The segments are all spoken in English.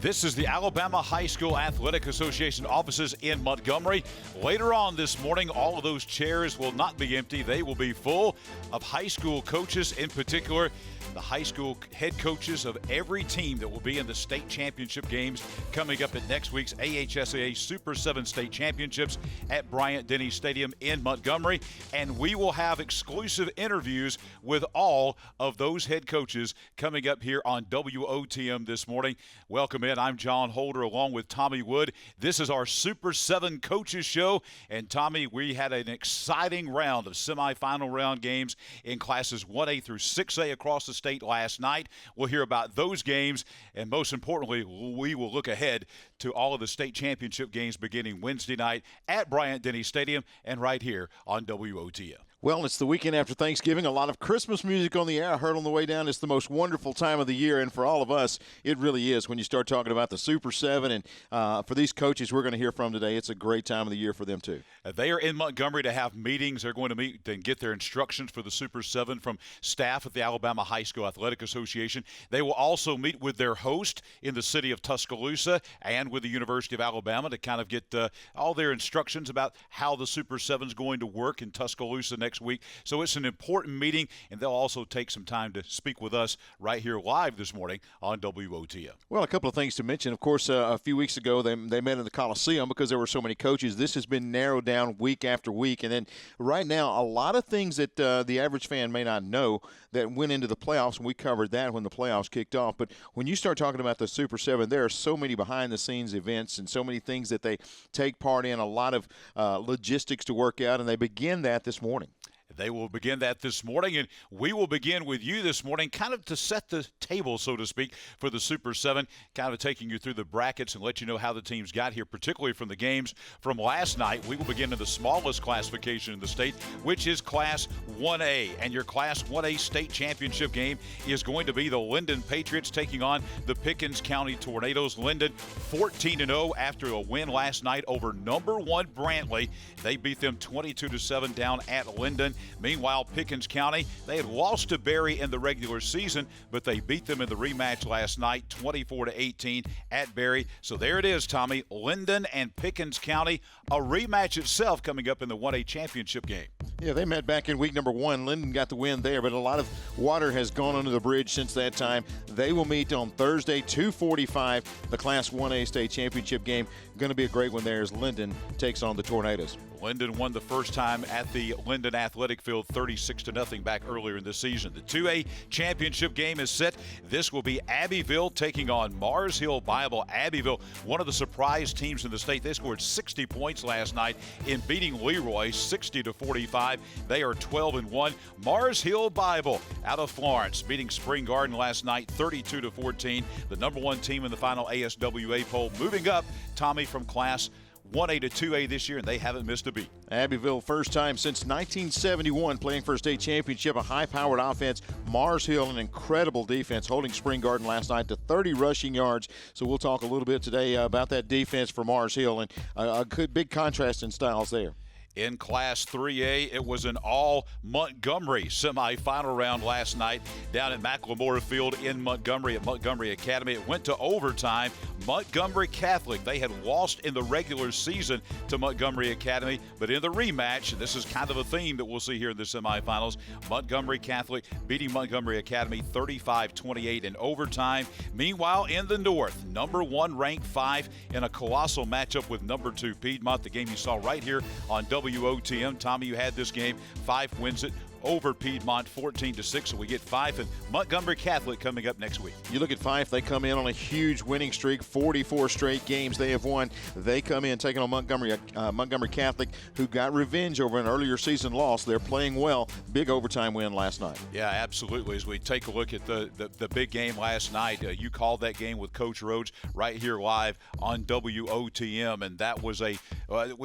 This is the Alabama High School Athletic Association offices in Montgomery. Later on this morning, all of those chairs will not be empty. They will be full of high school coaches, in particular the high school head coaches of every team that will be in the state championship games coming up at next week's AHSAA Super 7 State Championships at Bryant-Denny Stadium in Montgomery. And we will have exclusive interviews with all of those head coaches coming up here on WOTM this morning. Welcome in. I'm John Holder along with Tommy Wood. This is our Super 7 Coaches Show. And Tommy, we had an exciting round of semifinal round games in classes 1A through 6A across the state last night. We'll hear about those games, and most importantly, we will look ahead to all of the state championship games beginning Wednesday night at Bryant-Denny Stadium and right here on WOTM. Well, it's the weekend after Thanksgiving. A lot of Christmas music on the air. I heard on the way down it's the most wonderful time of the year, and for all of us, it really is when you start talking about the Super 7. And for these coaches we're going to hear from today, it's a great time of the year for them too. They are in Montgomery to have meetings. They're going to meet and get their instructions for the Super 7 from staff at the Alabama High School Athletic Association. They will also meet with their host in the city of Tuscaloosa and with the University of Alabama to kind of get all their instructions about how the Super 7 is going to work in Tuscaloosa next week. So it's an important meeting, and they'll also take some time to speak with us right here live this morning on WOTM. Well, a couple of things to mention. Of course, a few weeks ago they met in the Coliseum because there were so many coaches. This has been narrowed down week after week. And then right now, a lot of things that the average fan may not know that went into the playoffs, and we covered that when the playoffs kicked off. But when you start talking about the Super 7, there are so many behind-the-scenes events and so many things that they take part in, a lot of logistics to work out, and they begin that this morning. They will begin that this morning, and we will begin with you this morning, kind of to set the table, so to speak, for the Super 7, kind of taking you through the brackets and let you know how the teams got here, particularly from the games from last night. We will begin in the smallest classification in the state, which is Class 1A, and your Class 1A state championship game is going to be the Linden Patriots taking on the Pickens County Tornadoes. Linden 14-0 after a win last night over number 1 Brantley. They beat them 22-7 down at Linden. Meanwhile, Pickens County, they had lost to Berry in the regular season, but they beat them in the rematch last night, 24-18 at Berry. So there it is, Tommy. Linden and Pickens County, a rematch itself coming up in the 1A championship game. Yeah, they met back in week number 1. Linden got the win there, but a lot of water has gone under the bridge since that time. They will meet on Thursday, 2:45, the Class 1A state championship game. Going to be a great one there as Linden takes on the Tornadoes. Linden won the first time at the Linden Athletic Field 36-0 back earlier in the season. The 2A championship game is set. This will be Abbeville taking on Mars Hill Bible. Abbeville, one of the surprise teams in the state. They scored 60 points last night in beating Leroy 60-45. They are 12-1. Mars Hill Bible out of Florence beating Spring Garden last night 32-14. The number 1 team in the final ASWA poll, moving up, Tommy, from Class 1A to 2A this year, and they haven't missed a beat. Abbeville, first time since 1971 playing for a state championship, a high-powered offense. Mars Hill, an incredible defense, holding Spring Garden last night to 30 rushing yards. So we'll talk a little bit today about that defense for Mars Hill, and a good big contrast in styles there. In Class 3A, it was an all-Montgomery semifinal round last night down at McLemore Field in Montgomery at Montgomery Academy. It went to overtime. Montgomery Catholic, they had lost in the regular season to Montgomery Academy, but in the rematch, and this is kind of a theme that we'll see here in the semifinals, Montgomery Catholic beating Montgomery Academy 35-28 in overtime. Meanwhile, in the North, number 1 ranked 5 in a colossal matchup with number 2 Piedmont, the game you saw right here on WOTM. Tommy, you had this game. 5 wins it over Piedmont 14-6, so we get Fife and Montgomery Catholic coming up next week. You look at Fife, they come in on a huge winning streak, 44 straight games they have won. They come in taking on Montgomery Catholic, who got revenge over an earlier season loss. They're playing well. Big overtime win last night. Yeah, absolutely. As we take a look at the big game last night, you called that game with Coach Rhodes right here live on WOTM, and that was it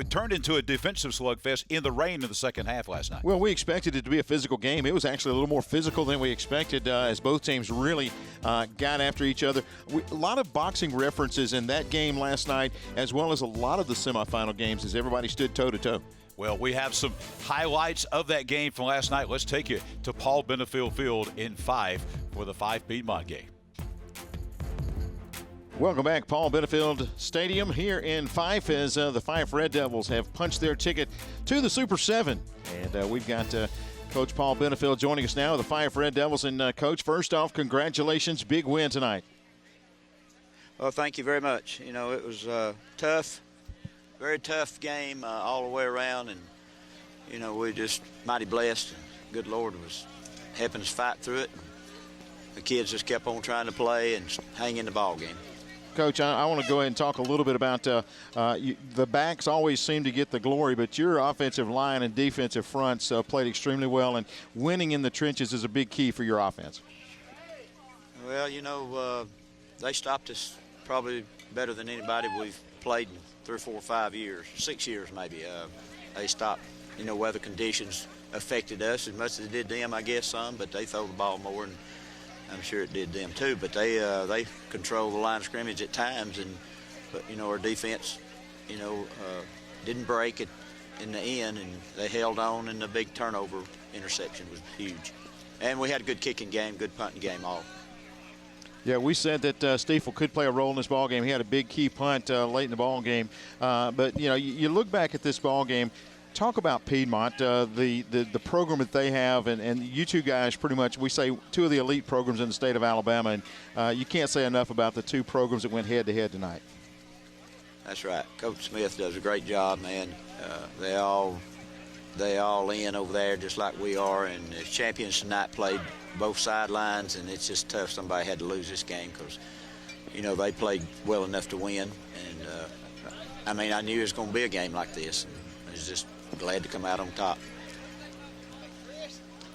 turned into a defensive slugfest in the rain in the second half last night. Well, we expected it to be a physical game. It was actually a little more physical than we expected as both teams really got after each other. A lot of boxing references in that game last night, as well as a lot of the semifinal games as everybody stood toe-to-toe. Well, we have some highlights of that game from last night. Let's take you to Paul Benefield Field in Fife for the Fife Piedmont game. Welcome back, Paul Benefield Stadium here in Fife as the Fife Red Devils have punched their ticket to the Super 7. And we've got Coach Paul Benefield joining us now, the Fife Red Devils. And, Coach, first off, congratulations. Big win tonight. Well, thank you very much. You know, it was tough, very tough game all the way around. And, you know, we're just mighty blessed. Good Lord was helping us fight through it. The kids just kept on trying to play and hang in the ball game. Coach, I want to go ahead and talk a little bit about the backs always seem to get the glory, but your offensive line and defensive fronts played extremely well, and winning in the trenches is a big key for your offense. Well, you know, they stopped us probably better than anybody we've played in 3 or 4 or 5 years, 6 years maybe. They stopped, you know, weather conditions affected us as much as it did them, I guess, some, but they throw the ball more, and I'm sure it did them too, but they control the line of scrimmage at times, but you know, our defense, you know, didn't break it in the end, and they held on, and the big turnover interception was huge. And we had a good kicking game, good punting game all. Yeah, we said that Stiefel could play a role in this ball game. He had a big key punt late in the ball game, but you know, you look back at this ball game. Talk about Piedmont, the program that they have, and you two guys pretty much, we say, 2 of the elite programs in the state of Alabama, and you can't say enough about the 2 programs that went head-to-head tonight. That's right. Coach Smith does a great job, man. They all in over there just like we are, and the champions tonight played both sidelines, and it's just tough. Somebody had to lose this game because, you know, they played well enough to win, and I mean, I knew it was going to be a game like this, and I was just glad to come out on top.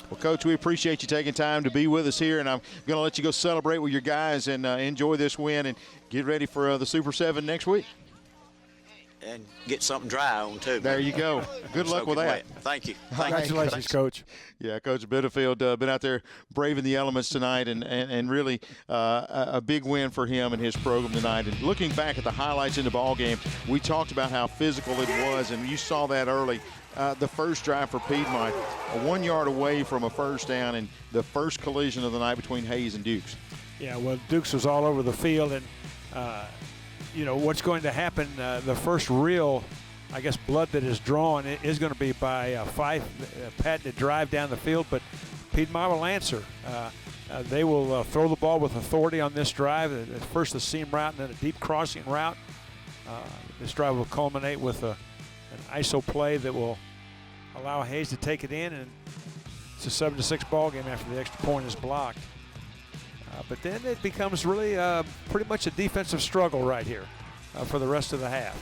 Well, Coach, we appreciate you taking time to be with us here, and I'm going to let you go celebrate with your guys and enjoy this win and get ready for the Super 7 next week. And get something dry on, too. There you go. Good luck with that. Thank you. Congratulations, Coach. Yeah, Coach Benefield been out there braving the elements tonight, and really a big win for him and his program tonight. And looking back at the highlights in the ball game, we talked about how physical it was, and you saw that early. The first drive for Piedmont, 1 yard away from a first down, and the first collision of the night between Hayes and Dukes. Yeah, well, Dukes was all over the field, and you know what's going to happen. The first real, I guess, blood that is drawn is going to be by Fife patting a drive down the field, but Piedmont will answer. They will throw the ball with authority on this drive. First the seam route and then a deep crossing route. This drive will culminate with an ISO play that will allow Hayes to take it in, and it's a 7-6 ball game after the extra point is blocked. But then it becomes really pretty much a defensive struggle right here for the rest of the half.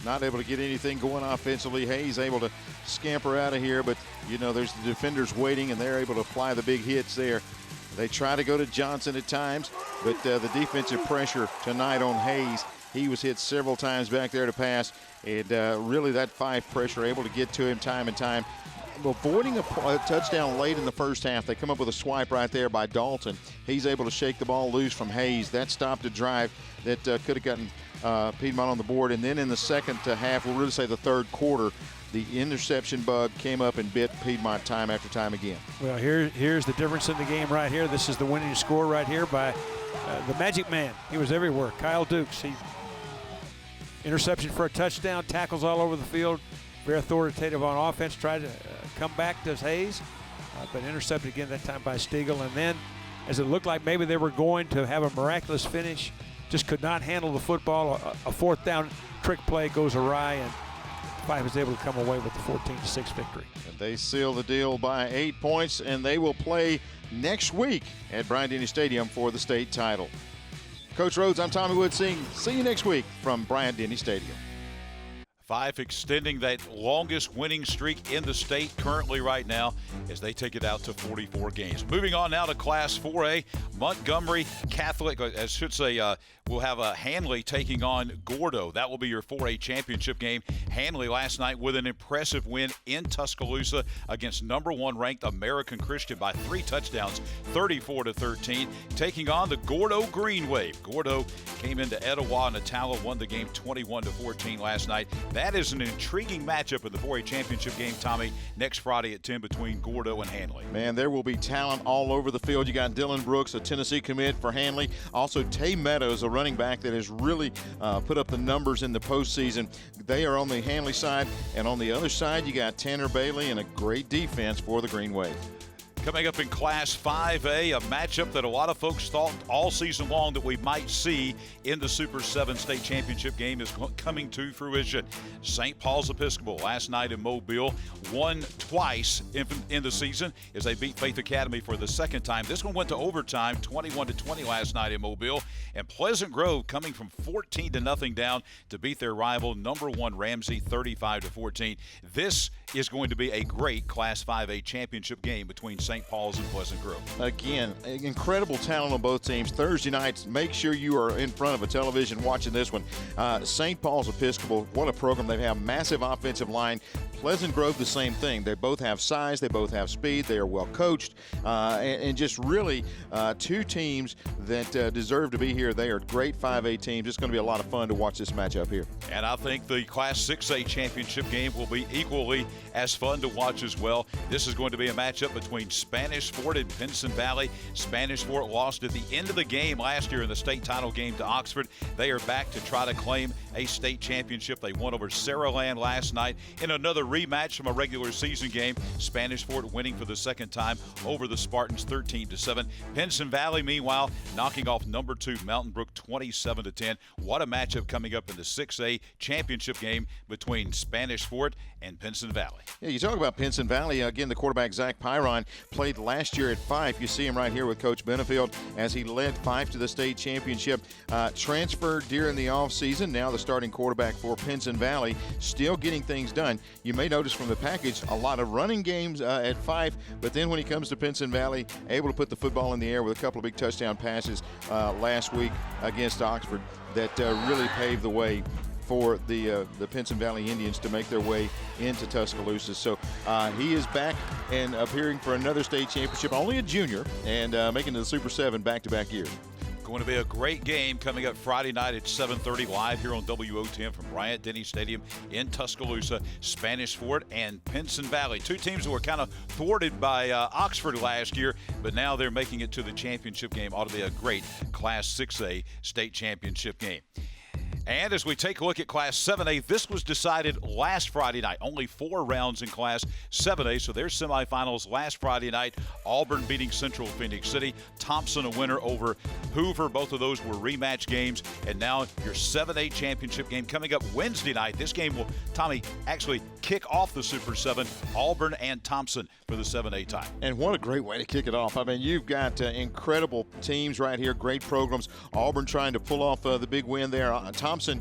Not able to get anything going offensively. Hayes able to scamper out of here, but, you know, there's the defenders waiting, and they're able to apply the big hits there. They try to go to Johnson at times, but the defensive pressure tonight on Hayes, he was hit several times back there to pass, and really that Fife pressure able to get to him time and time. Avoiding a touchdown late in the first half. They come up with a swipe right there by Dalton. He's able to shake the ball loose from Hayes. That stopped a drive that could have gotten Piedmont on the board. And then in the second half, we'll really say the third quarter, the interception bug came up and bit Piedmont time after time again. Well, here's the difference in the game right here. This is the winning score right here by the Magic Man. He was everywhere. Kyle Dukes. He interception for a touchdown, tackles all over the field. Very authoritative on offense. Tried to come back, does Hayes, but intercepted again that time by Stiegel. And then, as it looked like maybe they were going to have a miraculous finish, just could not handle the football. A fourth down trick play goes awry, and Fife is able to come away with the 14-6 victory. And they seal the deal by 8 points, and they will play next week at Bryant-Denny Stadium for the state title. Coach Rhodes, I'm Tommy Wood saying see you next week from Bryant-Denny Stadium. Fife extending that longest winning streak in the state currently right now as they take it out to 44 games. Moving on now to Class 4A, Montgomery Catholic, I should say, we'll have Hanley taking on Gordo. That will be your 4A championship game. Hanley last night with an impressive win in Tuscaloosa against number 1 ranked American Christian by 3 touchdowns, 34-13, taking on the Gordo Green Wave. Gordo came into Etowah and Attala, won the game 21-14 last night. That is an intriguing matchup in the 4A championship game, Tommy, next Friday at 10 between Gordo and Hanley. Man, there will be talent all over the field. You got Dylan Brooks, a Tennessee commit for Hanley. Also, Tay Meadows, a running back that has really put up the numbers in the postseason. They are on the Hanley side, and on the other side, you got Tanner Bailey and a great defense for the Green Wave. Coming up in Class 5A, a matchup that a lot of folks thought all season long that we might see in the Super 7 state championship game is coming to fruition. St. Paul's Episcopal last night in Mobile won twice in the season as they beat Faith Academy for the second time. This one went to overtime, 21-20 last night in Mobile. And Pleasant Grove coming from 14-0 down to beat their rival number 1 Ramsey 35-14. This is going to be a great Class 5A championship game between St. Paul's and Pleasant Grove. Again, incredible talent on both teams. Thursday nights, make sure you are in front of a television watching this one. St. Paul's Episcopal, what a program. They have massive offensive line. Pleasant Grove, the same thing. They both have size. They both have speed. They are well coached. And just really two teams that deserve to be here. They are great 5A teams. It's going to be a lot of fun to watch this matchup here. And I think the Class 6A championship game will be equally as fun to watch as well. This is going to be a matchup between Spanish Fort and Pinson Valley. Spanish Fort lost at the end of the game last year in the state title game to Oxford. They are back to try to claim a state championship. They won over Saraland last night in another rematch from a regular season game. Spanish Fort winning for the second time over the Spartans 13-7. Pinson Valley, meanwhile, knocking off number 2 Mountain Brook 27-10. What a matchup coming up in the 6A championship game between Spanish Fort and Pinson Valley. Yeah, you talk about Pinson Valley. Again, the quarterback, Zach Pyron, played last year at Fife. You see him right here with Coach Benefield as he led Fife to the state championship. Transferred during the offseason. Now the starting quarterback for Pinson Valley, still getting things done. You may notice from the package a lot of running games at Fife, but then when he comes to Pinson Valley, able to put the football in the air with a couple of big touchdown passes last week against Oxford that really paved the way for the Pinson Valley Indians to make their way into Tuscaloosa. So he is back and appearing for another state championship, only a junior, and making it the Super 7 back-to-back years. Going to be a great game coming up Friday night at 7:30 live here on WOTM from Bryant-Denny Stadium in Tuscaloosa. Spanish Fort and Pinson Valley, two teams that were kind of thwarted by Oxford last year, but now they're making it to the championship game. Ought to be a great Class 6A state championship game. And as we take a look at Class 7A, this was decided last Friday night. Only 4 rounds in Class 7A, so their semifinals last Friday night. Auburn beating Central Phoenix City. Thompson a winner over Hoover. Both of those were rematch games. And now your 7A championship game coming up Wednesday night. This game will, Tommy, actually kick off the Super 7. Auburn and Thompson for the 7A title. And what a great way to kick it off. I mean, you've got incredible teams right here, great programs. Auburn trying to pull off the big win there. Thompson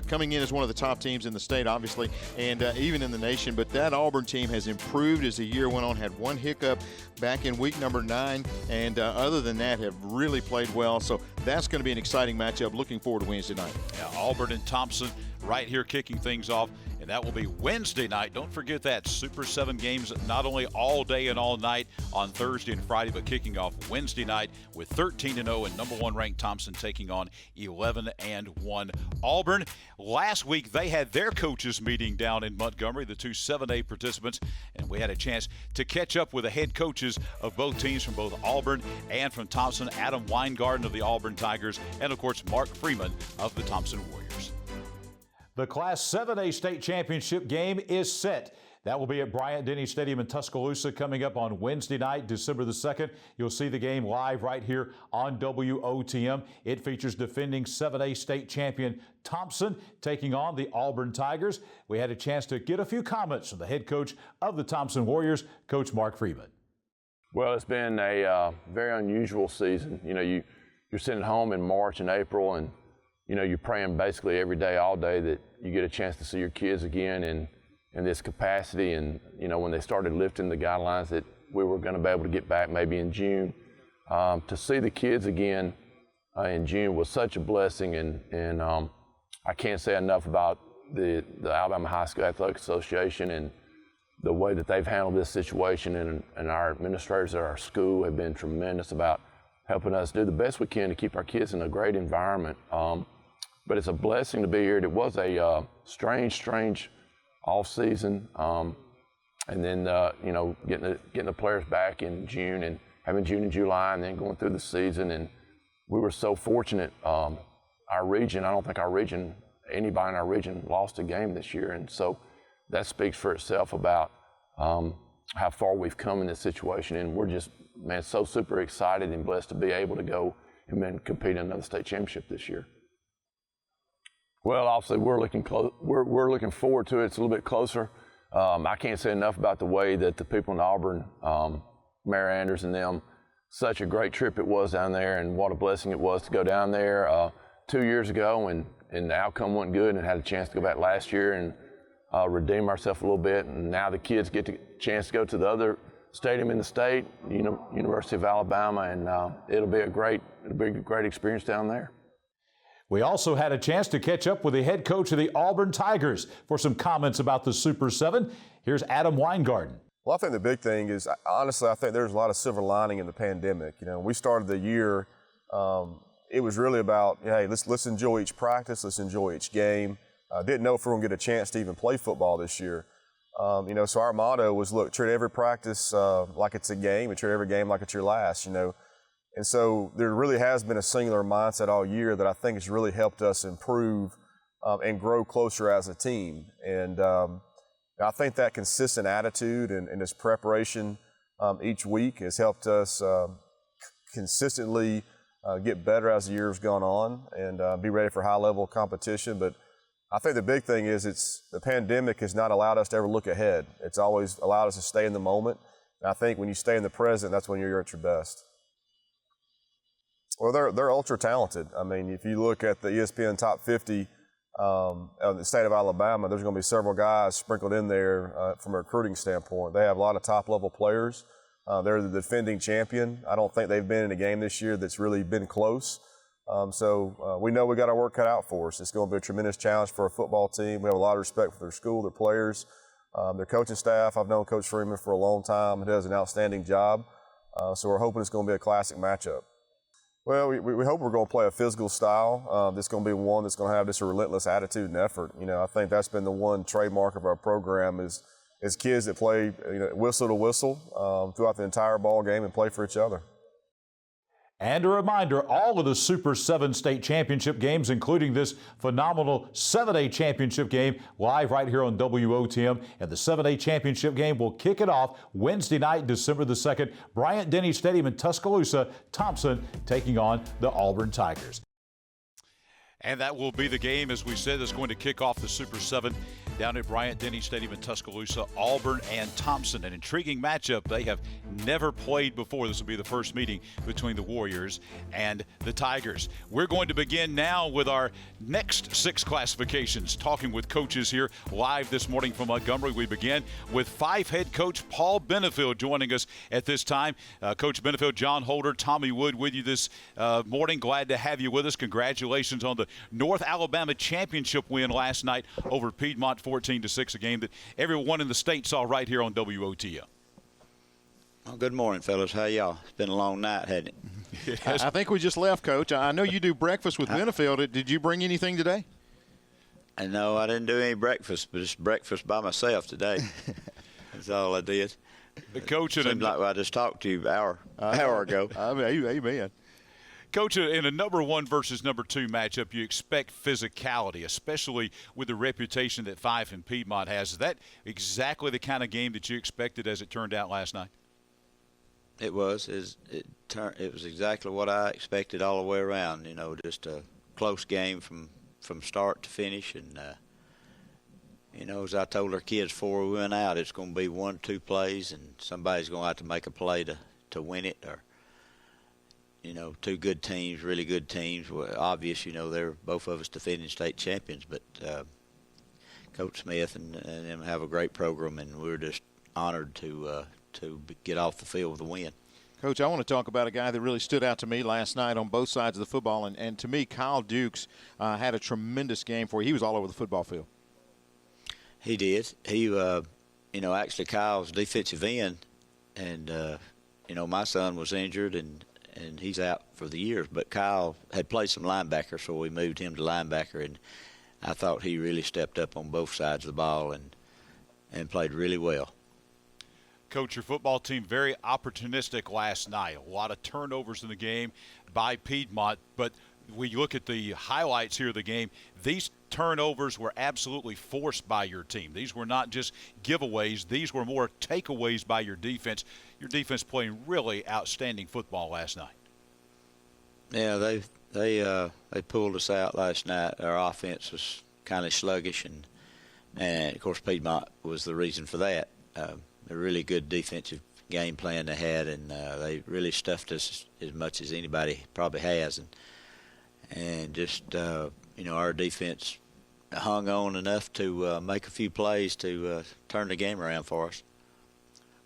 coming in as one of the top teams in the state, obviously, and even in the nation. But that Auburn team has improved as the year went on, had one hiccup back in week number 9, and other than that have really played well. So that's going to be an exciting matchup. Looking forward to Wednesday night. Yeah, Auburn and Thompson right here kicking things off. And that will be Wednesday night. Don't forget that. Super 7 games not only all day and all night on Thursday and Friday, but kicking off Wednesday night with 13-0 and number 1 ranked Thompson taking on 11-1 Auburn. Last week, they had their coaches meeting down in Montgomery, the two 7A participants, and we had a chance to catch up with the head coaches of both teams from both Auburn and from Thompson, Adam Weingarten of the Auburn Tigers, and, of course, Mark Freeman of the Thompson Warriors. The Class 7A state championship game is set. That will be at Bryant-Denny Stadium in Tuscaloosa coming up on Wednesday night, December the 2nd. You'll see the game live right here on WOTM. It features defending 7A state champion Thompson taking on the Auburn Tigers. We had a chance to get a few comments from the head coach of the Thompson Warriors, Coach Mark Freeman. Well, it's been a very unusual season. You know, you're sitting home in March and April, and you know, you're praying basically every day, all day, that you get a chance to see your kids again in this capacity. And, you know, when they started lifting the guidelines that we were going to be able to get back maybe in June, to see the kids again in June was such a blessing. And I can't say enough about the Alabama High School Athletic Association and the way that they've handled this situation. And our administrators at our school have been tremendous about helping us do the best we can to keep our kids in a great environment. but it's a blessing to be here. It was a strange off season, and then getting the players back in June and having June and July, and then going through the season. And we were so fortunate. Our region, I don't think anybody in our region lost a game this year, and so that speaks for itself about how far we've come in this situation. And we're just, man, so super excited and blessed to be able to go and then compete in another state championship this year. Well, obviously we're looking forward to it. It's a little bit closer. I can't say enough about the way that the people in Auburn, Mayor Anders and them, such a great trip it was down there, and what a blessing it was to go down there 2 years ago, and the outcome wasn't good, and had a chance to go back last year and redeem ourselves a little bit. And now the kids get a chance to go to the other stadium in the state, University of Alabama, and it'll be a great experience down there. We also had a chance to catch up with the head coach of the Auburn Tigers for some comments about the Super 7. Here's Adam Weingarten. Well, I think the big thing is, honestly, I think there's a lot of silver lining in the pandemic. We started the year, it was really about, hey, let's enjoy each practice, let's enjoy each game. Didn't know if we were going to get a chance to even play football this year. So our motto was, look, treat every practice like it's a game, and treat every game like it's your last, And so there really has been a singular mindset all year that I think has really helped us improve and grow closer as a team. And I think that consistent attitude and this preparation each week has helped us consistently get better as the year's gone on and be ready for high-level competition. But I think the big thing is the pandemic has not allowed us to ever look ahead. It's always allowed us to stay in the moment. And I think when you stay in the present, that's when you're at your best. Well, they're ultra talented. I mean, if you look at the ESPN Top 50 of the state of Alabama, there's going to be several guys sprinkled in there from a recruiting standpoint. They have a lot of top-level players. They're the defending champion. I don't think they've been in a game this year that's really been close. So we know we got our work cut out for us. It's going to be a tremendous challenge for a football team. We have a lot of respect for their school, their players, their coaching staff. I've known Coach Freeman for a long time. He does an outstanding job. So we're hoping it's going to be a classic matchup. Well, we hope we're going to play a physical style. That's going to be one that's going to have this relentless attitude and effort. I think that's been the one trademark of our program is kids that play whistle to whistle throughout the entire ball game and play for each other. And a reminder, all of the Super 7 state championship games, including this phenomenal 7A championship game, live right here on WOTM. And the 7A championship game will kick it off Wednesday night, December the 2nd, Bryant-Denny Stadium in Tuscaloosa. Thompson taking on the Auburn Tigers. And that will be the game, as we said, that's going to kick off the Super 7 down at Bryant-Denny Stadium in Tuscaloosa. Auburn and Thompson, an intriguing matchup. They have never played before. This will be the first meeting between the Warriors and the Tigers. We're going to begin now with our next 6 classifications, talking with coaches here live this morning from Montgomery. We begin with Fife head coach Paul Benefield joining us at this time. Coach Benefield, John Holder, Tommy Wood with you this morning. Glad to have you with us. Congratulations on the North Alabama championship win last night over Piedmont 14-6, a game that everyone in the state saw right here on WOTM. Well, good morning, fellas. How y'all? It's been a long night, hasn't it? Yes. I think we just left, Coach. I know you do breakfast with Benefield. Did you bring anything today? No, I didn't do any breakfast, but it's breakfast by myself today. That's all I did. Coach, seemed like I just talked to you an hour ago. Amen. Coach, in a number 1 versus number 2 matchup, you expect physicality, especially with the reputation that Fife and Piedmont has. Is that exactly the kind of game that you expected as it turned out last night? It was. It was exactly what I expected all the way around. Just a close game from start to finish. And, as I told our kids before we went out, it's going to be 1-2 plays, and somebody's going to have to make a play to win it. Or 2 good teams, really good teams. Well, obvious, they're both of us defending state champions, but Coach Smith and them have a great program, and we're just honored to get off the field with a win. Coach, I want to talk about a guy that really stood out to me last night on both sides of the football, and to me, Kyle Dukes had a tremendous game for you. He was all over the football field. He did. He, actually Kyle's defensive end, and, my son was injured, and and he's out for the year. But Kyle had played some linebacker, so we moved him to linebacker, and I thought he really stepped up on both sides of the ball and played really well. Coach, your football team very opportunistic last night. A lot of turnovers in the game by Piedmont, but when you look at the highlights here of the game, these turnovers were absolutely forced by your team. These were not just giveaways. These were more takeaways by your defense. Your defense playing really outstanding football last night. Yeah, they pulled us out last night. Our offense was kind of sluggish, and of course Piedmont was the reason for that. A really good defensive game plan they had, and they really stuffed us as much as anybody probably has, and just our defense hung on enough to make a few plays to turn the game around for us.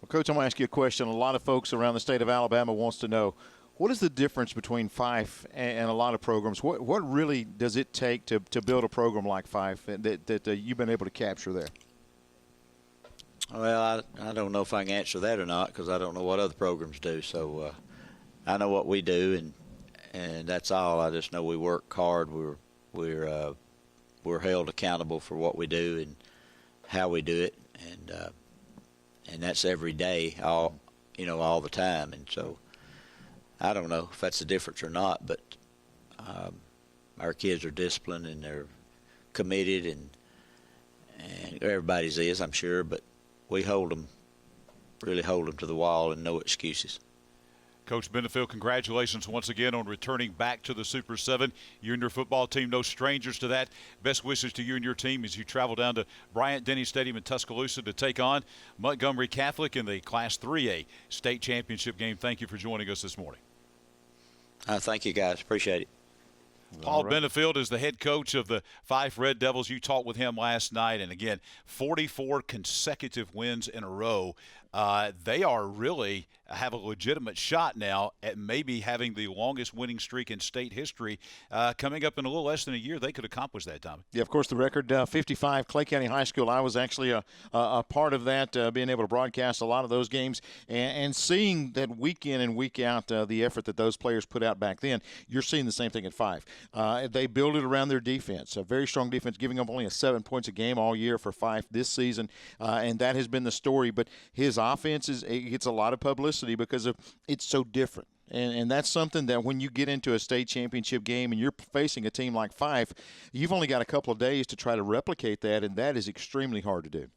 Well, Coach, I'm going to ask you a question. A lot of folks around the state of Alabama wants to know, what is the difference between Fife and a lot of programs? What really does it take to build a program like Fife that you've been able to capture there? Well, I don't know if I can answer that or not because I don't know what other programs do. So I know what we do, and that's all. I just know we work hard. We're held accountable for what we do and how we do it, and that's every day, all the time. And so I don't know if that's the difference or not, but our kids are disciplined and they're committed, and everybody's is, I'm sure, but we really hold them to the wall and no excuses. Coach Benefield, congratulations once again on returning back to the Super 7. You and your football team, no strangers to that. Best wishes to you and your team as you travel down to Bryant-Denny Stadium in Tuscaloosa to take on Montgomery Catholic in the Class 3A state championship game. Thank you for joining us this morning. Thank you, guys. Appreciate it. Paul Benefield is the head coach of the Fife Red Devils. You talked with him last night, and again, 44 consecutive wins in a row. They are really have a legitimate shot now at maybe having the longest winning streak in state history. Coming up in a little less than a year, they could accomplish that, Tommy. Yeah, of course, the record 55, Clay County High School. I was actually a part of that, being able to broadcast a lot of those games and seeing that week in and week out the effort that those players put out back then. You're seeing the same thing at Fife. They build it around their defense, a very strong defense, giving up only 7 points a game all year for Fife this season, and that has been the story. But his offense gets a lot of publicity because it's so different. And that's something that when you get into a state championship game and you're facing a team like Fife, you've only got a couple of days to try to replicate that, and that is extremely hard to do.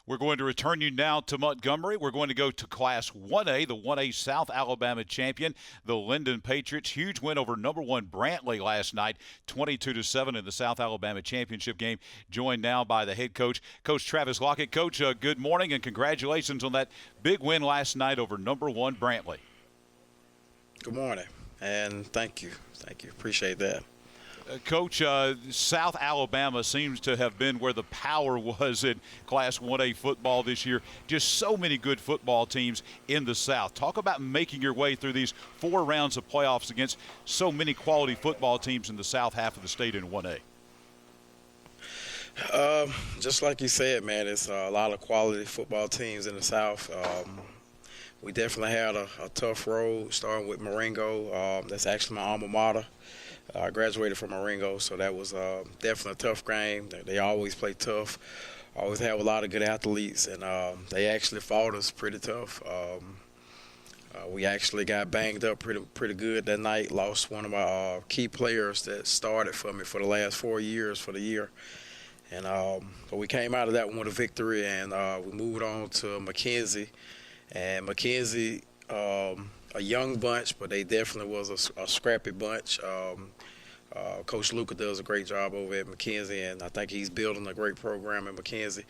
We're going to return you now to Montgomery. We're going to go to Class 1A, the 1A South Alabama champion, the Linden Patriots. Huge win over number 1 Brantley last night, 22-7 in the South Alabama championship game. Joined now by the head coach, Coach Travis Lockett. Coach, good morning and congratulations on that big win last night over number 1 Brantley. Good morning, and thank you. Appreciate that. Coach, South Alabama seems to have been where the power was in Class 1A football this year. Just so many good football teams in the South. Talk about making your way through these 4 rounds of playoffs against so many quality football teams in the South half of the state in 1A. Just like you said, man, it's a lot of quality football teams in the South. We definitely had a tough road, starting with Marengo. That's actually my alma mater. I graduated from Marengo, so that was definitely a tough game. They always play tough, always have a lot of good athletes, and they actually fought us pretty tough. We actually got banged up pretty good that night, lost one of my key players that started for me for the last 4 years for the year. And but we came out of that one with a victory, and we moved on to McKenzie. And McKenzie, a young bunch, but they definitely was a scrappy bunch. Coach Luca does a great job over at McKenzie, and I think he's building a great program in McKenzie.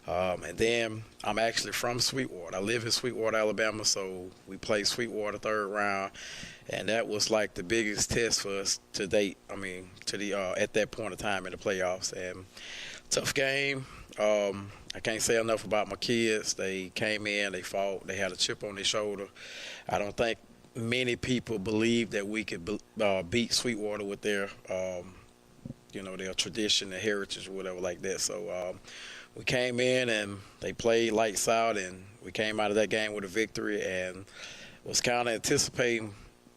And then I'm actually from Sweetwater. I live in Sweetwater, Alabama, so we played Sweetwater 3rd round, and that was like the biggest test for us to date. I mean, at that point of time in the playoffs. And tough game. I can't say enough about my kids. They came in, they fought, they had a chip on their shoulder. I don't think many people believed that we could beat Sweetwater with their, their tradition, their heritage, or whatever like that. So we came in and they played lights out, and we came out of that game with a victory, and was kind of anticipating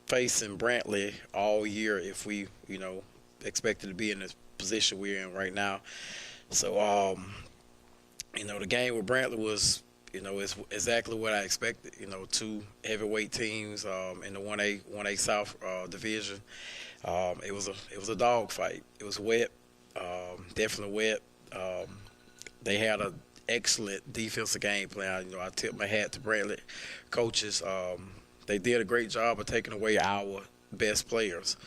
facing Brantley all year if we, expected to be in the position we're in right now. So, the game with Brantley was, it's exactly what I expected. Two heavyweight teams in the 1A South division. It was a dog fight. It was wet, definitely wet. They had an excellent defensive game plan. I tip my hat to Brantley coaches. They did a great job of taking away our best players.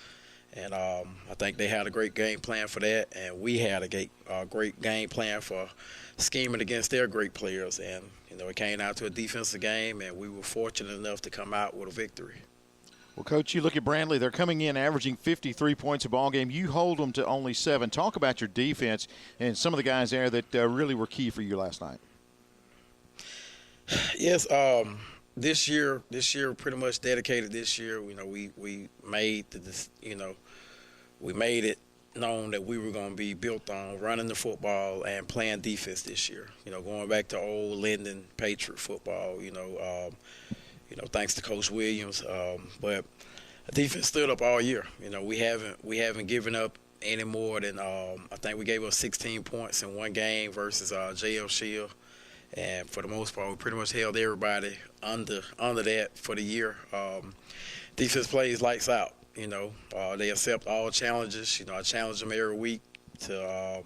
And I think they had a great game plan for that, and we had a great game plan for scheming against their great players. And, it came out to a defensive game, and we were fortunate enough to come out with a victory. Well, Coach, you look at Brantley. They're coming in averaging 53 points a ball game. You hold them to only 7. Talk about your defense and some of the guys there that really were key for you last night. Yes, this year pretty much dedicated this year. We made we made it known that we were going to be built on running the football and playing defense this year. Going back to old Linden Patriot football. Thanks to Coach Williams. But the defense stood up all year. We haven't given up any more than I think we gave up 16 points in one game versus JL Shield. And for the most part, we pretty much held everybody under that for the year. Defense plays lights out. They accept all challenges. I challenge them every week to,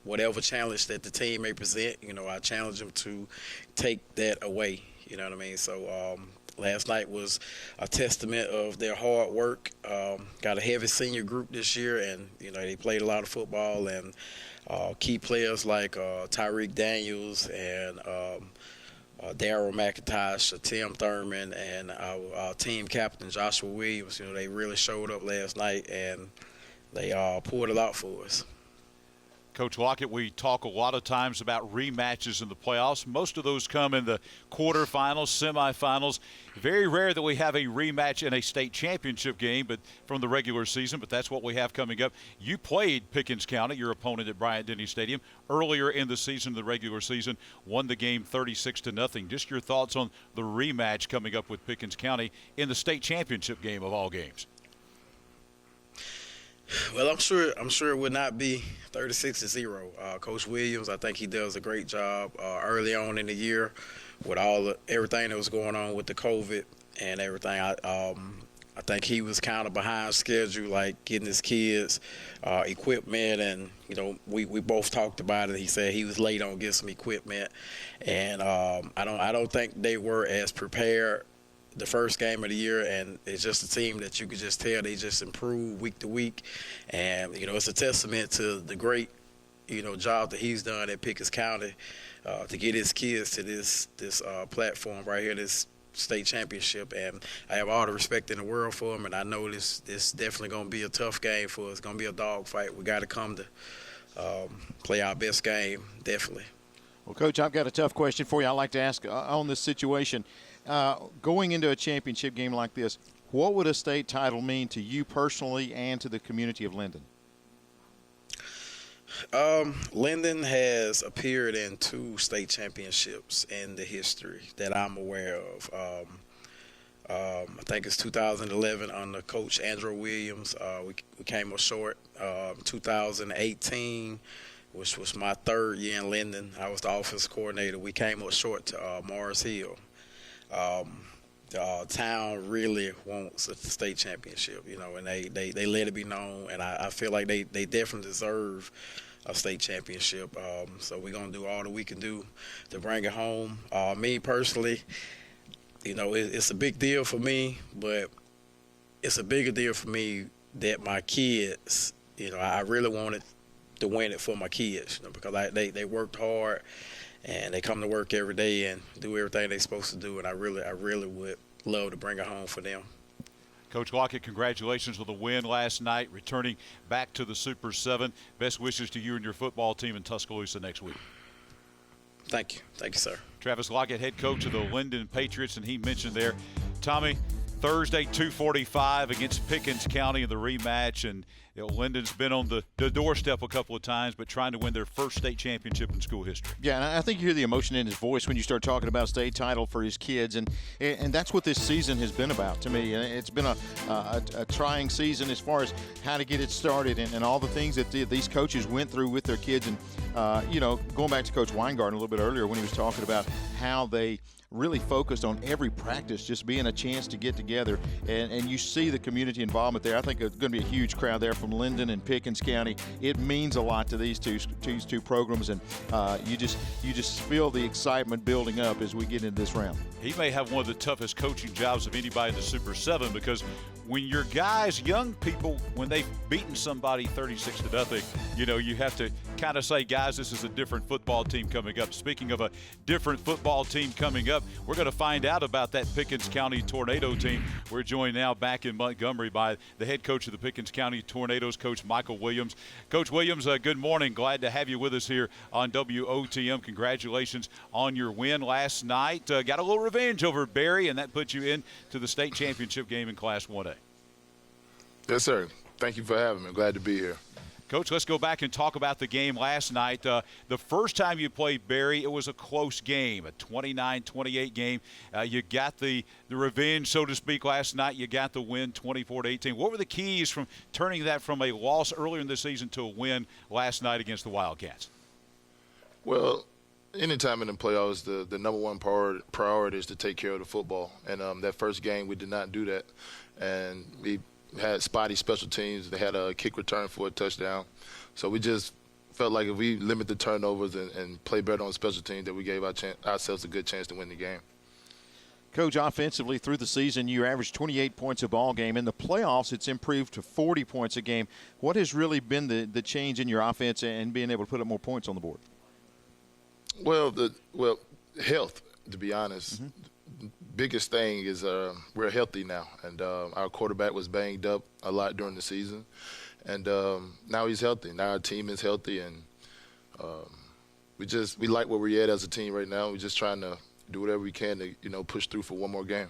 whatever challenge that the team may present. I challenge them to take that away. You know what I mean? So last night was a testament of their hard work. Got a heavy senior group this year, and, they played a lot of football. And key players like Tyreek Daniels and Darryl McIntosh, Tim Thurman, and our team captain Joshua Williams, they really showed up last night, and they pulled it out for us. Coach Lockett, we talk a lot of times about rematches in the playoffs. Most of those come in the quarterfinals, semifinals. Very rare that we have a rematch in a state championship game, but from the regular season, but that's what we have coming up. You played Pickens County, your opponent at Bryant-Denny Stadium, earlier in the season, the regular season, won the game 36-0. Just your thoughts on the rematch coming up with Pickens County in the state championship game of all games. Well, I'm sure it would not be 36-0. Coach Williams, I think he does a great job early on in the year with everything that was going on with the COVID and everything. I think he was kind of behind schedule, like getting his kids equipment, and we both talked about it. He said he was late on getting some equipment, and I don't think they were as prepared the first game of the year, and it's just a team that you could just tell they just improve week to week. And, it's a testament to the great, job that he's done at Pickens County to get his kids to this platform right here, this state championship. And I have all the respect in the world for him, and I know this definitely going to be a tough game for us. It's going to be a dog fight. We got to come to play our best game, definitely. Well, Coach, I've got a tough question for you. I'd like to ask on this situation. Going into a championship game like this, what would a state title mean to you personally and to the community of Linden? Linden has appeared in 2 state championships in the history that I'm aware of. I think it's 2011 under Coach Andrew Williams. We came up short. 2018, which was my 3rd year in Linden, I was the offensive coordinator. We came up short to Morris Hill. The town really wants a state championship, and they let it be known, and I feel like they definitely deserve a state championship. So we're going to do all that we can do to bring it home. Me personally, it's a big deal for me, but it's a bigger deal for me that my kids, I really wanted to win it for my kids, because they worked hard. And they come to work every day and do everything they're supposed to do, and I really would love to bring it home for them. Coach Lockett, congratulations on the win last night, returning back to the Super 7. Best wishes to you and your football team in Tuscaloosa next week. Thank you, sir. Travis Lockett, head coach of the Linden Patriots, and he mentioned there, Tommy, Thursday, 2:45 against Pickens County in the rematch, and Linden's been on the doorstep a couple of times, but trying to win their first state championship in school history. Yeah, and I think you hear the emotion in his voice when you start talking about a state title for his kids, and that's what this season has been about to me. And it's been a trying season as far as how to get it started and all the things that these coaches went through with their kids. And, going back to Coach Weingarten a little bit earlier when he was talking about how they really focused on every practice just being a chance to get together, and you see the community involvement there. I think it's going to be a huge crowd there from Linden and Pickens County. It means a lot to these two programs, and you just feel the excitement building up as we get into this round. He may have one of the toughest coaching jobs of anybody in the Super 7, because when your guys, young people, when they've beaten somebody 36-0, you have to kind of say, guys, this is a different football team coming up. Speaking of a different football team coming up, we're going to find out about that Pickens County Tornado team. We're joined now back in Montgomery by the head coach of the Pickens County Tornadoes, Coach Michael Williams. Coach Williams, good morning. Glad to have you with us here on WOTM. Congratulations on your win last night. Got a little revenge over Barry, and that puts you into the state championship game in Class 1A. Yes, sir. Thank you for having me. I'm glad to be here. Coach, let's go back and talk about the game last night. The first time you played Barry, it was a close game, a 29-28 game. You got the revenge, so to speak, last night. You got the win 24-18. What were the keys from turning that from a loss earlier in the season to a win last night against the Wildcats? Well, anytime in the playoffs, the number one priority is to take care of the football. And that first game, we did not do that. And we had spotty special teams. They had a kick return for a touchdown. So we just felt like if we limit the turnovers and play better on special teams, that we gave ourselves a good chance to win the game. Coach, offensively through the season, you averaged 28 points a ball game. In the playoffs, it's improved to 40 points a game. What has really been the change in your offense and being able to put up more points on the board? Well, health, to be honest. Mm-hmm. Biggest thing is we're healthy now, and our quarterback was banged up a lot during the season, and now he's healthy. Now our team is healthy, and we like where we're at as a team right now. We're just trying to do whatever we can to push through for one more game.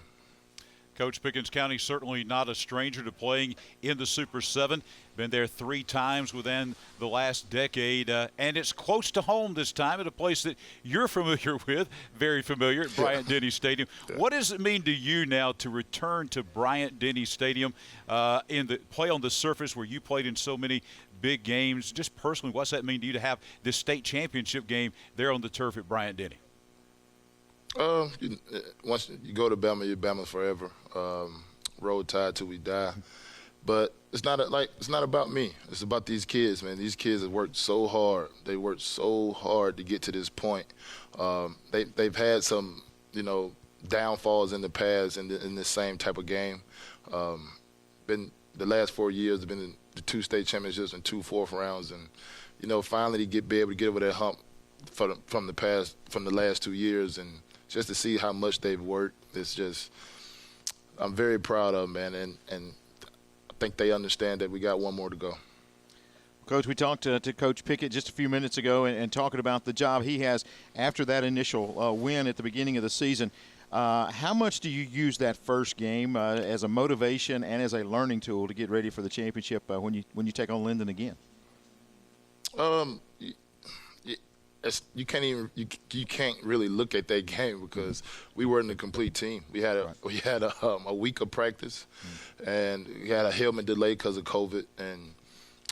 Coach, Pickens County certainly not a stranger to playing in the Super 7. Been there 3 times within the last decade, and it's close to home this time at a place that you're familiar with, very familiar, at Bryant-Denny Stadium. Yeah. What does it mean to you now to return to Bryant-Denny Stadium play on the surface where you played in so many big games? Just personally, what's that mean to you to have this state championship game there on the turf at Bryant-Denny? Once you go to Bama, you're Bama forever. Roll Tide till we die. But it's not about me. It's about these kids, man. These kids have worked so hard. They worked so hard to get to this point. They've had some, downfalls in the past in this same type of game. Been the last 4 years have been in the 2 state championships and 2 fourth rounds, and finally be able to get over that hump from the last 2 years, and just to see how much they've worked, it's just I'm very proud of them, man, and I think they understand that we got one more to go. Coach, we talked to Coach Pickett just a few minutes ago and talking about the job he has after that initial win at the beginning of the season. How much do you use that first game as a motivation and as a learning tool to get ready for the championship when you take on Linden again? You can't really look at that game because we weren't a complete team. We had a week of practice, and we had a helmet delay because of COVID, and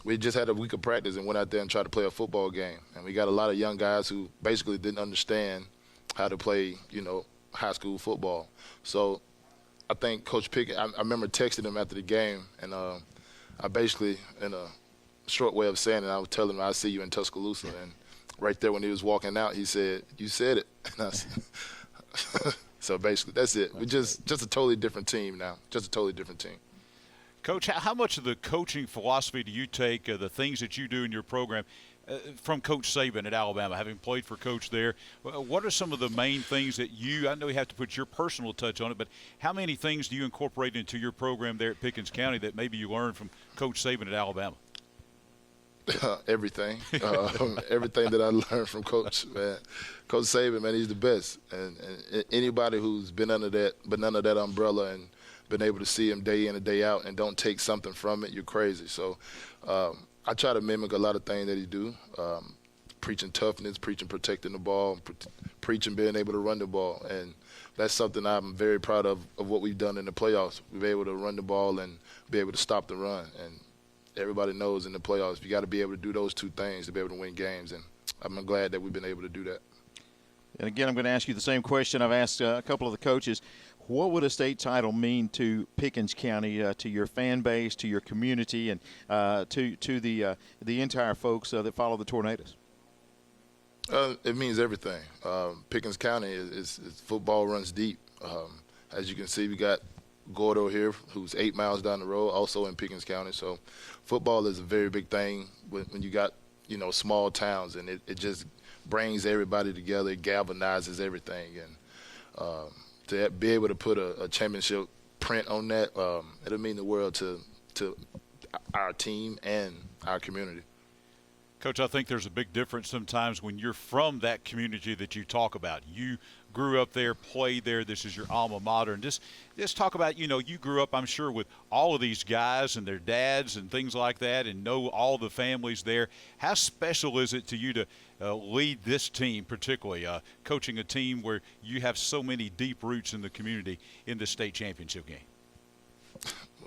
we just had a week of practice and went out there and tried to play a football game. And we got a lot of young guys who basically didn't understand how to play, high school football. So I think Coach Pickett, I remember texting him after the game, and I basically, in a short way of saying it, I was telling him, I'll see you in Tuscaloosa. And right there when he was walking out, he said, "You said it." And I said, so basically, that's it. We're just a totally different team now, just a totally different team. Coach, how much of the coaching philosophy do you take, the things that you do in your program, from Coach Saban at Alabama, having played for Coach there? What are some of the main things that I know you have to put your personal touch on it, but how many things do you incorporate into your program there at Pickens County that maybe you learned from Coach Saban at Alabama? Everything. Everything that I learned from Coach, man. Coach Saban, man, he's the best. And anybody who's been under that umbrella and been able to see him day in and day out and don't take something from it, you're crazy. So I try to mimic a lot of things that he do. Preaching toughness, preaching protecting the ball, preaching being able to run the ball. And that's something I'm very proud of what we've done in the playoffs. We've been able to run the ball and be able to stop the run. And everybody knows in the playoffs, you got to be able to do those two things to be able to win games. And I'm glad that we've been able to do that. And again, I'm going to ask you the same question I've asked a couple of the coaches. What would a state title mean to Pickens County, to your fan base, to your community, and to the entire folks that follow the Tornadoes? It means everything. Pickens County is football runs deep. As you can see, we got Gordo here, who's 8 miles down the road, also in Pickens County. So football is a very big thing when you got, small towns, and it just brings everybody together, it galvanizes everything. And to be able to put a championship print on that, it'll mean the world to our team and our community. Coach, I think there's a big difference sometimes when you're from that community that you talk about. You grew up there, played there, this is your alma mater. And just talk about, you grew up, I'm sure, with all of these guys and their dads and things like that and know all the families there. How special is it to you to lead this team, particularly coaching a team where you have so many deep roots in the community in the state championship game?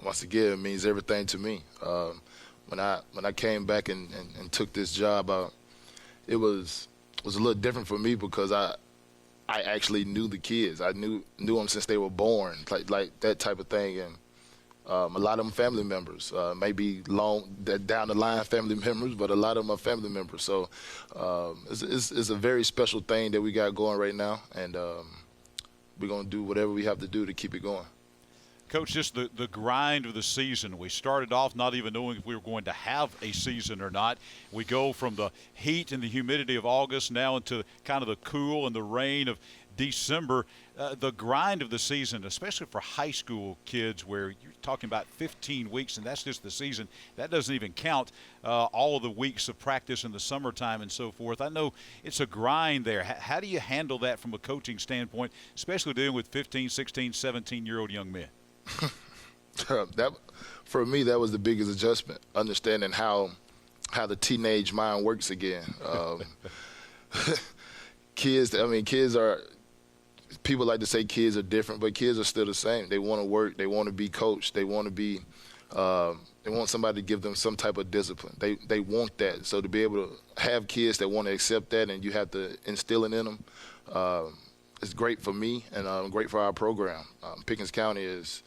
Once again, it means everything to me. When I came back and took this job, it was a little different for me because I actually knew the kids. I knew them since they were born, like that type of thing. And a lot of them family members, maybe down the line family members, but a lot of them are family members. So it's a very special thing that we got going right now, and we're going to do whatever we have to do to keep it going. Coach, just the grind of the season. We started off not even knowing if we were going to have a season or not. We go from the heat and the humidity of August now into kind of the cool and the rain of December. The grind of the season, especially for high school kids where you're talking about 15 weeks, and that's just the season. That doesn't even count all of the weeks of practice in the summertime and so forth. I know it's a grind there. How do you handle that from a coaching standpoint, especially dealing with 15, 16, 17-year-old young men? That, for me, that was the biggest adjustment, understanding how the teenage mind works again. Kids are – people like to say kids are different, but kids are still the same. They want to work. They want to be coached. They want to be they want somebody to give them some type of discipline. They want that. So to be able to have kids that want to accept that and you have to instill it in them, it's great for me and great for our program. Pickens County is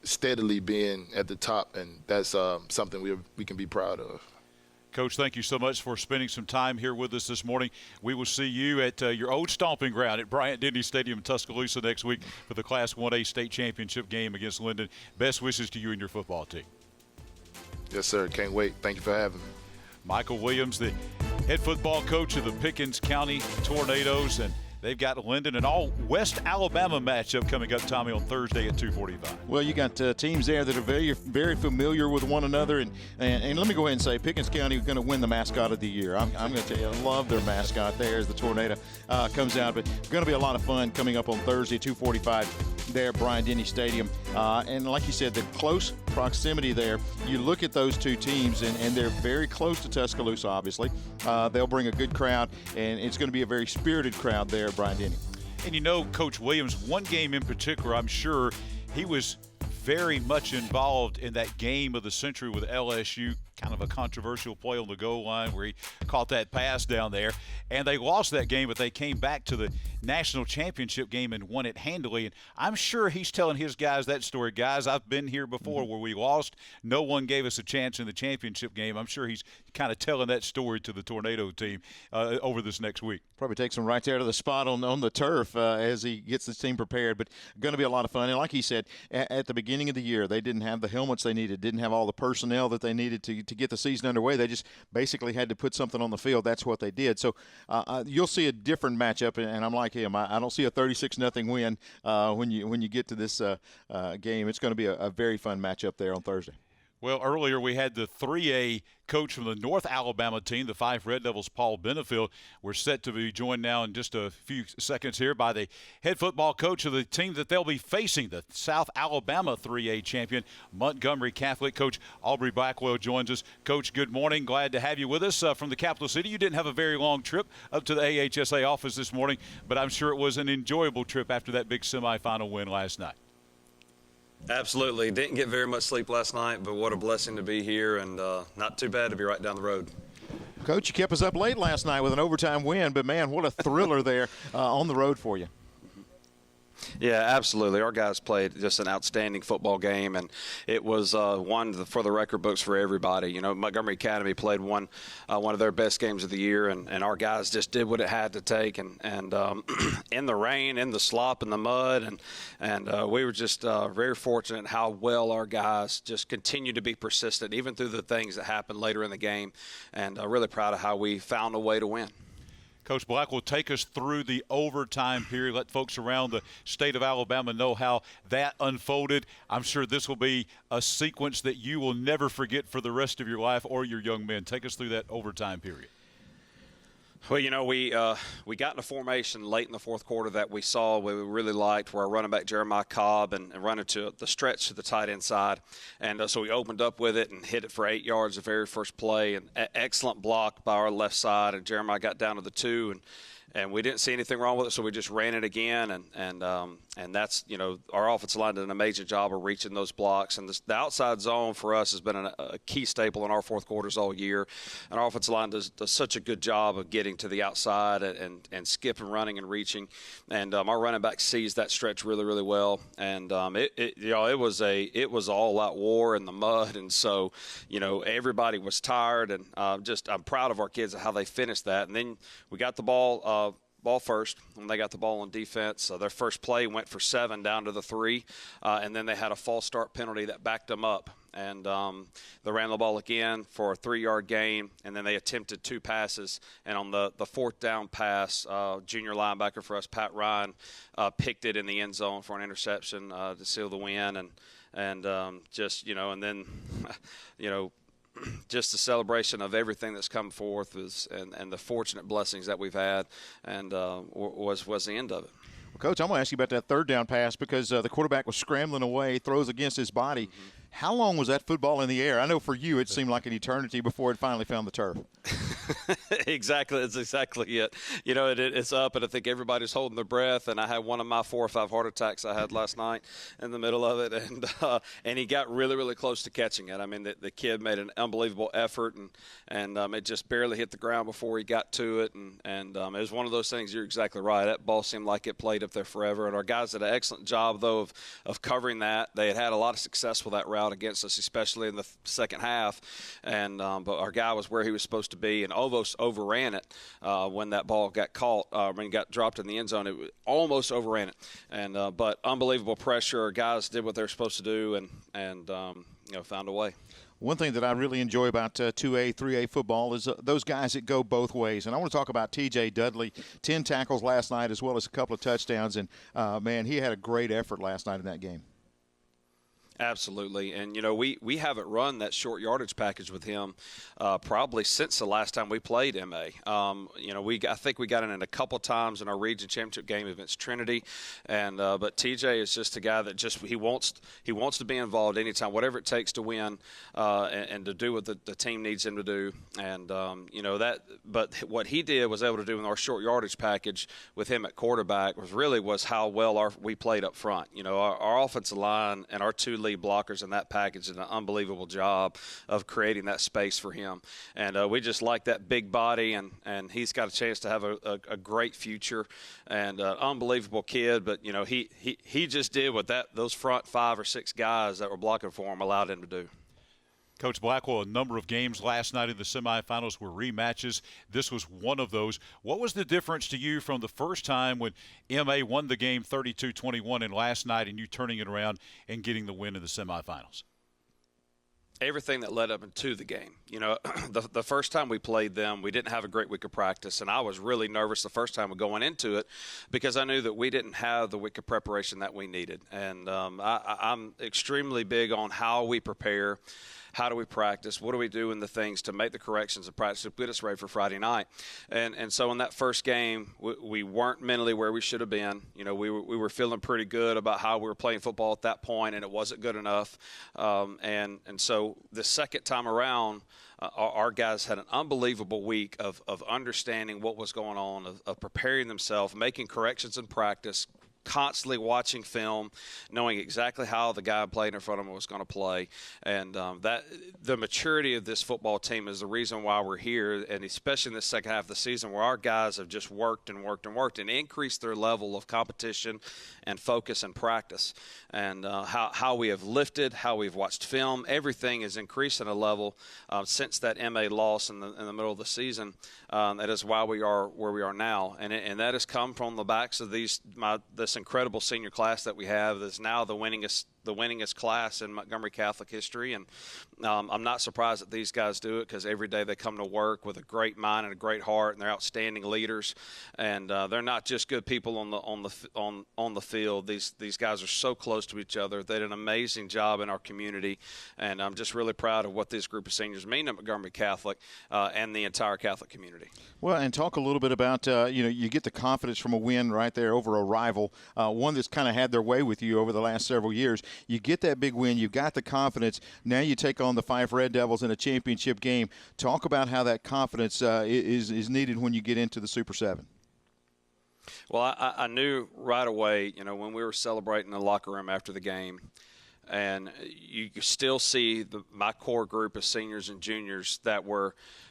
steadily being at the top, and that's something we can be proud of. Coach, thank you so much for spending some time here with us this morning. We will see you at your old stomping ground at Bryant-Denny Stadium in Tuscaloosa next week for the Class 1A state championship game against Linden. Best wishes to you and your football team. Yes, sir. Can't wait. Thank you for having me. Michael Williams, the head football coach of the Pickens County Tornadoes, and they've got Linden, an all-West Alabama matchup coming up, Tommy, on Thursday at 2:45. Well, you got teams there that are very, very familiar with one another. And let me go ahead and say Pickens County is going to win the mascot of the year. I'm going to tell you, I love their mascot there as the Tornado comes out. But it's going to be a lot of fun coming up on Thursday, 2:45 there at Bryant-Denny Stadium. And like you said, the close proximity there, you look at those two teams, and they're very close to Tuscaloosa, obviously. They'll bring a good crowd, and it's going to be a very spirited crowd there at Bryant-Denny. And Coach Williams, one game in particular, I'm sure he was very much involved in that game of the century with LSU, kind of a controversial play on the goal line where he caught that pass down there. And they lost that game, but they came back to the national championship game and won it handily. And I'm sure he's telling his guys that story. Guys, I've been here before where we lost. No one gave us a chance in the championship game. I'm sure he's kind of telling that story to the Tornado team over this next week. Probably takes him right there to the spot on the turf as he gets the team prepared. But going to be a lot of fun. And like he said, at the beginning of the year, they didn't have the helmets they needed, didn't have all the personnel that they needed to get the season underway. They just basically had to put something on the field. That's what they did. So you'll see a different matchup, and I'm like him. I don't see a 36-0 win when you get to this game. It's going to be a very fun matchup there on Thursday. Well, earlier we had the 3A coach from the North Alabama team, the 5 Red Devils, Paul Benefield. We're set to be joined now in just a few seconds here by the head football coach of the team that they'll be facing, the South Alabama 3A champion, Montgomery Catholic. Coach Aubrey Blackwell joins us. Coach, good morning. Glad to have you with us from the capital city. You didn't have a very long trip up to the AHSAA office this morning, but I'm sure it was an enjoyable trip after that big semifinal win last night. Absolutely. Didn't get very much sleep last night, but what a blessing to be here, and not too bad to be right down the road. Coach, you kept us up late last night with an overtime win, but, man, what a thriller there on the road for you. Yeah, absolutely. Our guys played just an outstanding football game, and it was one for the record books for everybody. You know, Montgomery Academy played one of their best games of the year, and our guys just did what it had to take, and in the rain, in the slop, in the mud, and we were just very fortunate how well our guys just continued to be persistent, even through the things that happened later in the game, and really proud of how we found a way to win. Coach Black will take us through the overtime period, let folks around the state of Alabama know how that unfolded. I'm sure this will be a sequence that you will never forget for the rest of your life or your young men. Take us through that overtime period. Well, you know, we got in a formation late in the fourth quarter that we saw we really liked, where our running back Jeremiah Cobb and running to the stretch to the tight end side. And so we opened up with it and hit it for 8 yards the very first play. And excellent block by our left side, and Jeremiah got down to the 2, and we didn't see anything wrong with it, so we just ran it again, and that's, you know, our offensive line did an amazing job of reaching those blocks, and the outside zone for us has been a key staple in our fourth quarters all year, and our offensive line does such a good job of getting to the outside and skipping, running, and reaching, and our running back sees that stretch really, really well, and it was all out war in the mud, and so, you know, everybody was tired, and I'm proud of our kids of how they finished that, and then we got the ball first when they got the ball on defense. Their first play went for 7 down to the 3, and then they had a false start penalty that backed them up. And they ran the ball again for a 3-yard gain, and then they attempted 2 passes. And on the 4th down pass, junior linebacker for us, Pat Ryan, picked it in the end zone for an interception to seal the win. And just, you know, and then, you know, just the celebration of everything that's come forth and the fortunate blessings that we've had, and was the end of it. Well, Coach, I'm going to ask you about that 3rd down pass because the quarterback was scrambling away, throws against his body. Mm-hmm. How long was that football in the air? I know for you it seemed like an eternity before it finally found the turf. Exactly. That's exactly it. You know, it's up, and I think everybody's holding their breath, and I had one of my 4 or 5 heart attacks I had last night in the middle of it, and he got really, really close to catching it. I mean, the kid made an unbelievable effort, and it just barely hit the ground before he got to it, and it was one of those things. You're exactly right. That ball seemed like it played up there forever, and our guys did an excellent job, though, of covering that. They had a lot of success with that route against us, especially in the second half, and but our guy was where he was supposed to be and almost overran it when that ball got caught. When it got dropped in the end zone, it almost overran it, and but unbelievable pressure. Our guys did what they're supposed to do, and you know, found a way. One thing that I really enjoy about 2A, 3A football is those guys that go both ways. And I want to talk about T.J. Dudley, 10 tackles last night as well as a couple of touchdowns. And, man, he had a great effort last night in that game. Absolutely. And, you know, we haven't run that short yardage package with him probably since the last time we played MA. You know, I think we got in a couple times in our region championship game against Trinity. And but TJ is just a guy that just he wants to be involved anytime, whatever it takes to win and to do what the team needs him to do. And, you know, but what he did was able to do in our short yardage package with him at quarterback was how well we played up front. You know, our offensive line and our 2 lead blockers in that package did an unbelievable job of creating that space for him, and we just like that big body, and he's got a chance to have a great future, and unbelievable kid. But you know, he just did what those front 5 or 6 guys that were blocking for him allowed him to do. Coach Blackwell, a number of games last night in the semifinals were rematches. This was one of those. What was the difference to you from the first time when MA won the game 32-21 and last night and you turning it around and getting the win in the semifinals? everything that led up into the game. You know, the first time we played them, we didn't have a great week of practice, and I was really nervous the first time going into it because I knew that we didn't have the week of preparation that we needed. And I'm extremely big on how we prepare. How do we practice? What do we do in the things to make the corrections and practice to get us ready for Friday night? And so in that first game, we weren't mentally where we should have been. You know, we were feeling pretty good about how we were playing football at that point, and it wasn't good enough. And so the second time around, our guys had an unbelievable week of understanding what was going on, of preparing themselves, making corrections in practice, constantly watching film, knowing exactly how the guy playing in front of him was going to play. And that the maturity of this football team is the reason why we're here, and especially in the second half of the season where our guys have just worked and increased their level of competition and focus and practice. And how we have lifted, how we've watched film, everything is increasing a level since that MA loss in the middle of the season. That is why we are where we are now. And that has come from the backs of this incredible senior class that we have that's now the winningest class in Montgomery Catholic history. And I'm not surprised that these guys do it because every day they come to work with a great mind and a great heart, and they're outstanding leaders. And they're not just good people on the field. These guys are so close to each other. They did an amazing job in our community, and I'm just really proud of what this group of seniors mean to Montgomery Catholic and the entire Catholic community. Well, and talk a little bit about, you get the confidence from a win right there over a rival, one that's kind of had their way with you over the last several years. You get that big win. You've got the confidence. Now you take on the Fife Red Devils in a championship game. Talk about how that confidence is needed when you get into the Super 7. Well, I knew right away, when we were celebrating in the locker room after the game, and you could still see my core group of seniors and juniors that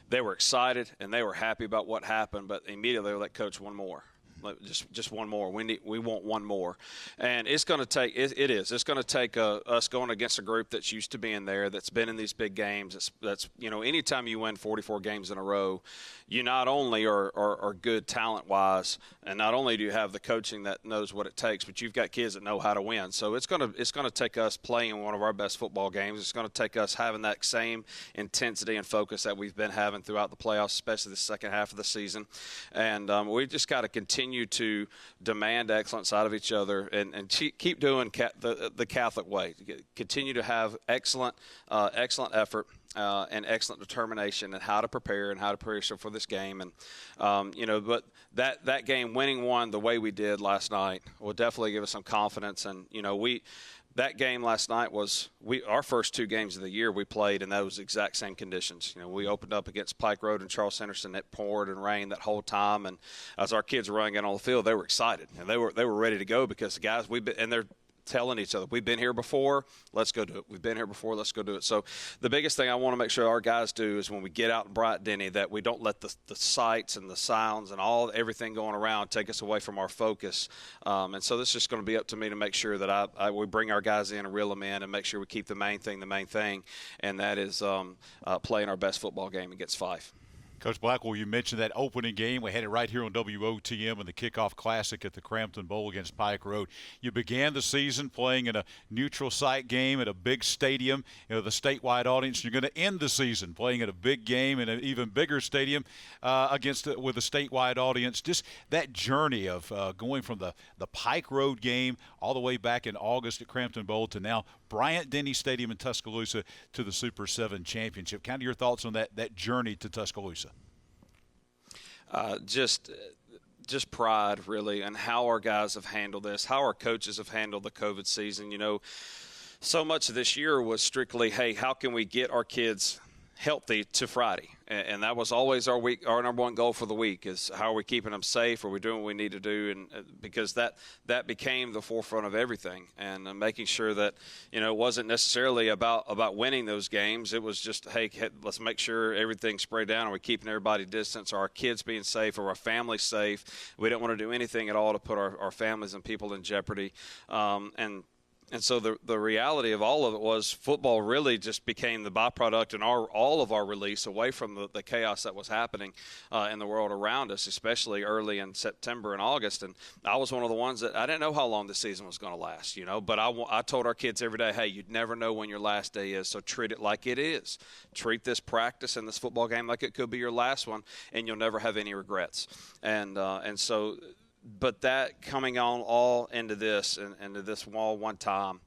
they were excited and they were happy about what happened, but immediately they were like, Coach, one more. Just one more. We want one more, and it's going to take. It's going to take us going against a group that's used to being there, that's been in these big games. That's anytime you win 44 games in a row, you not only are good talent-wise, and not only do you have the coaching that knows what it takes, but you've got kids that know how to win. So it's going to take us playing one of our best football games. It's going to take us having that same intensity and focus that we've been having throughout the playoffs, especially the second half of the season. And we just got to continue to demand excellence out of each other and keep doing the Catholic way. Continue to have excellent effort. And excellent determination and how to prepare for this game. And, but that game, winning one the way we did last night, will definitely give us some confidence. And, that game last night was our first two games of the year we played in those exact same conditions. We opened up against Pike Road and Charles Henderson. It poured and rained that whole time. And as our kids were running out on the field, they were excited. And they were ready to go because the guys they're telling each other, we've been here before, let's go do it. We've been here before, let's go do it. So the biggest thing I want to make sure our guys do is when we get out in Bryant-Denny that we don't let the sights and the sounds and everything going around take us away from our focus. And so this is just going to be up to me to make sure that we bring our guys in and reel them in and make sure we keep the main thing, and that is playing our best football game against Fife. Coach Blackwell, you mentioned that opening game. We had it right here on WOTM in the Kickoff Classic at the Crampton Bowl against Pike Road. You began the season playing in a neutral site game at a big stadium, the statewide audience. You're going to end the season playing at a big game in an even bigger stadium with a statewide audience. Just that journey of going from the Pike Road game all the way back in August at Crampton Bowl to now Bryant-Denny Stadium in Tuscaloosa to the Super 7 championship. Kind of your thoughts on that journey to Tuscaloosa. Just pride, really, and how our guys have handled this, how our coaches have handled the COVID season. So much of this year was strictly, hey, how can we get our kids healthy to Friday? And that was always our number one goal for the week is how are we keeping them safe? Are we doing what we need to do? And because that became the forefront of everything, and making sure that it wasn't necessarily about winning those games. It was just, hey, let's make sure everything's sprayed down. Are we keeping everybody distance? Are our kids being safe? Are our families safe? We don't want to do anything at all to put our families and people in jeopardy. And And so the reality of all of it was football really just became the byproduct and all of our release away from the chaos that was happening in the world around us, especially early in September and August. And I was one of the ones that I didn't know how long the season was going to last, but I told our kids every day, hey, you'd never know when your last day is, so treat it like it is. Treat this practice and this football game like it could be your last one, and you'll never have any regrets. And so – but that coming on all into this and into this wall one time,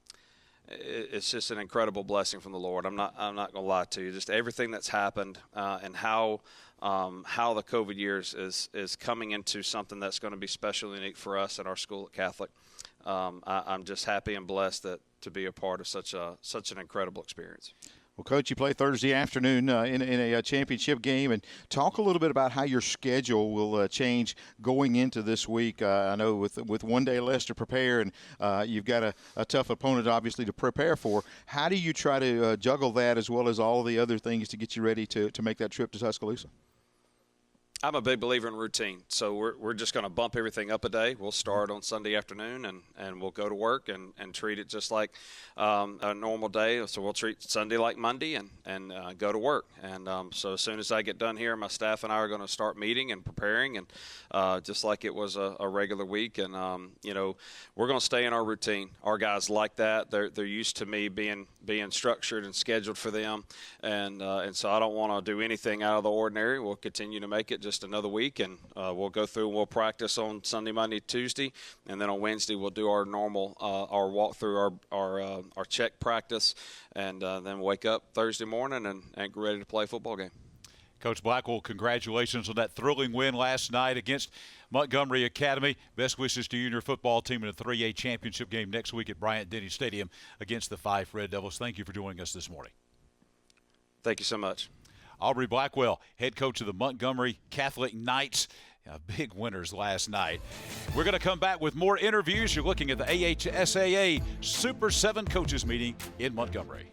it's just an incredible blessing from the Lord. I'm not going to lie to you. Just everything that's happened and how the COVID years is coming into something that's going to be special and unique for us at our school at Catholic. I'm just happy and blessed to be a part of such an incredible experience. Well, Coach, you play Thursday afternoon in a championship game, and talk a little bit about how your schedule will change going into this week. I know with one day less to prepare, and you've got a tough opponent, obviously, to prepare for. How do you try to juggle that as well as all the other things to get you ready to make that trip to Tuscaloosa? I'm a big believer in routine, so we're just going to bump everything up a day. We'll start on Sunday afternoon, and we'll go to work and treat it just like a normal day. So we'll treat Sunday like Monday and go to work. And so as soon as I get done here, my staff and I are going to start meeting and preparing, and just like it was a regular week. And we're going to stay in our routine. Our guys like that. They're used to me being structured and scheduled for them, and so I don't want to do anything out of the ordinary. We'll continue to make it just another week, and we'll go through and we'll practice on Sunday, Monday, Tuesday, and then on Wednesday we'll do our normal our walk through our check practice, and then wake up Thursday morning and get ready to play a football game. Coach Blackwell, congratulations on that thrilling win last night against Montgomery Academy. Best wishes to you and your football team in a 3A championship game next week at Bryant-Denny Stadium against the Fife Red Devils. Thank you for joining us this morning. Thank you so much. Aubrey Blackwell, head coach of the Montgomery Catholic Knights. Big winners last night. We're going to come back with more interviews. You're looking at the AHSAA Super 7 Coaches Meeting in Montgomery.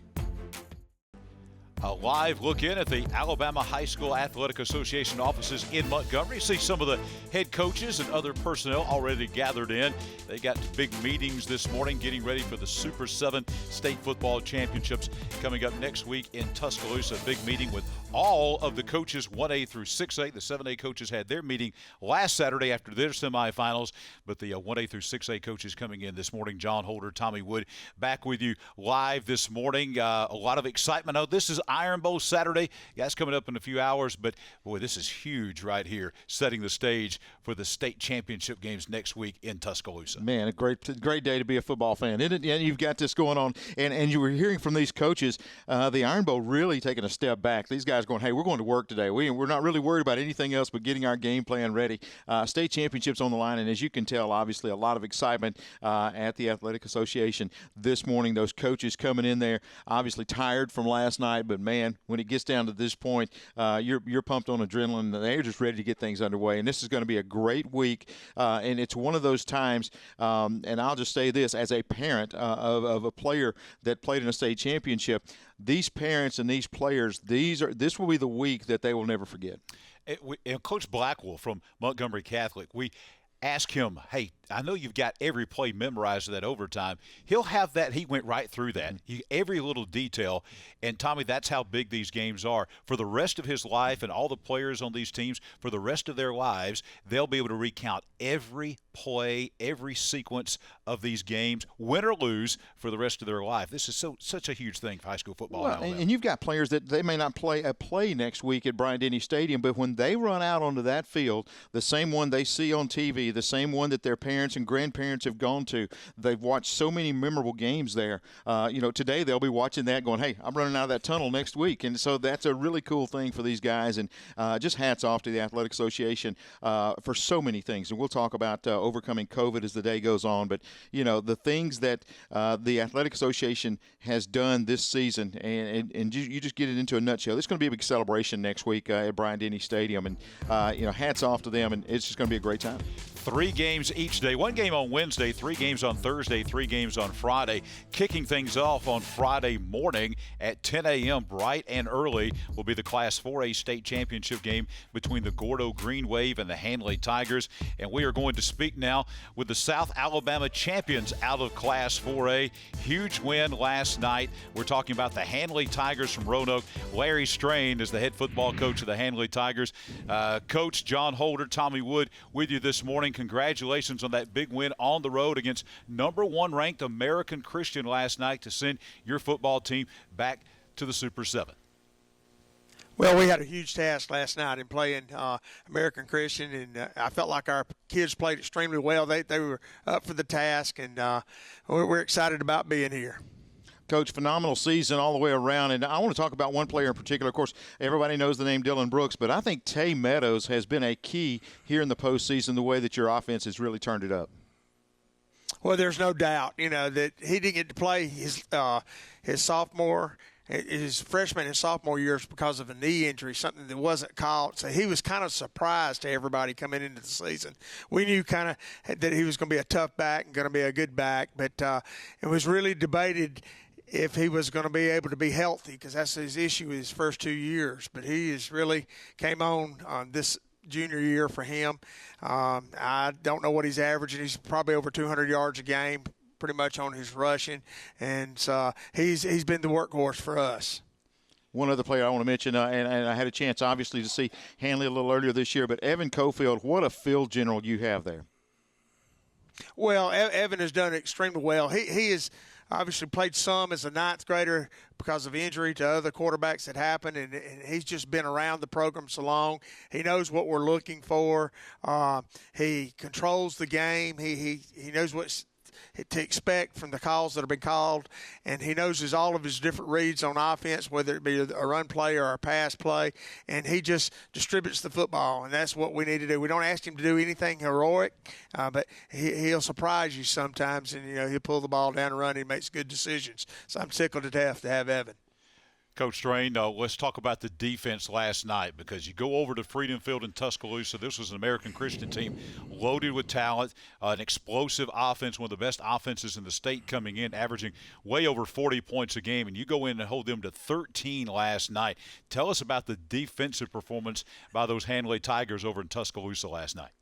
A live look in at the Alabama High School Athletic Association offices in Montgomery. See some of the head coaches and other personnel already gathered in. They got big meetings this morning getting ready for the Super 7 State Football Championships coming up next week in Tuscaloosa. Big meeting with all of the coaches, 1A through 6A. The 7A coaches had their meeting last Saturday after their semifinals, but the 1A through 6A coaches coming in this morning. John Holder, Tommy Wood, back with you live this morning. A lot of excitement. Oh, this is Iron Bowl Saturday. That's coming up in a few hours, but boy, this is huge right here, setting the stage for the state championship games next week in Tuscaloosa. Man, a great day to be a football fan, isn't it? And you've got this going on, and you were hearing from these coaches, the Iron Bowl really taking a step back. These guys going, hey, we're going to work today. We're not really worried about anything else but getting our game plan ready. State championships on the line, and as you can tell, obviously a lot of excitement at the Athletic Association this morning. Those coaches coming in there, obviously tired from last night, but man, when it gets down to this point, you're pumped on adrenaline. They're just ready to get things underway, and this is going to be a great week, and it's one of those times, and I'll just say this, as a parent of a player that played in a state championship, these parents and these players, this will be the week that they will never forget. And Coach Blackwell from Montgomery Catholic, we ask him, hey, I know you've got every play memorized of that overtime. He'll have that. He went right through that, every little detail. And, Tommy, that's how big these games are. For the rest of his life and all the players on these teams, for the rest of their lives, they'll be able to recount every play, every sequence of these games, win or lose, for the rest of their life. This is such a huge thing for high school football. Well, and you've got players that they may not play a play next week at Bryant-Denny Stadium, but when they run out onto that field, the same one they see on TV, the same one that their parents and grandparents have gone to, they've watched so many memorable games there. Today they'll be watching that going, hey, I'm running out of that tunnel next week. And so that's a really cool thing for these guys. And just hats off to the Athletic Association for so many things. And we'll talk about overcoming COVID as the day goes on. But, the things that the Athletic Association has done this season, and you just get it into a nutshell. It's going to be a big celebration next week at Bryant-Denny Stadium. And, hats off to them. And it's just going to be a great time. 3 games each day. 1 game on Wednesday, 3 games on Thursday, 3 games on Friday. Kicking things off on Friday morning at 10 a.m. bright and early will be the Class 4A state championship game between the Gordo Green Wave and the Handley Tigers. And we are going to speak now with the South Alabama champions out of Class 4A. Huge win last night. We're talking about the Handley Tigers from Roanoke. Larry Strain is the head football coach of the Handley Tigers. Coach John Holder, Tommy Wood with you this morning. Congratulations on that big win on the road against number 1 ranked American Christian last night to send your football team back to the Super 7. Well, we had a huge task last night in playing American Christian, and I felt like our kids played extremely well. They were up for the task, and we're excited about being here. Coach, phenomenal season all the way around, and I want to talk about one player in particular. Of course, everybody knows the name Dylan Brooks, but I think Tay Meadows has been a key here in the postseason, the way that your offense has really turned it up. Well, there's no doubt, that he didn't get to play his freshman and sophomore years because of a knee injury, something that wasn't called. So he was kind of surprised to everybody coming into the season. We knew kind of that he was going to be a tough back and going to be a good back, but it was really debated if he was going to be able to be healthy, because that's his issue his first 2 years. But he has really came on this junior year for him. I don't know what he's averaging. He's probably over 200 yards a game, pretty much on his rushing, and he's been the workhorse for us. One other player I want to mention, and I had a chance, obviously, to see Handley a little earlier this year, but Evan Cofield, what a field general you have there. Well, Evan has done extremely well. He has obviously played some as a 9th grader because of injury to other quarterbacks that happened, and he's just been around the program so long. He knows what we're looking for. He controls the game. He knows what's to expect from the calls that have been called, and he knows all of his different reads on offense, whether it be a run play or a pass play, and he just distributes the football, and that's what we need to do. We don't ask him to do anything heroic, but he'll surprise you sometimes, and he'll pull the ball down and run. He makes good decisions. So I'm tickled to death to have Evan. Coach Strain, let's talk about the defense last night, because you go over to Freedom Field in Tuscaloosa. This was an American Christian team loaded with talent, an explosive offense, one of the best offenses in the state coming in, averaging way over 40 points a game, and you go in and hold them to 13 last night. Tell us about the defensive performance by those Handley Tigers over in Tuscaloosa last night.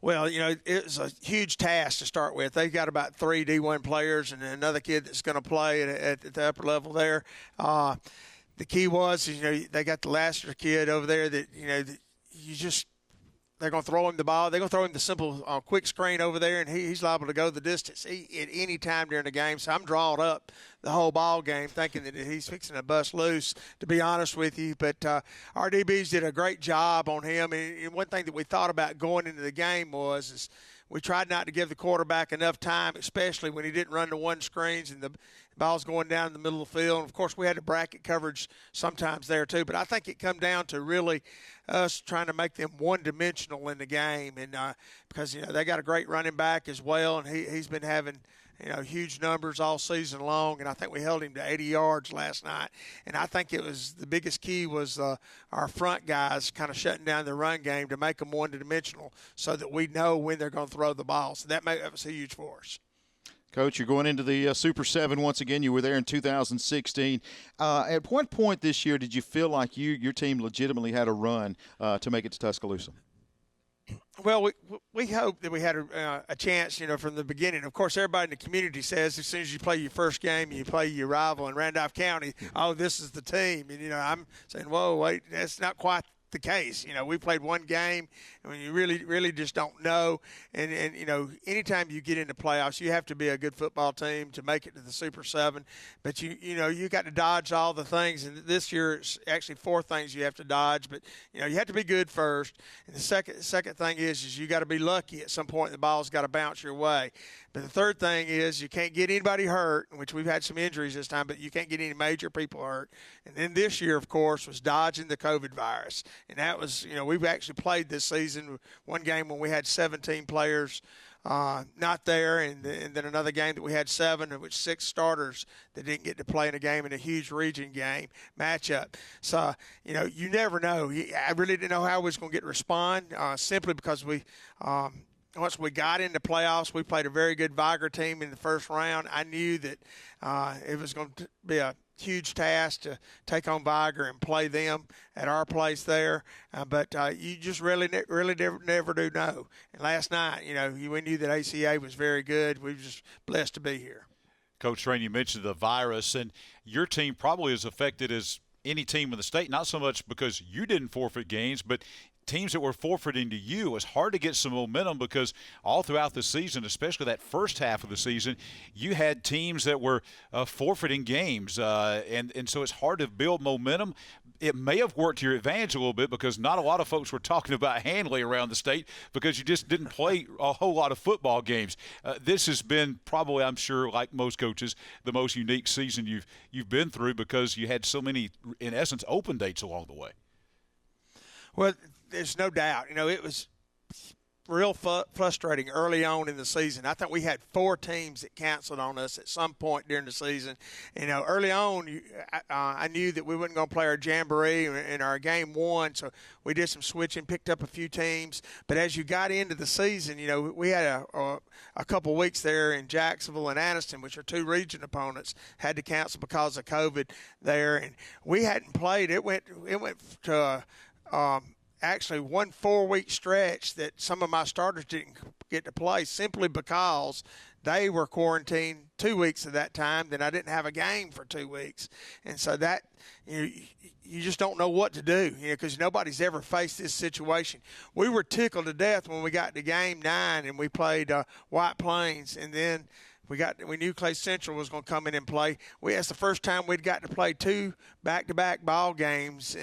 Well, it was a huge task to start with. They've got about 3 D1 players and another kid that's going to play at the upper level there. The key was, they got the Lassiter kid over there that, they're going to throw him the ball. They're going to throw him the simple quick screen over there, and he's liable to go the distance at any time during the game. So I'm drawing up the whole ball game thinking that he's fixing to bust loose, to be honest with you. But our DBs did a great job on him. And one thing that we thought about going into the game was we tried not to give the quarterback enough time, especially when he didn't run the one screens and the ball's going down in the middle of the field. And, of course, we had the bracket coverage sometimes there too. But I think it come down to really us trying to make them one-dimensional in the game. And because, they got a great running back as well, and he's been having – huge numbers all season long, and I think we held him to 80 yards last night. And I think it was the biggest key was our front guys kind of shutting down the run game to make them one-dimensional so that we know when they're going to throw the ball. So that was huge for us. Coach, you're going into the Super 7 once again. You were there in 2016. At what point this year did you feel like your team legitimately had a run to make it to Tuscaloosa? Well, we hope that we had a chance, from the beginning. Of course, everybody in the community says as soon as you play your first game, you play your rival in Randolph County, oh, this is the team. And, I'm saying, whoa, wait, that's not quite the case. We played one game, and you really just don't know. And anytime you get into playoffs, you have to be a good football team to make it to the Super 7. But you got to dodge all the things. And this year it's actually 4 things you have to dodge. But you have to be good first. And the second thing is you got to be lucky at some point. The ball's got to bounce your way. But the third thing is you can't get anybody hurt, which we've had some injuries this time, but you can't get any major people hurt. And then this year, of course, was dodging the COVID virus. And that was, we've actually played this season one game when we had 17 players not there, and then another game that we had 7, of which 6 starters that didn't get to play in a game, in a huge region game matchup. So, you never know. I really didn't know how we was going to get to respond, simply because once we got into playoffs, we played a very good Viger team in the first round. I knew that it was going to be a huge task to take on Viger and play them at our place there, but you just really never do know. And last night, we knew that AHSAA was very good. We were just blessed to be here. Coach Train, you mentioned the virus, and your team probably is affected as any team in the state, not so much because you didn't forfeit games, but teams that were forfeiting to you. It's hard to get some momentum because all throughout the season, especially that first half of the season, you had teams that were forfeiting games, and so it's hard to build momentum. It may have worked to your advantage a little bit because not a lot of folks were talking about Handley around the state because you just didn't play a whole lot of football games. This has been probably, I'm sure, like most coaches, the most unique season you've been through because you had so many, in essence, open dates along the way. Well, there's no doubt. It was real frustrating early on in the season. I think we had 4 teams that canceled on us at some point during the season. Early on, I knew that we weren't going to play our jamboree in our game 1, so we did some switching, picked up a few teams. But as you got into the season, we had a couple weeks there in Jacksonville and Anniston, which are 2 region opponents, had to cancel because of COVID there, and we hadn't played. It went to actually one 4-week stretch that some of my starters didn't get to play simply because they were quarantined 2 weeks at that time. Then I didn't have a game for 2 weeks. And so that, you just don't know what to do, because nobody's ever faced this situation. We were tickled to death when we got to game 9 and we played White Plains, and then we knew Clay Central was going to come in and play. That's the first time we'd got to play 2 back-to-back ball games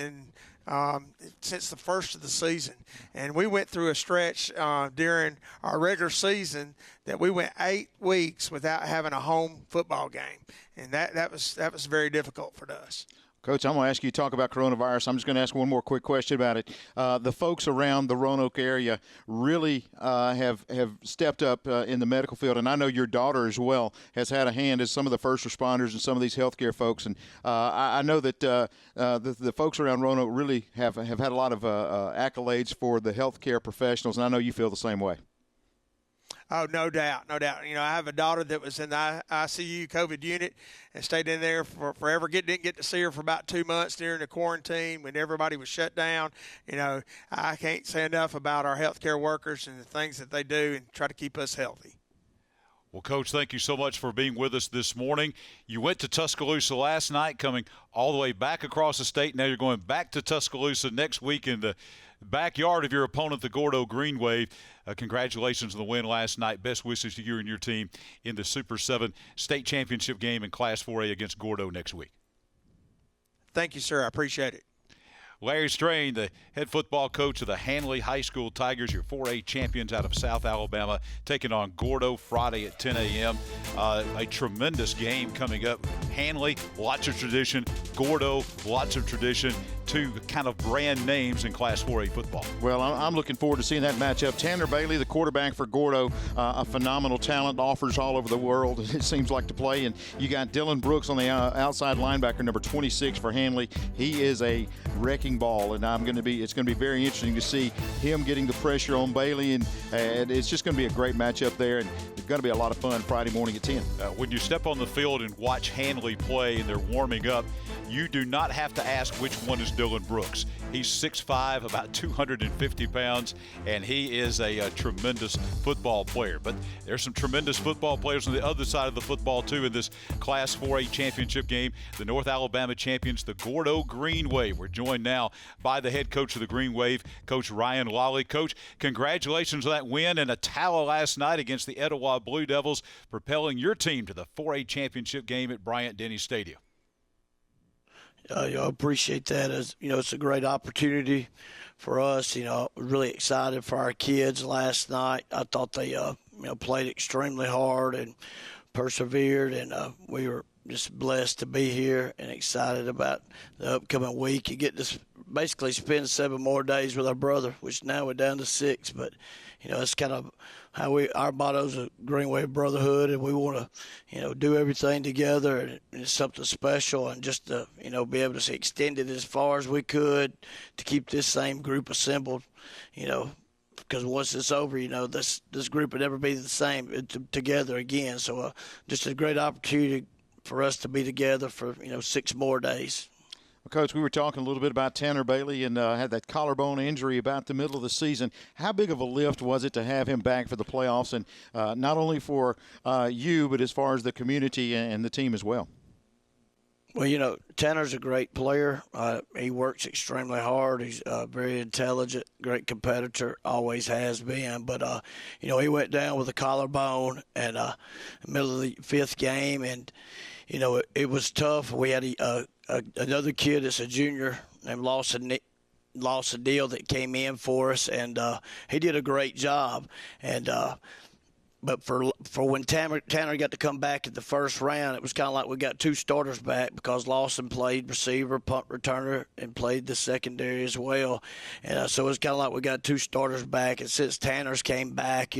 since the first of the season. And we went through a stretch during our regular season that we went 8 weeks without having a home football game. And that was very difficult for us. Coach, I'm going to ask you to talk about coronavirus. I'm just going to ask one more quick question about it. The folks around the Roanoke area really have stepped up in the medical field, and I know your daughter as well has had a hand as some of the first responders and some of these healthcare folks. And I know that the folks around Roanoke really have had a lot of accolades for the healthcare professionals, and I know you feel the same way. Oh, no doubt. I have a daughter that was in the ICU COVID unit and stayed in there for forever. Didn't get to see her for about 2 months during the quarantine when everybody was shut down. I can't say enough about our healthcare workers and the things that they do and try to keep us healthy. Well, Coach, thank you so much for being with us this morning. You went to Tuscaloosa last night, coming all the way back across the state. Now you're going back to Tuscaloosa next week in the backyard of your opponent, the Gordo Green Wave. Congratulations on the win last night. Best wishes to you and your team in the Super 7 state championship game in Class 4A against Gordo next week. Thank you, sir. I appreciate it. Larry Strain, the head football coach of the Handley High School Tigers, your 4A champions out of South Alabama, taking on Gordo Friday at 10 a.m. A tremendous game coming up. Handley, lots of tradition. Gordo, lots of tradition. 2 kind of brand names in Class 4A football. Well, I'm looking forward to seeing that matchup. Tanner Bailey, the quarterback for Gordo, a phenomenal talent, offers all over the world, it seems like, to play. And you got Dylan Brooks on the outside linebacker, number 26 for Handley. He is a wrecking ball, and it's going to be very interesting to see him getting the pressure on Bailey, and it's just going to be a great matchup there, and it's going to be a lot of fun Friday morning at 10. When you step on the field and watch Handley play and they're warming up, you do not have to ask which one is Dylan Brooks. He's 6'5", about 250 pounds, and he is a tremendous football player. But there's some tremendous football players on the other side of the football, too, in this Class 4A championship game. The North Alabama champions, the Gordo Green Wave. We're joined now by the head coach of the Green Wave, Coach Ryan Lawley. Coach, congratulations on that win and a tally last night against the Etowah Blue Devils, propelling your team to the 4A championship game at Bryant-Denny Stadium. I appreciate that. It's a great opportunity for us. Really excited for our kids last night. I thought they, played extremely hard and persevered, and we were just blessed to be here and excited about the upcoming week. You get to basically spend 7 more days with our brother, which now we're down to 6. But, it's kind of how our motto is a Green Wave Brotherhood, and we want to, do everything together, and it's something special, and just to, be able to extend it as far as we could to keep this same group assembled, because once it's over, this group would never be the same together again. So just a great opportunity for us to be together for, 6 more days. Well, Coach, we were talking a little bit about Tanner Bailey and had that collarbone injury about the middle of the season. How big of a lift was it to have him back for the playoffs, and not only for you, but as far as the community and the team as well? Well, Tanner's a great player. He works extremely hard. He's very intelligent, great competitor, always has been. But, he went down with a collarbone in the middle of the 5th game, and, it was tough. We had another kid that's a junior named Lawson Deal that came in for us, and he did a great job. And but for when Tanner got to come back in the first round, it was kind of like we got 2 starters back, because Lawson played receiver, punt returner, and played the secondary as well. And so it was kind of like we got 2 starters back. And since Tanner's came back,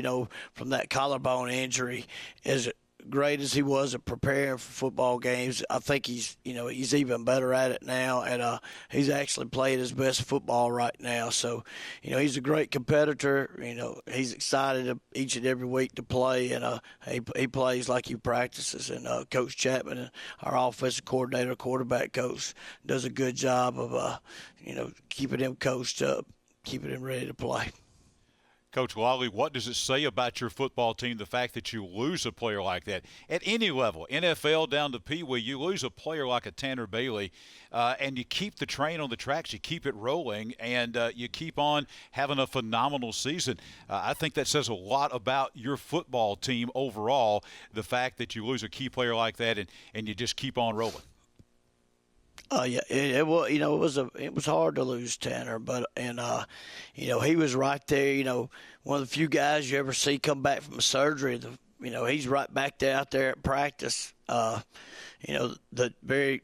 from that collarbone injury, as great as he was at preparing for football games, I think he's even better at it now, and he's actually playing his best football right now. So, he's a great competitor. He's excited each and every week to play, and he plays like he practices. And Coach Chapman, our offensive coordinator, quarterback coach, does a good job of keeping him coached up, keeping him ready to play. Coach Lally, what does it say about your football team, the fact that you lose a player like that? At any level, NFL down to Pee Wee, you lose a player like a Tanner Bailey, and you keep the train on the tracks, you keep it rolling, and you keep on having a phenomenal season. I think that says a lot about your football team overall, the fact that you lose a key player like that and you just keep on rolling. Yeah, it was hard to lose Tanner, but he was right there. One of the few guys you ever see come back from a surgery. He's right back there out there at practice. The very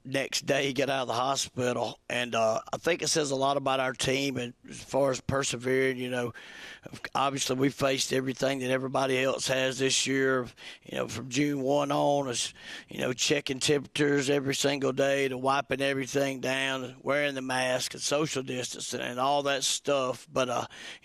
next day he got out of the hospital, and I think it says a lot about our team and as far as persevering. Obviously we faced everything that everybody else has this year, from June 1 on, as checking temperatures every single day, to wiping everything down, and wearing the mask and social distancing and all that stuff. But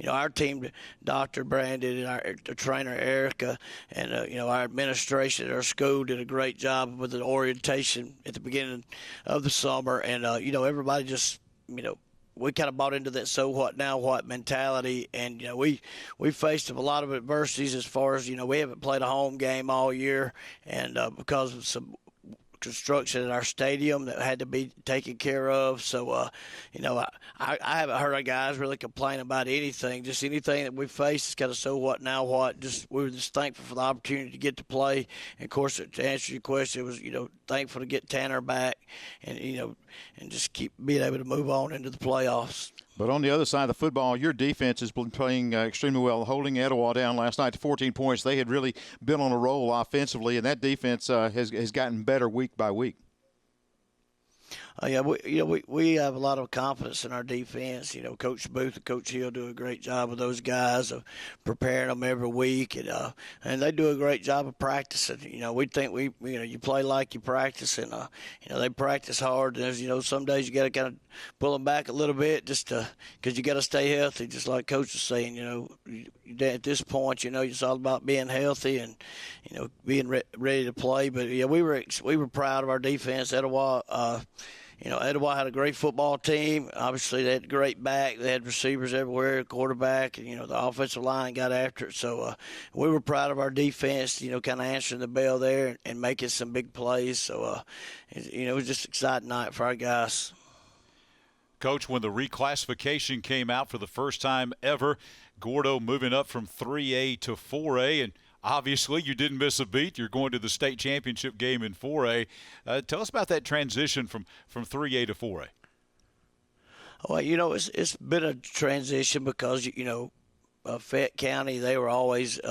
our team, Dr. Brandon and our trainer Erica, and our administration at our school did a great job with the orientation at the beginning of the summer, and everybody just we kind of bought into that so what now what mentality, and we faced a lot of adversities as far as we haven't played a home game all year, and because of some construction at our stadium that had to be taken care of. So I haven't heard our guys really complain about anything. Just anything that we faced is kind of so what now what. Just we were just thankful for the opportunity to get to play. And of course, to answer your question, it was thankful to get Tanner back, and and just keep being able to move on into the playoffs. But on the other side of the football, your defense has been playing extremely well, holding Etowah down last night to 14 points. They had really been on a roll offensively, and that defense has gotten better week by week. Yeah, we have a lot of confidence in our defense. Coach Booth and Coach Hill do a great job with those guys of preparing them every week, and they do a great job of practicing. We think you play like you practice, and they practice hard. And there's some days you got to kind of pull them back a little bit just because you got to stay healthy. Just like Coach was saying, at this point, it's all about being healthy and being ready to play. But yeah, we were proud of our defense. Etowah. Etowah had a great football team. Obviously, they had a great back. They had receivers everywhere, quarterback, and, the offensive line got after it. So we were proud of our defense, kind of answering the bell there and making some big plays. So, it was just an exciting night for our guys. Coach, when the reclassification came out for the first time ever, Gordo moving up from 3A to 4A, and obviously, you didn't miss a beat. You're going to the state championship game in 4A. Tell us about that transition from 3A to 4A. Well, it's been a transition because, Fayette County, they were always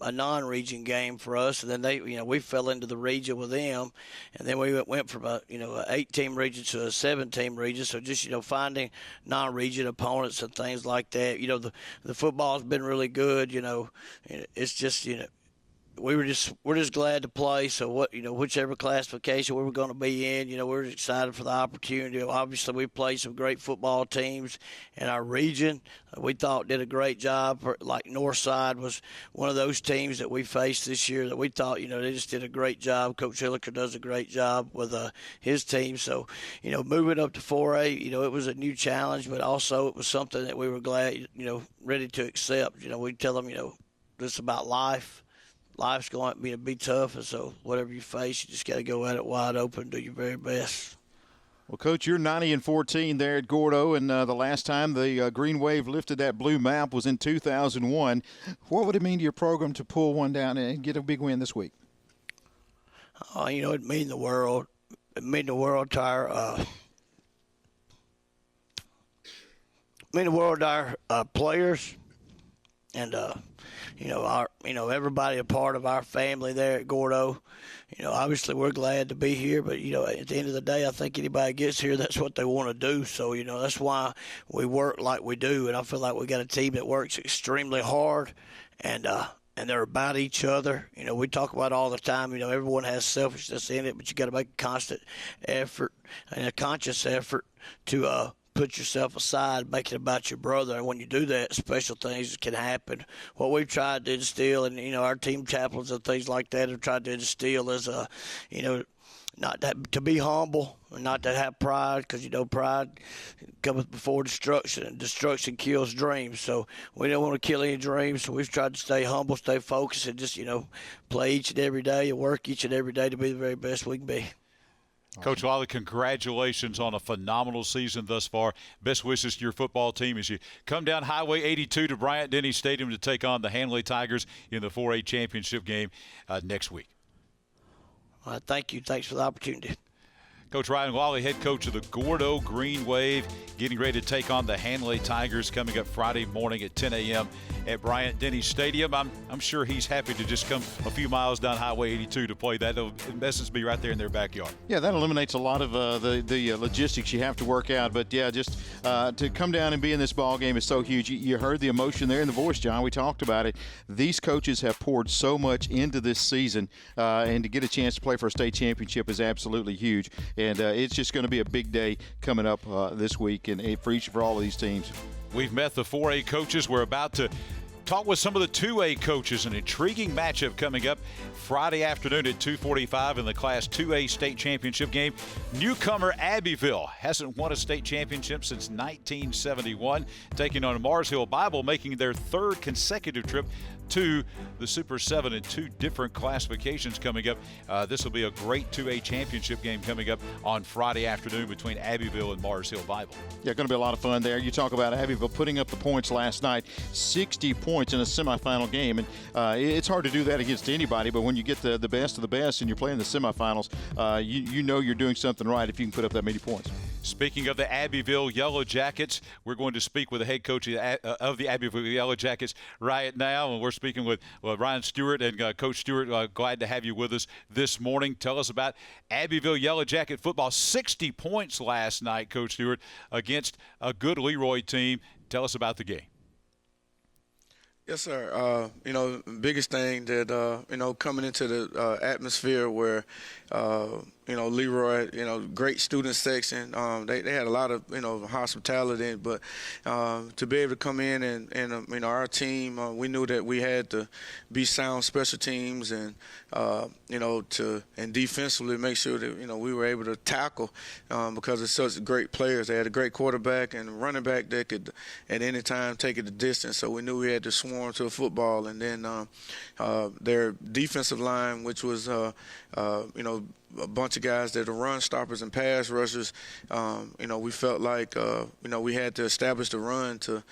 a non-region game for us, and then we fell into the region with them, and then we went from a 8-team region to a 7-team region. So just finding non-region opponents and things like that. The football's been really good. It's just we're just glad to play. So whichever classification we were going to be in, we're excited for the opportunity. Obviously, we played some great football teams in our region. We thought did a great job. Like Northside was one of those teams that we faced this year that we thought, they just did a great job. Coach Hilliker does a great job with his team. So, moving up to 4A, it was a new challenge, but also it was something that we were glad, ready to accept. We tell them, this is about life. Life's going to be tough, and so whatever you face, you just got to go at it wide open, do your very best. Well, Coach, you're 90-14 there at Gordo, and the last time the Green Wave lifted that blue map was in 2001. What would it mean to your program to pull one down and get a big win this week? It mean the world. It mean the world to our players, and everybody a part of our family there at Gordo. Obviously we're glad to be here, but at the end of the day, I think anybody gets here, that's what they want to do. So that's why we work like we do, and I feel like we got a team that works extremely hard, and they're about each other. We talk about all the time. Everyone has selfishness in it, but you got to make a constant effort and a conscious effort to put yourself aside, make it about your brother. And when you do that, special things can happen. What we've tried to instill, and, our team chaplains and things like that have tried to instill is, not to be humble and not to have pride, because, pride comes before destruction, and destruction kills dreams. So we don't want to kill any dreams. So we've tried to stay humble, stay focused, and just, play each and every day and work each and every day to be the very best we can be. Coach Lally, congratulations on a phenomenal season thus far. Best wishes to your football team as you come down Highway 82 to Bryant-Denny Stadium to take on the Hanley Tigers in the 4A championship game next week. Thank you. Thanks for the opportunity. Coach Ryan Lally, head coach of the Gordo Green Wave, getting ready to take on the Hanley Tigers coming up Friday morning at 10 a.m. at Bryant-Denny Stadium. I'm sure he's happy to just come a few miles down Highway 82 to play. That'll, in essence, be right there in their backyard. Yeah, that eliminates a lot of the logistics you have to work out. But, yeah, just to come down and be in this ball game is so huge. You heard the emotion there in the voice, John. We talked about it. These coaches have poured so much into this season, and to get a chance to play for a state championship is absolutely huge. And it's just going to be a big day coming up this week and for all of these teams. We've met the 4A coaches. We're about to talk with some of the 2A coaches. An intriguing matchup coming up Friday afternoon at 2:45 in the Class 2A state championship game. Newcomer Abbeville hasn't won a state championship since 1971, taking on Mars Hill Bible, making their third consecutive trip to the Super 7 in two different classifications coming up. This will be a great 2A championship game coming up on Friday afternoon between Abbeville and Mars Hill Bible. Yeah, going to be a lot of fun there. You talk about Abbeville putting up the points last night, 60 points in a semifinal game, and it's hard to do that against anybody, but when you get the best of the best and you're playing the semifinals, you know you're doing something right if you can put up that many points. Speaking of the Abbeville Yellow Jackets, we're going to speak with the head coach of the Abbeville Yellow Jackets right now, and we're speaking with Ryan Stewart. And Coach Stewart, glad to have you with us this morning. Tell us about Abbeville Yellow Jacket football. 60 points last night, Coach Stewart, against a good Leroy team. Tell us about the game. Yes, sir. Biggest thing that, coming into the atmosphere where, Leroy, great student section. They had a lot of, hospitality, but to be able to come in and our team, we knew that we had to be sound special teams and, and defensively make sure that, we were able to tackle because it's such great players. They had a great quarterback and running back that could at any time take it the distance. So we knew we had to swarm to a football. And then their defensive line, which was, a bunch of guys that are run stoppers and pass rushers. We felt like, we had to establish the run to,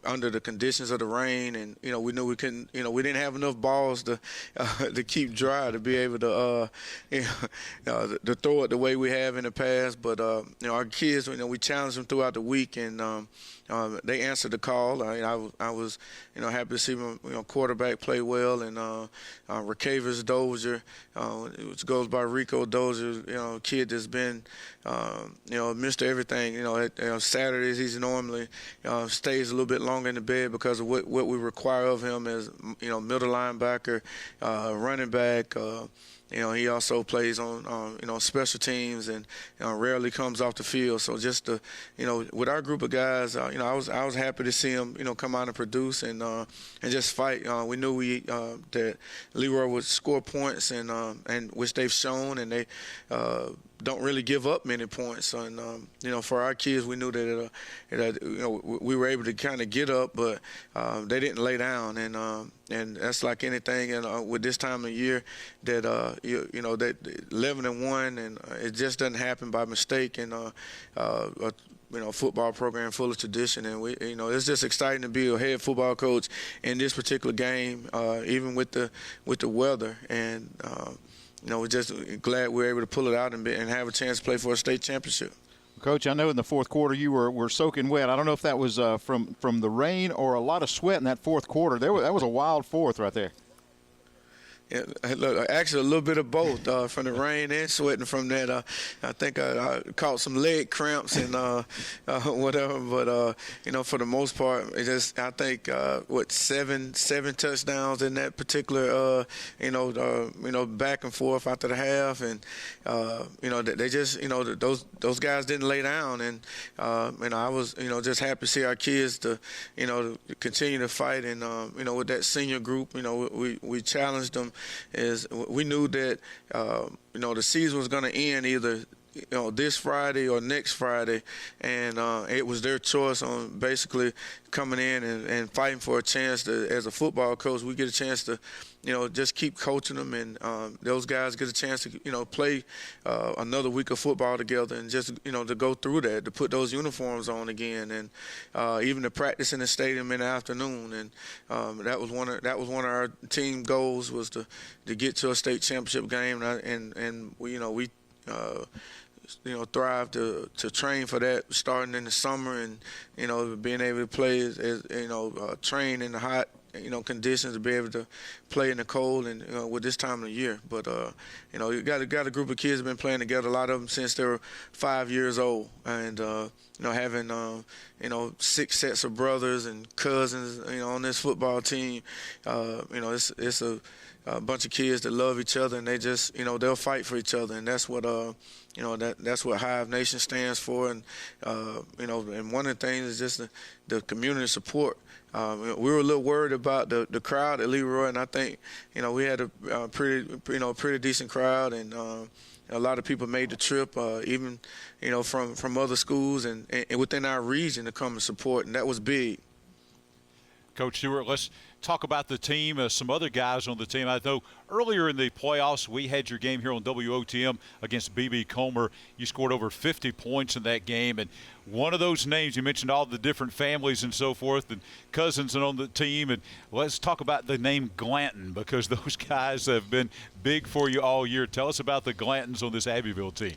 under the conditions of the rain. And, we knew we couldn't, we didn't have enough balls to keep dry to be able to, to throw it the way we have in the past. But, our kids, we challenged them throughout the week, and they answered the call. I was, happy to see my quarterback play well, and Rakevis Dozier, which goes by Rico Dozier, a kid that's been, Mr. Everything. Saturdays he's normally stays a little bit longer in the bed because of what we require of him as, middle linebacker, running back. He also plays on, special teams and rarely comes off the field. So just with our group of guys, I was happy to see him, come out and produce and just fight. We knew that Leroy would score points and which they've shown, and they don't really give up many points. And for our kids, we knew that we were able to kind of get up, but they didn't lay down. And that's like anything. And with this time of year, that that 11-1, and it just doesn't happen by mistake. And football program full of tradition, and we, it's just exciting to be a head football coach in this particular game, even with the weather. And we're just glad we're able to pull it out and have a chance to play for a state championship. Coach, I know in the fourth quarter you were soaking wet. I don't know if that was from the rain or a lot of sweat in that fourth quarter. That was a wild fourth right there. Yeah, look, actually a little bit of both, from the rain and sweating from that. I think I caught some leg cramps and whatever, but for the most part, it just, I think seven touchdowns in that particular back and forth after the half, and they just those guys didn't lay down, and I was just happy to see our kids to continue to fight, and with that senior group, we challenged them. Is we knew that the season was going to end either this Friday or next Friday, and it was their choice on basically coming in and fighting for a chance to, as a football coach, we get a chance to just keep coaching them, and those guys get a chance to play another week of football together, and just to go through that, to put those uniforms on again, and even to practice in the stadium in the afternoon. And that was one of our team goals, was to get to a state championship game, and we thrive to train for that starting in the summer, and being able to play train in the hot conditions, to be able to play in the cold, and with this time of the year. But you got a group of kids that have been playing together, a lot of them since they were 5 years old, and having 6 sets of brothers and cousins on this football team, it's a bunch of kids that love each other, and they just they'll fight for each other, and that's what that's what Hive Nation stands for. And and one of the things is just the community support. We were a little worried about the crowd at Leroy, and I think we had a pretty decent crowd, and a lot of people made the trip, even from other schools and within our region, to come and support, and that was big. Coach Stewart, let's talk about the team, some other guys on the team. I know earlier in the playoffs we had your game here on WOTM against B.B. Comer. You scored over 50 points in that game, and one of those names, you mentioned all the different families and so forth and cousins and on the team, and let's talk about the name Glanton, because those guys have been big for you all year. Tell us about the Glantons on this Abbeville team.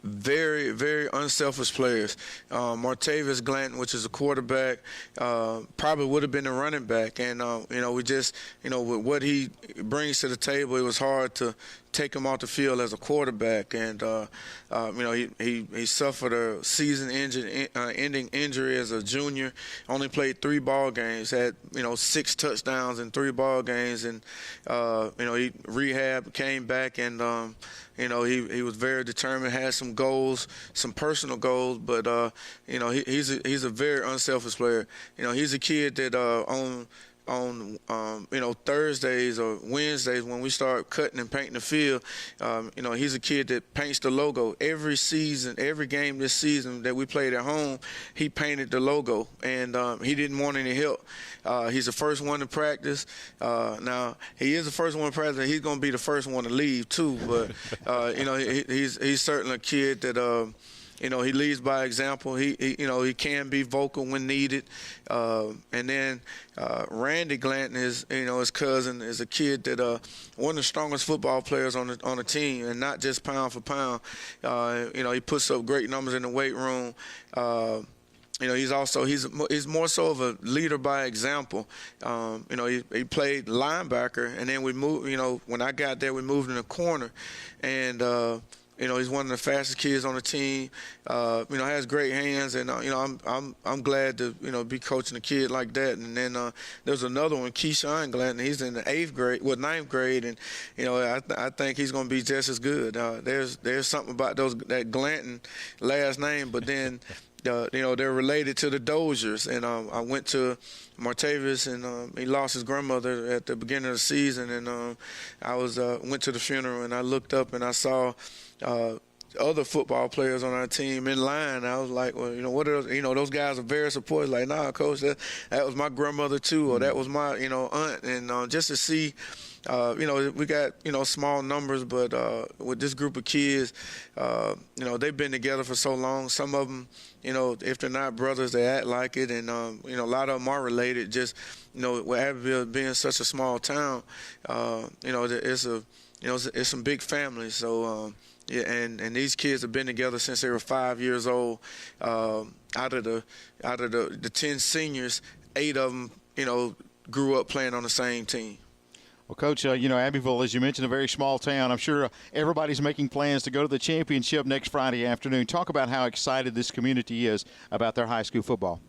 Very, very unselfish players. Martavius Glanton, which is a quarterback, probably would have been a running back. And, we just, with what he brings to the table, it was hard to take him off the field as a quarterback. And, he suffered a season-ending injury as a junior. Only played 3 ball games, had, 6 touchdowns in 3 ball games. And, he rehabbed, came back, and, he was very determined, had some goals, some personal goals, but he's a very unselfish player. He's a kid that on on Thursdays or Wednesdays when we start cutting and painting the field. He's a kid that paints the logo every season, every game this season that we played at home. He painted the logo, and he didn't want any help. He's the first one to practice. Now he is the first one to practice. He's going to be the first one to leave too. But he's certainly a kid that. He leads by example. He can be vocal when needed. And then Randy Glanton is, his cousin, is a kid that one of the strongest football players on the team, and not just pound for pound. He puts up great numbers in the weight room. He's more so of a leader by example. He played linebacker, and then we moved. When I got there, we moved in the corner, and. He's one of the fastest kids on the team. Has great hands, and I'm glad to be coaching a kid like that. And then there's another one, Keyshawn Glanton. He's in the ninth grade, and I think he's going to be just as good. There's something about that Glanton last name, but then. They're related to the Doziers, and I went to Martavius, and he lost his grandmother at the beginning of the season, and I went to the funeral, and I looked up and I saw other football players on our team in line. I was like, well, what are those? Those guys are very supportive. Like, nah, coach, that was my grandmother too, or that was my aunt, and just to see. We got, small numbers, but with this group of kids, they've been together for so long. Some of them, if they're not brothers, they act like it. And, a lot of them are related. Just, with Abbeville being such a small town, it's some big families. So, and these kids have been together since they were 5 years old. Out of the 10 seniors, 8 of them, grew up playing on the same team. Well, Coach, Abbeville, as you mentioned, a very small town. I'm sure everybody's making plans to go to the championship next Friday afternoon. Talk about how excited this community is about their high school football.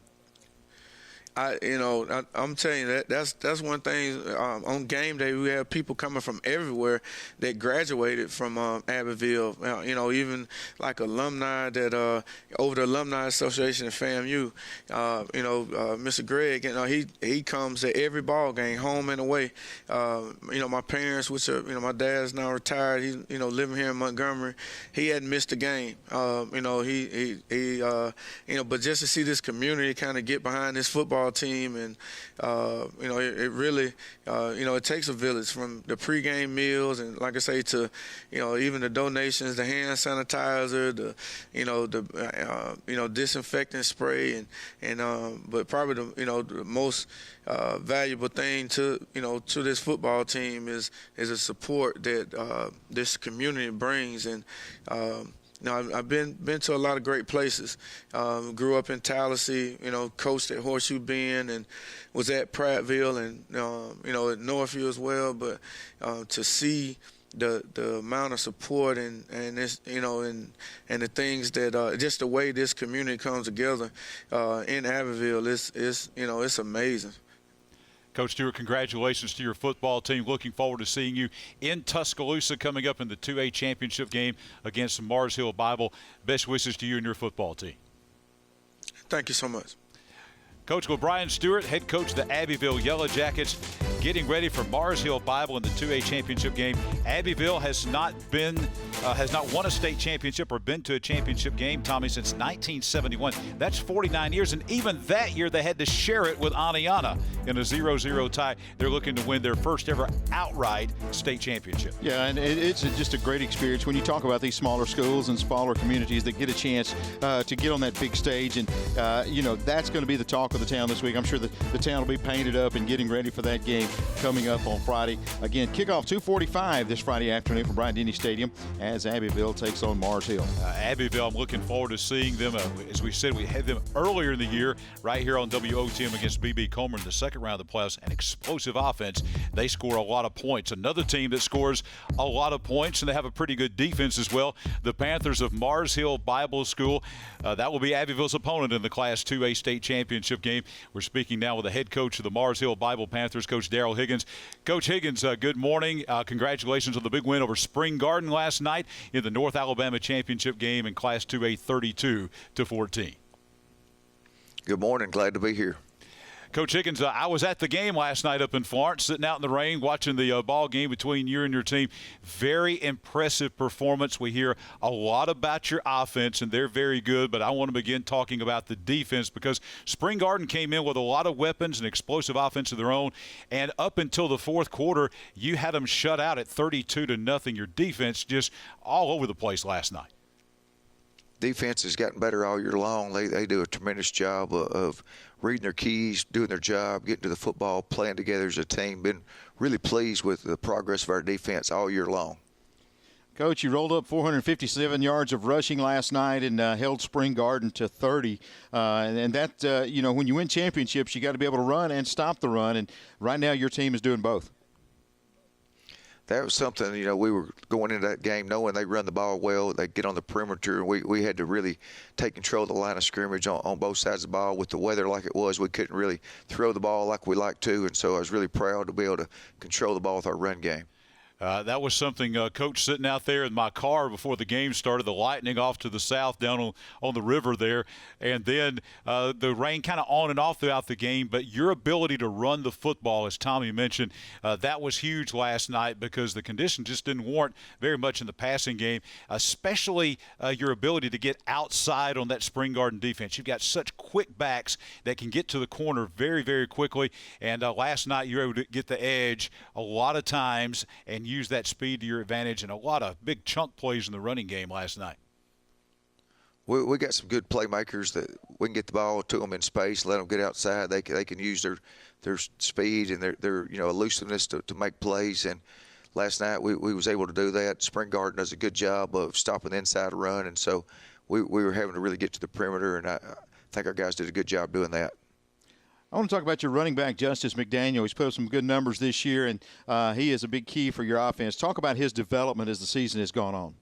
I'm telling you that's one thing. On game day, we have people coming from everywhere that graduated from Abbeville. Even like alumni that over the Alumni Association at FAMU. Mr. Greg, he comes to every ball game, home and away. My parents, which are my dad's now retired. He's living here in Montgomery. He hadn't missed a game. But just to see this community kind of get behind this football team, and it really it takes a village, from the pregame meals, and like I say, to even the donations, the hand sanitizer, the disinfectant spray, and but probably the most valuable thing to this football team is the support that this community brings. And I've been to a lot of great places. Grew up in Tallahassee, coached at Horseshoe Bend, and was at Prattville, and at Northview as well. But to see the amount of support and this, and the things that just the way this community comes together in Abbeville, it's amazing. Coach Stewart, congratulations to your football team. Looking forward to seeing you in Tuscaloosa coming up in the 2A championship game against Mars Hill Bible. Best wishes to you and your football team. Thank you so much. Coach Brian Stewart, head coach of the Abbeville Yellow Jackets, getting ready for Mars Hill Bible in the 2A championship game. Abbeville has not won a state championship or been to a championship game, Tommy, since 1971. That's 49 years, and even that year they had to share it with Aniana in a 0-0 tie. They're looking to win their first ever outright state championship. Yeah, and it's just a great experience when you talk about these smaller schools and smaller communities that get a chance to get on that big stage, and that's going to be the talk of the town this week. I'm sure the town will be painted up and getting ready for that game coming up on Friday. Again, kickoff 2:45 this Friday afternoon from Bryant-Denny Stadium as Abbeville takes on Mars Hill. Abbeville, I'm looking forward to seeing them. As we said, we had them earlier in the year right here on WOTM against BB Comer in the second round of the playoffs. An explosive offense. They score a lot of points. Another team that scores a lot of points, and they have a pretty good defense as well. The Panthers of Mars Hill Bible School. That will be Abbeville's opponent in the Class 2A state championship game. We're speaking now with the head coach of the Mars Hill Bible Panthers, Coach Darrell Higgins. Coach Higgins, good morning. Congratulations on the big win over Spring Garden last night in the North Alabama championship game in Class 2A, 32-14. Good morning. Glad to be here. Coach Higgins, I was at the game last night up in Florence, sitting out in the rain, watching the ball game between you and your team. Very impressive performance. We hear a lot about your offense, and they're very good, but I want to begin talking about the defense because Spring Garden came in with a lot of weapons and explosive offense of their own, and up until the fourth quarter, you had them shut out at 32-0. Your defense just all over the place last night. Defense has gotten better all year long. They do a tremendous job of reading their keys, doing their job, getting to the football, playing together as a team. Been really pleased with the progress of our defense all year long. Coach, you rolled up 457 yards of rushing last night and held Spring Garden to 30. And that, when you win championships, you got to be able to run and stop the run. And right now your team is doing both. That was something, we were going into that game knowing they run the ball well, they get on the perimeter, and we had to really take control of the line of scrimmage on both sides of the ball. With the weather like it was, we couldn't really throw the ball like we like to, and so I was really proud to be able to control the ball with our run game. That was something, Coach, sitting out there in my car before the game started, the lightning off to the south down on the river there, and then the rain kind of on and off throughout the game. But your ability to run the football, as Tommy mentioned, that was huge last night because the conditions just didn't warrant very much in the passing game, especially your ability to get outside on that Spring Garden defense. You've got such quick backs that can get to the corner very, very quickly, and last night you were able to get the edge a lot of times and use that speed to your advantage, and a lot of big chunk plays in the running game last night. We got some good playmakers that we can get the ball to them in space, let them get outside. They can use their speed and their elusiveness to make plays. And last night we was able to do that. Spring Garden does a good job of stopping the inside run, and so we were having to really get to the perimeter, and I think our guys did a good job doing that. I want to talk about your running back, Justice McDaniel. He's put up some good numbers this year, and he is a big key for your offense. Talk about his development as the season has gone on.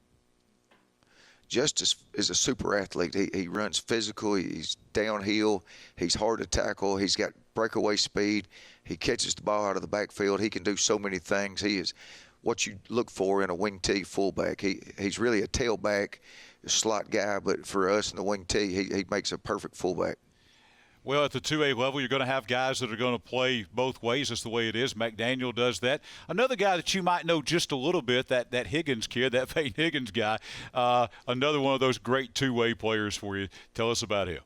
Justice is a super athlete. He runs physical. He's downhill. He's hard to tackle. He's got breakaway speed. He catches the ball out of the backfield. He can do so many things. He is what you look for in a wing T fullback. He's really a tailback, a slot guy, but for us in the wing T, he makes a perfect fullback. Well, at the 2A level, you're going to have guys that are going to play both ways. That's the way it is. McDaniel does that. Another guy that you might know just a little bit, that Higgins kid, that Peyton Higgins guy, another one of those great 2-way players for you. Tell us about him.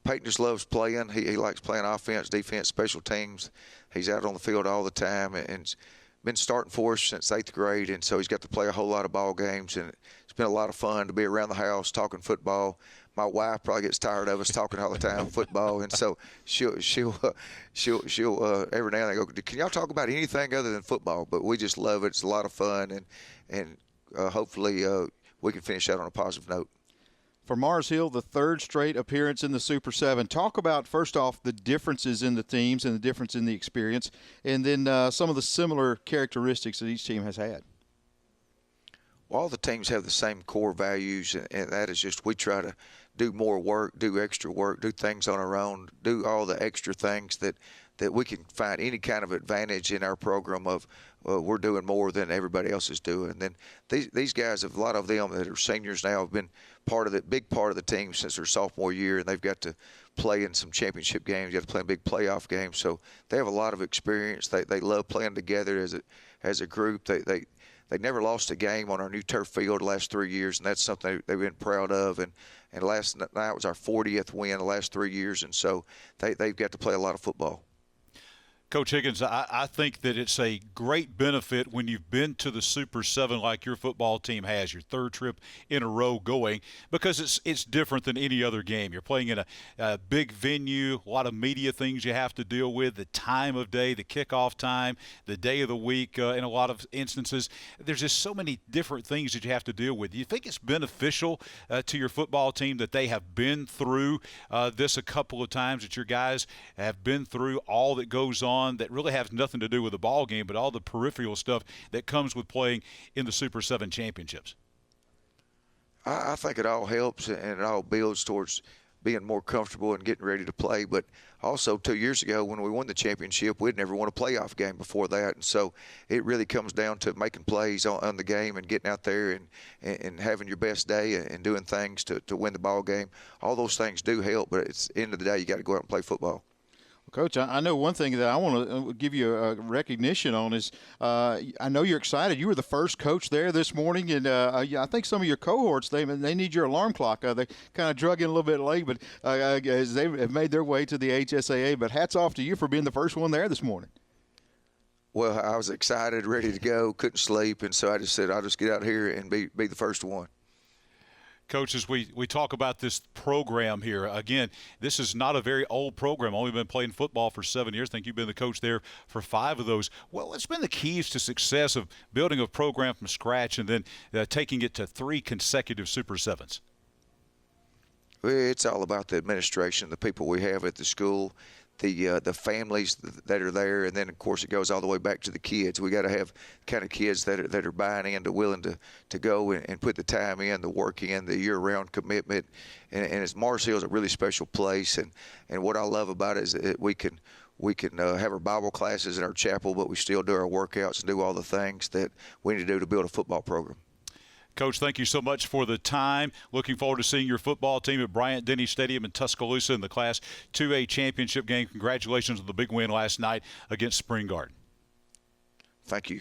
Peyton just loves playing. He likes playing offense, defense, special teams. He's out on the field all the time and been starting for us since 8th grade, and so he's got to play a whole lot of ball games, and it's been a lot of fun to be around the house talking football. My wife probably gets tired of us talking all the time football, and so she'll every now and then go, "Can y'all talk about anything other than football?" But we just love it. It's a lot of fun, and hopefully we can finish out on a positive note. For Mars Hill, the third straight appearance in the Super 7. Talk about, first off, the differences in the teams and the difference in the experience, and then some of the similar characteristics that each team has had. Well, all the teams have the same core values, and that is just we try to do more work, do extra work, do things on our own, do all the extra things that we can find any kind of advantage in our program of we're doing more than everybody else is doing. And then these guys, a lot of them that are seniors now, have been big part of the team since their sophomore year, and they've got to play in some championship games. You got to play in big playoff games. So they have a lot of experience. They love playing together as a group. They never lost a game on our new turf field the last 3 years, and that's something they've been proud of. And last night was our 40th win the last 3 years, and so they've got to play a lot of football. Coach Higgins, I think that it's a great benefit when you've been to the Super 7 like your football team has, your third trip in a row going, because it's different than any other game. You're playing in a big venue, a lot of media things you have to deal with, the time of day, the kickoff time, the day of the week in a lot of instances. There's just so many different things that you have to deal with. Do you think it's beneficial to your football team that they have been through this a couple of times, that your guys have been through all that goes on that really has nothing to do with the ball game, but all the peripheral stuff that comes with playing in the Super 7 championships? I think it all helps and it all builds towards being more comfortable and getting ready to play. But also 2 years ago when we won the championship, we'd never won a playoff game before that. And so it really comes down to making plays on the game and getting out there and having your best day and doing things to win the ball game. All those things do help, but it's the end of the day, you got to go out and play football. Coach, I know one thing that I want to give you a recognition on is I know you're excited. You were the first coach there this morning, and I think some of your cohorts, they need your alarm clock. They kind of drug in a little bit late, but as they have made their way to the AHSAA. But hats off to you for being the first one there this morning. Well, I was excited, ready to go, couldn't sleep, and so I just said I'll just get out here and be the first one. Coach, as we talk about this program here, again, this is not a very old program. Only been playing football for 7 years. I think you've been the coach there for 5 of those. Well, what's been the keys to success of building a program from scratch and then taking it to 3 consecutive Super 7s? It's all about the administration, the people we have at the school, the families that are there, and then of course it goes all the way back to the kids. We got to have kind of kids that are buying into, willing to go and put the time in, the work in, the year-round commitment. And Mars Hill is a really special place, and what I love about it is that we can have our Bible classes in our chapel, but we still do our workouts and do all the things that we need to do to build a football program. Coach, thank you so much for the time. Looking forward to seeing your football team at Bryant-Denny Stadium in Tuscaloosa in the Class 2A championship game. Congratulations on the big win last night against Spring Garden. Thank you.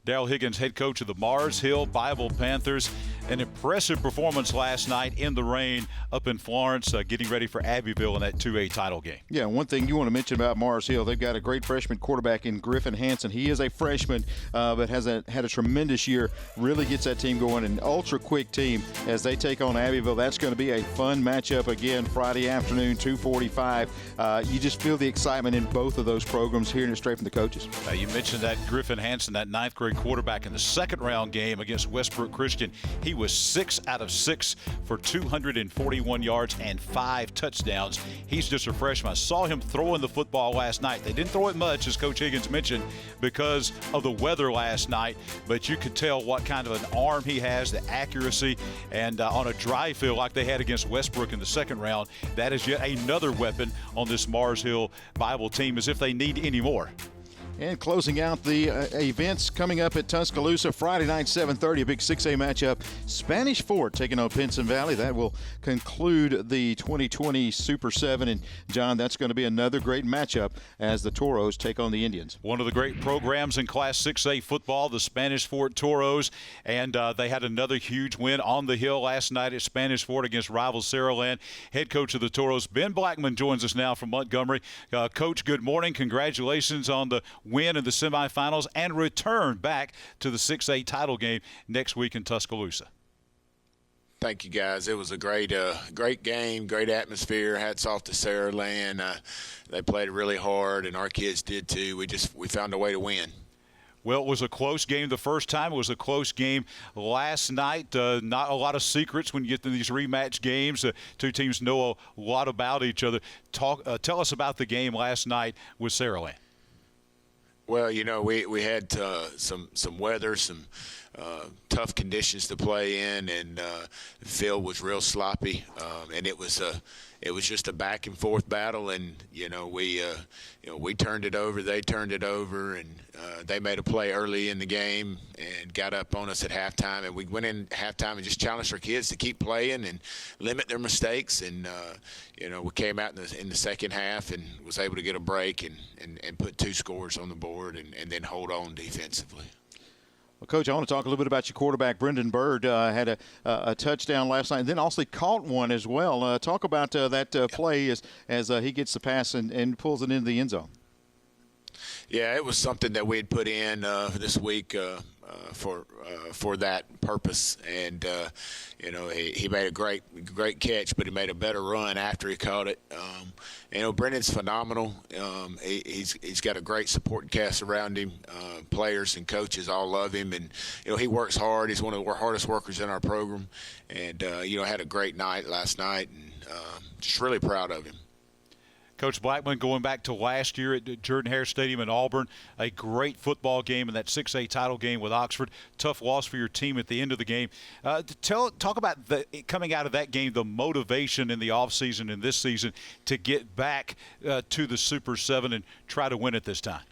Darrell Higgins, head coach of the Mars Hill Bible Panthers. An impressive performance last night in the rain up in Florence, getting ready for Abbeville in that 2A title game. Yeah, one thing you want to mention about Mars Hill, they've got a great freshman quarterback in Griffin Hanson. He is a freshman, but had a tremendous year, really gets that team going, an ultra-quick team as they take on Abbeville. That's going to be a fun matchup again Friday afternoon, 2:45. You just feel the excitement in both of those programs, hearing it straight from the coaches. You mentioned that Griffin Hanson, that 9th grade quarterback in the second-round game against Westbrook Christian. He was 6 out of 6 for 241 yards and 5 touchdowns. He's just a freshman. I saw him throwing the football last night. They didn't throw it much, as Coach Higgins mentioned, because of the weather last night, but you could tell what kind of an arm he has, the accuracy, and on a dry field like they had against Westbrook in the second round, that is yet another weapon on this Mars Hill Bible team, as if they need any more. And closing out the events coming up at Tuscaloosa Friday night, 7:30, a big 6A matchup. Spanish Fort taking on Pinson Valley. That will conclude the 2020 Super 7. And, John, that's going to be another great matchup as the Toros take on the Indians. One of the great programs in Class 6A football, the Spanish Fort Toros. And they had another huge win on the hill last night at Spanish Fort against rival Saraland. Head coach of the Toros, Ben Blackman, joins us now from Montgomery. Coach, good morning. Congratulations on the win in the semifinals and return back to the 6A title game next week in Tuscaloosa. Thank you, guys. It was a great game, great atmosphere. Hats off to Saraland. They played really hard, and our kids did too. We found a way to win. Well, it was a close game the first time. It was a close game last night. Not a lot of secrets when you get to these rematch games. Two teams know a lot about each other. Tell us about the game last night with Saraland. Well, we had some weather, some tough conditions to play in, and the field was real sloppy, and it was just a back and forth battle, and we turned it over, they turned it over, and they made a play early in the game and got up on us at halftime, and we went in halftime and just challenged our kids to keep playing and limit their mistakes, and we came out in the second half and was able to get a break and put 2 scores on the board and then hold on defensively. Well, Coach, I want to talk a little bit about your quarterback. Brendan Byrd had a touchdown last night and then also caught one as well. Talk about that play as he gets the pass and pulls it into the end zone. Yeah, it was something that we had put in this week for that purpose, and he made a great catch, but he made a better run after he caught it. Brendan's phenomenal. He's got a great supporting cast around him. Players and coaches all love him, and he works hard. He's one of the hardest workers in our program, and had a great night last night, and just really proud of him. Coach Blackman, going back to last year at Jordan-Hare Stadium in Auburn, a great football game in that 6A title game with Oxford. Tough loss for your team at the end of the game. Talk about coming out of that game, the motivation in the offseason and this season to get back to the Super 7 and try to win it this time.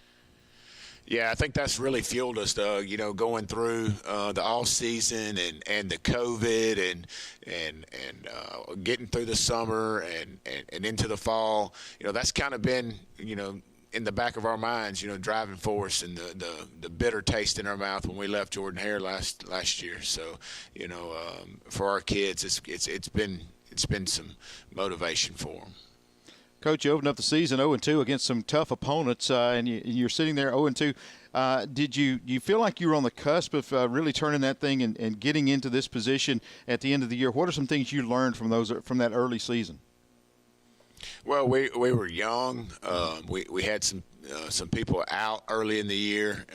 Yeah, I think that's really fueled us, Doug. You know, going through the off season and the COVID and getting through the summer and into the fall. You know, that's kind of been, you know, in the back of our minds, you know, driving force and the bitter taste in our mouth when we left Jordan Hare last year. So, you know, for our kids, it's been some motivation for them. Coach, you opened up the season 0-2 against some tough opponents, and you're sitting there 0-2. Did you feel like you were on the cusp of really turning that thing and getting into this position at the end of the year? What are some things you learned from that early season? Well, we were young. We had some people out early in the year.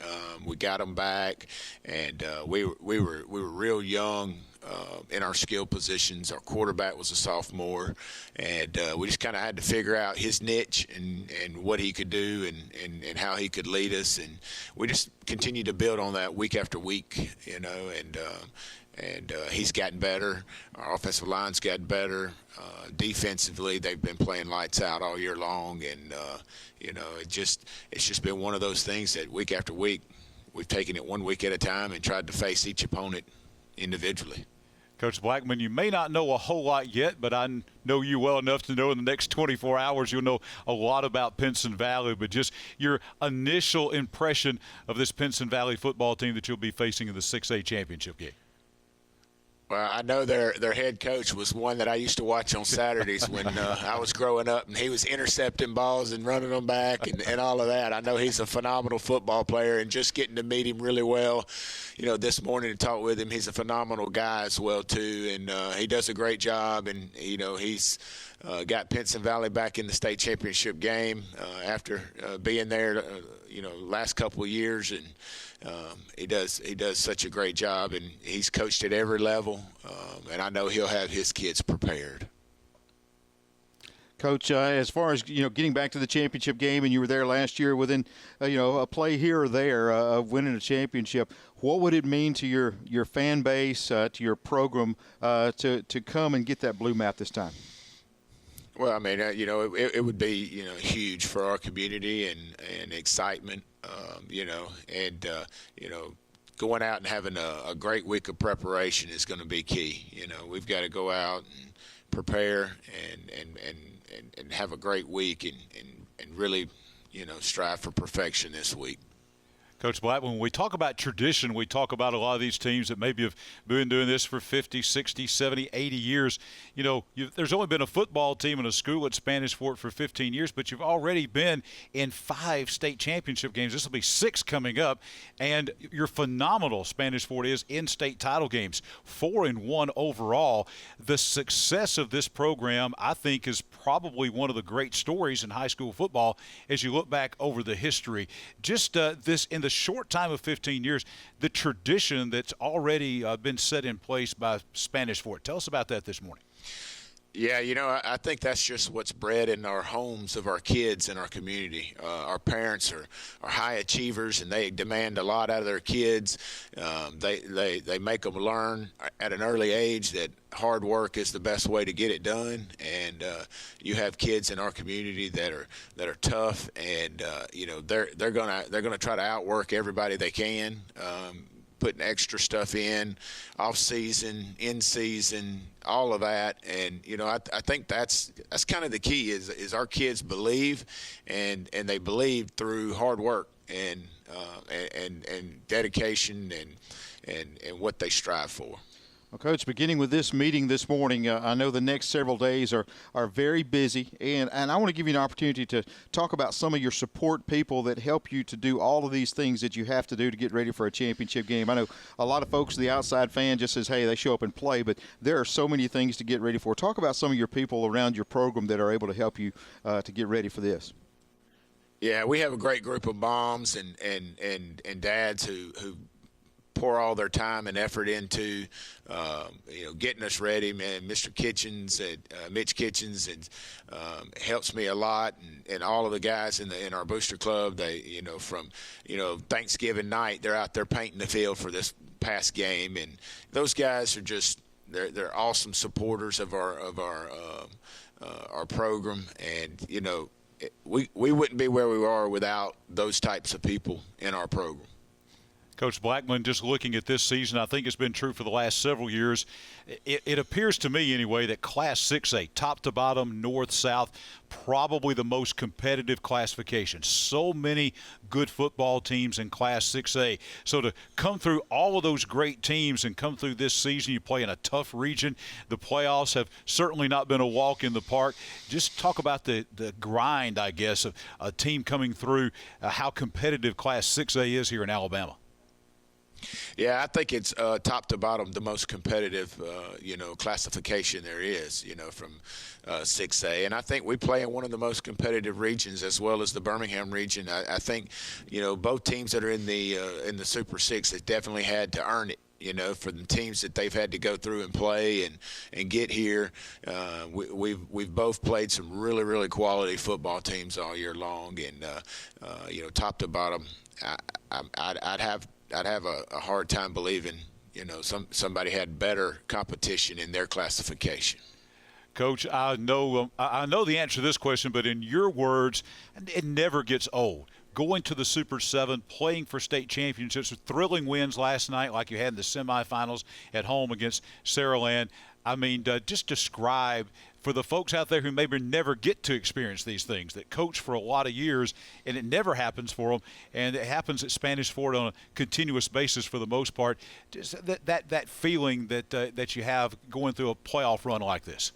We got them back, and we were real young. In our skill positions. Our quarterback was a sophomore, and we just kind of had to figure out his niche and what he could do and how he could lead us. And we just continued to build on that week after week, you know, and he's gotten better. Our offensive line's gotten better. Defensively, they've been playing lights out all year long, and you know, it's just been one of those things that week after week we've taken it 1 week at a time and tried to face each opponent individually. Coach Blackman, you may not know a whole lot yet, but I know you well enough to know in the next 24 hours you'll know a lot about Pinson Valley. But just your initial impression of this Pinson Valley football team that you'll be facing in the 6A championship game. Well, I know their head coach was one that I used to watch on Saturdays when I was growing up, and he was intercepting balls and running them back and all of that. I know he's a phenomenal football player, and just getting to meet him really well, you know, this morning and talk with him, he's a phenomenal guy as well, too, and he does a great job, and, you know, he's got Pinson Valley back in the state championship game after being there, you know, last couple of years, and he does such a great job, and he's coached at every level, and I know he'll have his kids prepared. Coach, as far as, you know, getting back to the championship game, and you were there last year within, you know, a play here or there of winning a championship, what would it mean to your fan base, to your program, to come and get that blue map this time? Well, I mean, you know, it would be, you know, huge for our community and excitement, you know, and, you know, going out and having a great week of preparation is going to be key. You know, we've got to go out and prepare and have a great week and really, you know, strive for perfection this week. Coach Black, when we talk about tradition, we talk about a lot of these teams that maybe have been doing this for 50, 60, 70, 80 years. You know, there's only been a football team in a school at Spanish Fort for 15 years, but you've already been in 5 state championship games. This will be 6 coming up, and you're phenomenal, Spanish Fort is, in state title games, 4-1 overall. The success of this program, I think, is probably one of the great stories in high school football as you look back over the history. Just this in the short time of 15 years, the tradition that's already been set in place by Spanish Fort. Tell us about that this morning. Yeah, you know, I think that's just what's bred in our homes of our kids and our community. Our parents are high achievers, and they demand a lot out of their kids. They make them learn at an early age that hard work is the best way to get it done. And you have kids in our community that are tough, and you know, they're gonna try to outwork everybody they can. Putting extra stuff in, off season, in season, all of that, and you know, I think that's kind of the key is our kids believe, and they believe through hard work and dedication and what they strive for. Well, Coach, beginning with this meeting this morning, I know the next several days are very busy, and I want to give you an opportunity to talk about some of your support people that help you to do all of these things that you have to do to get ready for a championship game. I know a lot of folks, the outside fan, just says, hey, they show up and play, but there are so many things to get ready for. Talk about some of your people around your program that are able to help you to get ready for this. Yeah, we have a great group of moms and dads who pour all their time and effort into, you know, getting us ready. Man, Mr. Kitchens, Mitch Kitchens, and helps me a lot, and all of the guys in our booster club. They, you know, from, you know, Thanksgiving night, they're out there painting the field for this past game, and those guys are just they're awesome supporters of our program, and you know. we wouldn't be where we are without those types of people in our program. Coach Blackman, just looking at this season, I think it's been true for the last several years. It appears to me, anyway, that Class 6A, top to bottom, north, south, probably the most competitive classification. So many good football teams in Class 6A. So to come through all of those great teams and come through this season, you play in a tough region. The playoffs have certainly not been a walk in the park. Just talk about the grind, I guess, of a team coming through, how competitive Class 6A is here in Alabama. Yeah, I think it's top to bottom the most competitive, classification there is, from 6A. And I think we play in one of the most competitive regions as well as the Birmingham region. I think, both teams that are in the Super 6 have definitely had to earn it. For the teams that they've had to go through and play and get here, we've both played some really, really quality football teams all year long, and top to bottom, I'd have a hard time believing, somebody had better competition in their classification. Coach, I know the answer to this question, but in your words, it never gets old. Going to the Super 7, playing for state championships with thrilling wins last night like you had in the semifinals at home against Saraland. I mean, just describe for the folks out there who maybe never get to experience these things, that coach for a lot of years and it never happens for them, and it happens at Spanish Fort on a continuous basis for the most part. Just that feeling that you have going through a playoff run like this.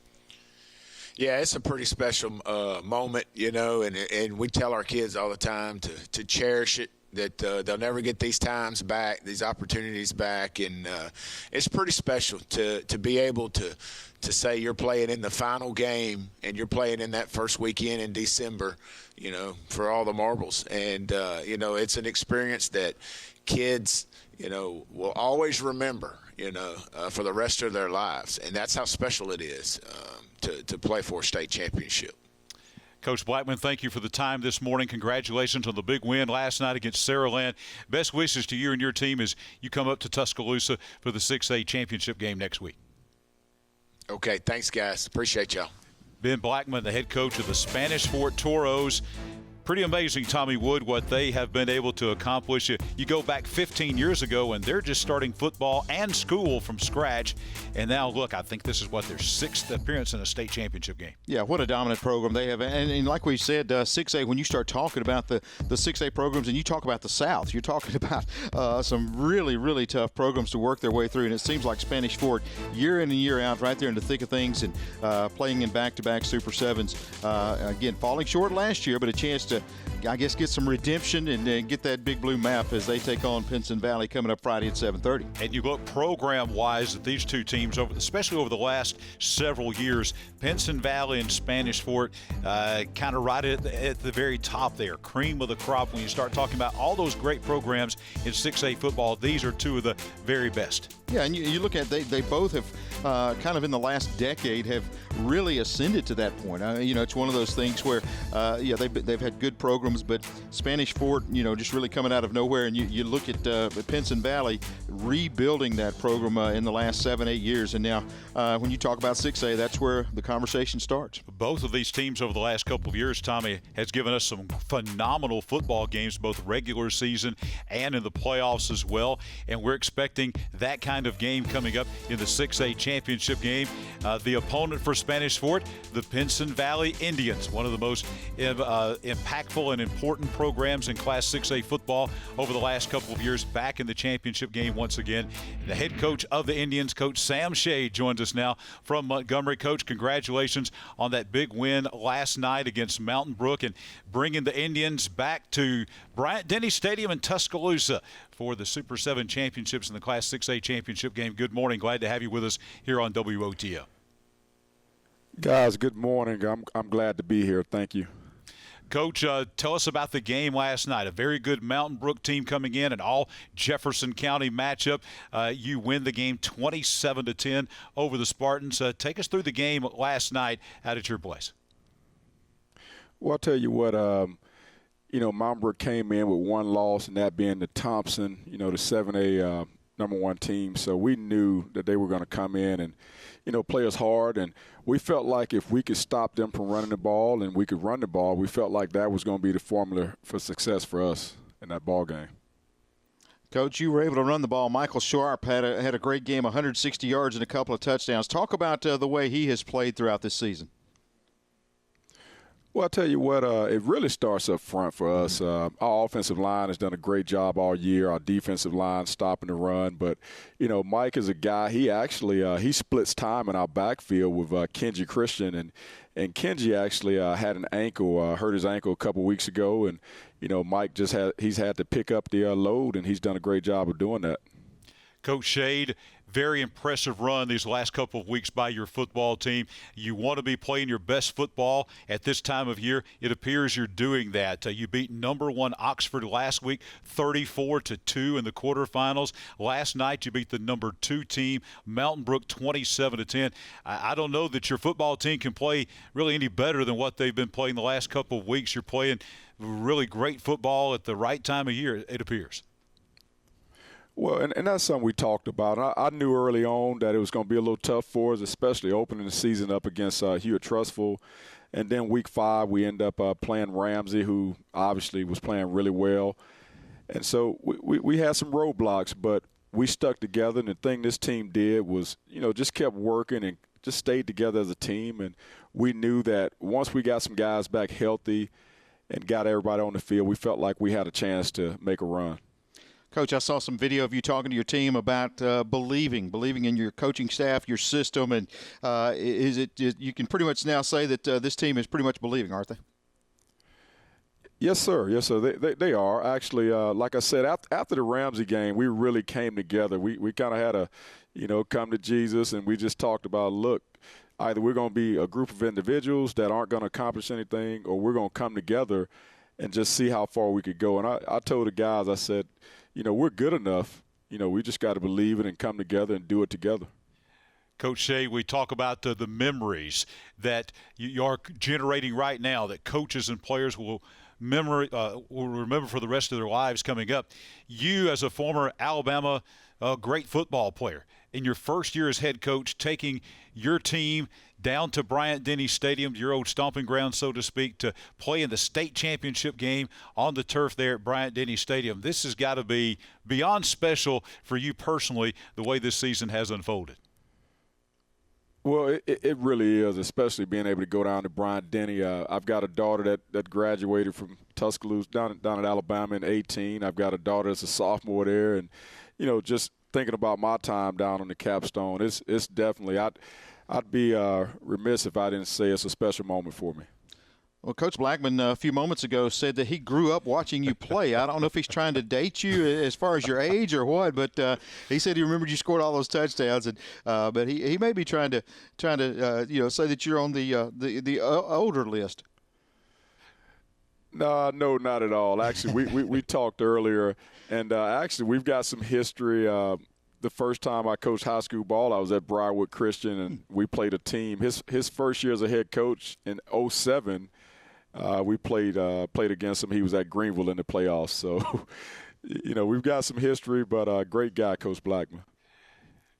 Yeah, it's a pretty special moment, and we tell our kids all the time to cherish it, that they'll never get these times back, these opportunities back, and it's pretty special to be able to say you're playing in the final game and you're playing in that first weekend in December, for all the marbles. And, it's an experience that kids, will always remember, for the rest of their lives. And that's how special it is to play for a state championship. Coach Blackman, thank you for the time this morning. Congratulations on the big win last night against Saraland. Best wishes to you and your team as you come up to Tuscaloosa for the 6A championship game next week. Okay, thanks, guys. Appreciate y'all. Ben Blackman, the head coach of the Spanish Fort Toros. Pretty amazing, Tommy Wood, what they have been able to accomplish. You go back 15 years ago, and they're just starting football and school from scratch. And now, look, I think this is their sixth appearance in a state championship game. Yeah, what a dominant program they have. And like we said, 6A, when you start talking about the 6A programs and you talk about the South, you're talking about some really, really tough programs to work their way through. And it seems like Spanish Fort, year in and year out, right there in the thick of things and playing in back-to-back Super 7s. Again, falling short last year, but a chance to, I guess, get some redemption and get that big blue map as they take on Pinson Valley coming up Friday at 7:30. And you look program-wise at these two teams, especially over the last several years, Pinson Valley and Spanish Fort kind of right at the very top there, cream of the crop. When you start talking about all those great programs in 6A football, these are two of the very best. Yeah, and you look at they both have kind of in the last decade have really ascended to that point. It's one of those things where, they've had good programs, but Spanish Fort, just really coming out of nowhere. And you look at Pinson Valley rebuilding that program in the last 7-8 years. And now when you talk about 6A, that's where the conversation starts. Both of these teams over the last couple of years, Tommy, has given us some phenomenal football games, both regular season and in the playoffs as well. And we're expecting that kind of game coming up in the 6A championship game. The opponent for Spanish Fort, the Pinson Valley Indians, one of the most impactful and important programs in Class 6A football over the last couple of years, back in the championship game once again. The head coach of the Indians, Coach Sam Shea, joins us now from Montgomery. Coach, congratulations on that big win last night against Mountain Brook and bringing the Indians back to Bryant-Denny Stadium in Tuscaloosa for the Super 7 championships in the Class 6A championship game. Good morning. Glad to have you with us here on WOTO. Guys, good morning. I'm glad to be here. Thank you. Coach, tell us about the game last night. A very good Mountain Brook team coming in, an all Jefferson County matchup. You win the game 27-10 over the Spartans. Take us through the game last night out at your place. Well, I'll tell you what, Mountain Brook came in with one loss, and that being the Thompson, the 7A number one team. So we knew that they were going to come in and, play us hard. And we felt like if we could stop them from running the ball and we could run the ball, we felt like that was going to be the formula for success for us in that ball game. Coach, you were able to run the ball. Michael Sharp had a great game, 160 yards and a couple of touchdowns. Talk about the way he has played throughout this season. Well, I'll tell you what, it really starts up front for us. Our offensive line has done a great job all year. Our defensive line stopping the run. But, Mike is a guy, he actually he splits time in our backfield with Kenji Christian. And Kenji actually had an ankle, hurt his ankle a couple weeks ago. And, Mike he's had to pick up the load, and he's done a great job of doing that. Coach Shade, very impressive run these last couple of weeks by your football team. You want to be playing your best football at this time of year. It appears you're doing that. You beat number 1 Oxford last week, 34-2 in the quarterfinals. Last night you beat the number 2 team, Mountain Brook, 27-10. I don't know that your football team can play really any better than what they've been playing the last couple of weeks. You're playing really great football at the right time of year, it appears. Well, and that's something we talked about. I knew early on that it was going to be a little tough for us, especially opening the season up against Hewitt-Trussville. And then week 5, we end up playing Ramsey, who obviously was playing really well. And so we had some roadblocks, but we stuck together. And the thing this team did was, just kept working and just stayed together as a team. And we knew that once we got some guys back healthy and got everybody on the field, we felt like we had a chance to make a run. Coach, I saw some video of you talking to your team about believing in your coaching staff, your system, and you can pretty much now say that this team is pretty much believing, aren't they? Yes, sir. Yes, sir. They are. Actually, like I said, after the Ramsey game, we really came together. We kind of had a, come to Jesus, and we just talked about, look, either we're going to be a group of individuals that aren't going to accomplish anything, or we're going to come together and just see how far we could go. And I told the guys, I said, we're good enough. We just got to believe it and come together and do it together. Coach Shea, we talk about the memories that you are generating right now that coaches and players will remember for the rest of their lives coming up. You, as a former Alabama great football player, in your first year as head coach, taking your team down to Bryant-Denny Stadium, your old stomping ground, so to speak, to play in the state championship game on the turf there at Bryant-Denny Stadium. This has got to be beyond special for you personally, the way this season has unfolded. Well, it really is, especially being able to go down to Bryant-Denny. I've got a daughter that graduated from Tuscaloosa down at Alabama in 2018. I've got a daughter that's a sophomore there. And, just thinking about my time down on the capstone, it's definitely I'd be remiss if I didn't say it's a special moment for me. Well, Coach Blackman a few moments ago said that he grew up watching you play. I don't know if he's trying to date you as far as your age or what, but he said he remembered you scored all those touchdowns. And but he may be trying to say that you're on the older list. No, not at all. Actually, we talked earlier, and actually we've got some history. The first time I coached high school ball, I was at Briarwood Christian, and we played a team. His first year as a head coach in 2007, we played against him. He was at Greenville in the playoffs. So, we've got some history, but great guy, Coach Blackman.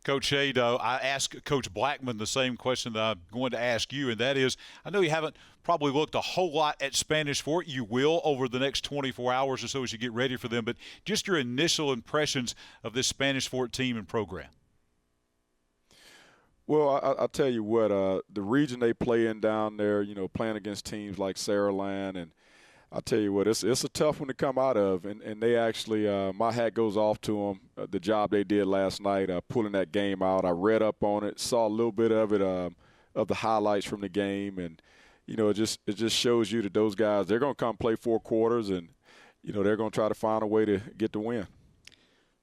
Coach Shade, I asked Coach Blackman the same question that I'm going to ask you, and that is, I know you haven't probably looked a whole lot at Spanish Fort. You will over the next 24 hours or so as you get ready for them, but just your initial impressions of this Spanish Fort team and program. Well, I'll tell you what, the region they play in down there, playing against teams like Saraland, and I'll tell you what, it's a tough one to come out of, and they actually, my hat goes off to them, the job they did last night, pulling that game out. I read up on it, saw a little bit of it, of the highlights from the game, and it just shows you that those guys, they're going to come play 4 quarters, and they're going to try to find a way to get the win.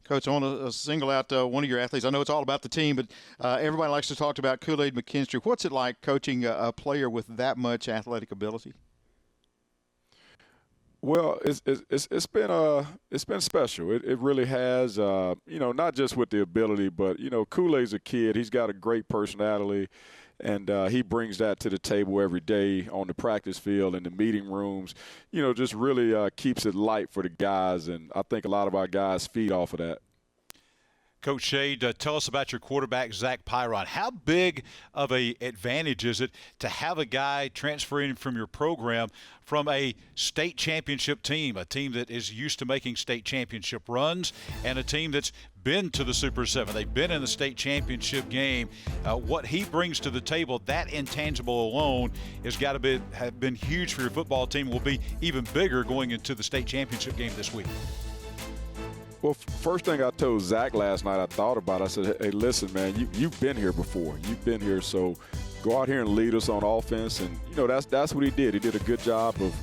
Coach, I want to single out one of your athletes. I know it's all about the team, but everybody likes to talk about Kool-Aid McKinstry. What's it like coaching a player with that much athletic ability? Well, it's been special. It really has. Not just with the ability, but Kool-Aid's a kid. He's got a great personality, and he brings that to the table every day on the practice field and the meeting rooms. Just really keeps it light for the guys, and I think a lot of our guys feed off of that. Coach Shade, tell us about your quarterback, Zach Pyron. How big of an advantage is it to have a guy transferring from your program from a state championship team, a team that is used to making state championship runs, and a team that's been to the Super 7? They've been in the state championship game. What he brings to the table, that intangible alone, has got to have been huge for your football team, will be even bigger going into the state championship game this week. Well, first thing I told Zach last night, I thought about it. I said, hey, listen, man, you've been here before. You've been here, so go out here and lead us on offense. And, that's what he did. He did a good job of,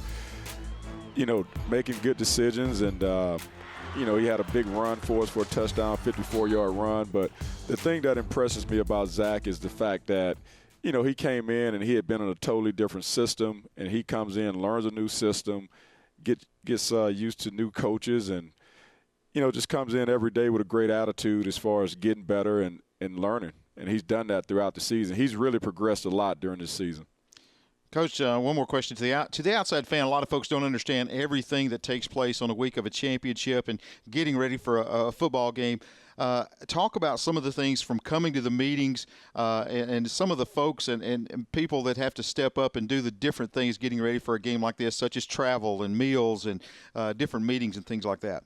making good decisions. And, he had a big run for us for a touchdown, 54-yard run. But the thing that impresses me about Zach is the fact that, he came in and he had been in a totally different system. And he comes in, learns a new system, gets used to new coaches, and, just comes in every day with a great attitude as far as getting better and learning. And he's done that throughout the season. He's really progressed a lot during this season. Coach, one more question to the outside fan. A lot of folks don't understand everything that takes place on the week of a championship and getting ready for a football game. Talk about some of the things from coming to the meetings and some of the folks and people that have to step up and do the different things getting ready for a game like this, such as travel and meals and different meetings and things like that.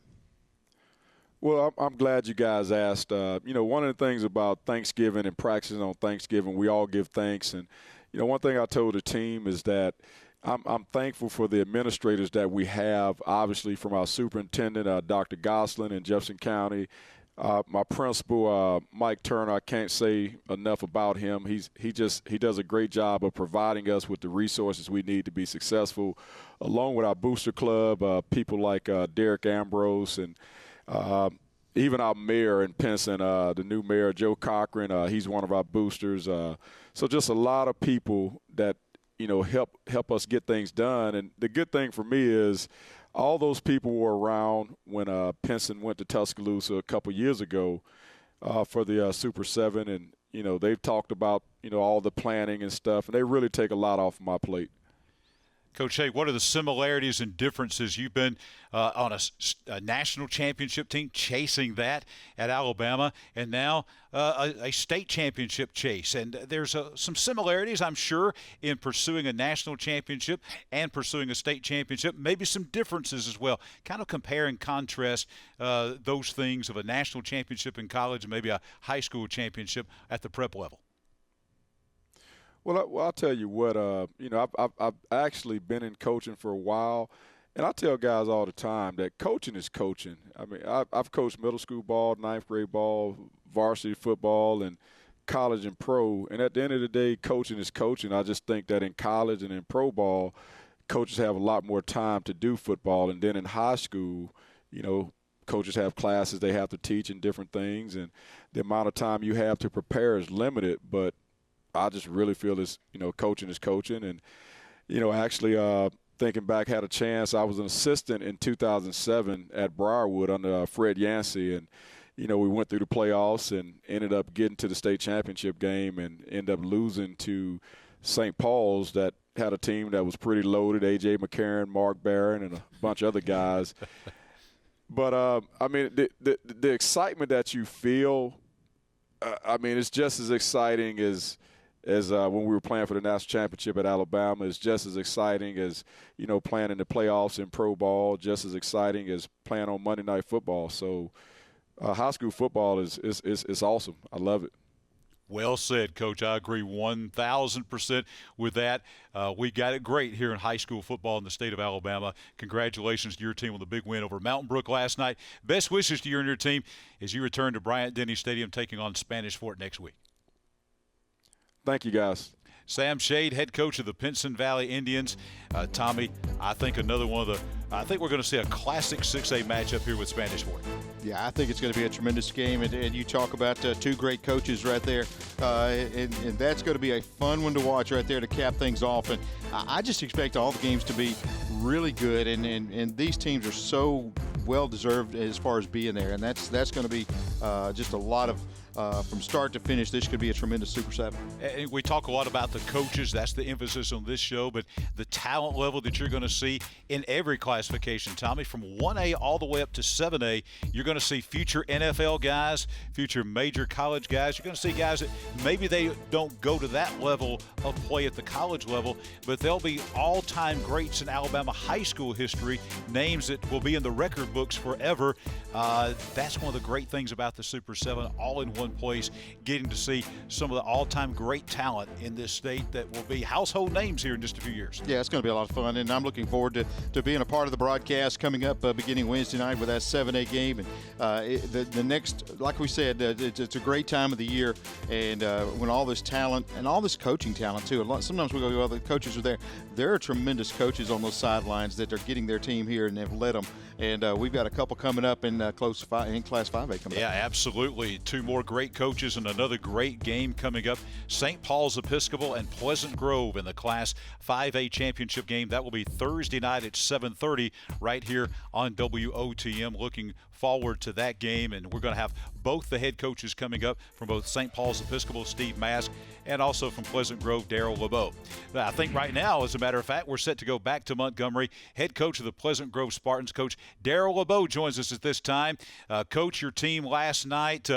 Well, I'm glad you guys asked. One of the things about Thanksgiving and practicing on Thanksgiving, we all give thanks. And, one thing I told the team is that I'm thankful for the administrators that we have, obviously from our superintendent, Dr. Goslin in Jefferson County. My principal, Mike Turner, I can't say enough about him. He does a great job of providing us with the resources we need to be successful, along with our booster club, people like Derek Ambrose and even our mayor in Pinson, the new mayor, Joe Cochran, he's one of our boosters. So just a lot of people that, help us get things done. And the good thing for me is all those people were around when Pinson went to Tuscaloosa a couple years ago for the Super 7. And, they've talked about, all the planning and stuff. And they really take a lot off my plate. Coach Hay, what are the similarities and differences? You've been on a national championship team, chasing that at Alabama, and now a state championship chase. And there's some similarities, I'm sure, in pursuing a national championship and pursuing a state championship, maybe some differences as well. Kind of compare and contrast those things of a national championship in college and maybe a high school championship at the prep level. Well, I'll tell you what, I've actually been in coaching for a while, and I tell guys all the time that coaching is coaching. I mean, I've coached middle school ball, ninth grade ball, varsity football, and college and pro, and at the end of the day, coaching is coaching. I just think that in college and in pro ball, coaches have a lot more time to do football, and then in high school, coaches have classes they have to teach and different things, and the amount of time you have to prepare is limited, but I just really feel this, coaching is coaching. And, actually thinking back, had a chance. I was an assistant in 2007 at Briarwood under Fred Yancey. And, we went through the playoffs and ended up getting to the state championship game and ended up losing to St. Paul's that had a team that was pretty loaded, A.J. McCarron, Mark Barron, and a bunch of other guys. But, the excitement that you feel, it's just as exciting as when we were playing for the national championship at Alabama. Is just as exciting as, playing in the playoffs in pro ball, just as exciting as playing on Monday Night Football. So high school football is awesome. I love it. Well said, Coach. I agree 1,000% with that. We got it great here in high school football in the state of Alabama. Congratulations to your team on the big win over Mountain Brook last night. Best wishes to you and your team as you return to Bryant-Denny Stadium taking on Spanish Fort next week. Thank you, guys. Sam Shade, head coach of the Pinson Valley Indians. Tommy, I think another one of I think we're going to see a classic 6A matchup here with Spanish Fort. Yeah, I think it's going to be a tremendous game, and you talk about two great coaches right there, and that's going to be a fun one to watch right there to cap things off. And I just expect all the games to be really good, and these teams are so well deserved as far as being there, and that's going to be just a lot of from start to finish, this could be a tremendous Super 7. And we talk a lot about the coaches. That's the emphasis on this show. But the talent level that you're going to see in every classification, Tommy, from 1A all the way up to 7A, you're going to see future NFL guys, future major college guys. You're going to see guys that maybe they don't go to that level of play at the college level, but they'll be all-time greats in Alabama high school history, names that will be in the record books forever. That's one of the great things about the Super 7, all in one place, getting to see some of the all-time great talent in this state that will be household names here in just a few years. Yeah, it's going to be a lot of fun, and I'm looking forward to being a part of the broadcast coming up beginning Wednesday night with that 7A game. And the next, like we said, it's a great time of the year, and when all this talent and all this coaching talent too. Sometimes we go, well, the coaches are there. There are tremendous coaches on those sidelines that are getting their team here and have led them. And we've got a couple coming up in Class 5A coming up. Yeah, absolutely. Two more great coaches and another great game coming up. St. Paul's Episcopal and Pleasant Grove in the Class 5A championship game. That will be Thursday night at 7:30 right here on WOTM. Looking forward to that game, and we're going to have both the head coaches coming up from both St. Paul's Episcopal, Steve Mask, and also from Pleasant Grove, Darrell LeBeau. I think right now, as a matter of fact, we're set to go back to Montgomery. Head coach of the Pleasant Grove Spartans, Coach Darrell LeBeau, joins us at this time. Coach, your team last night,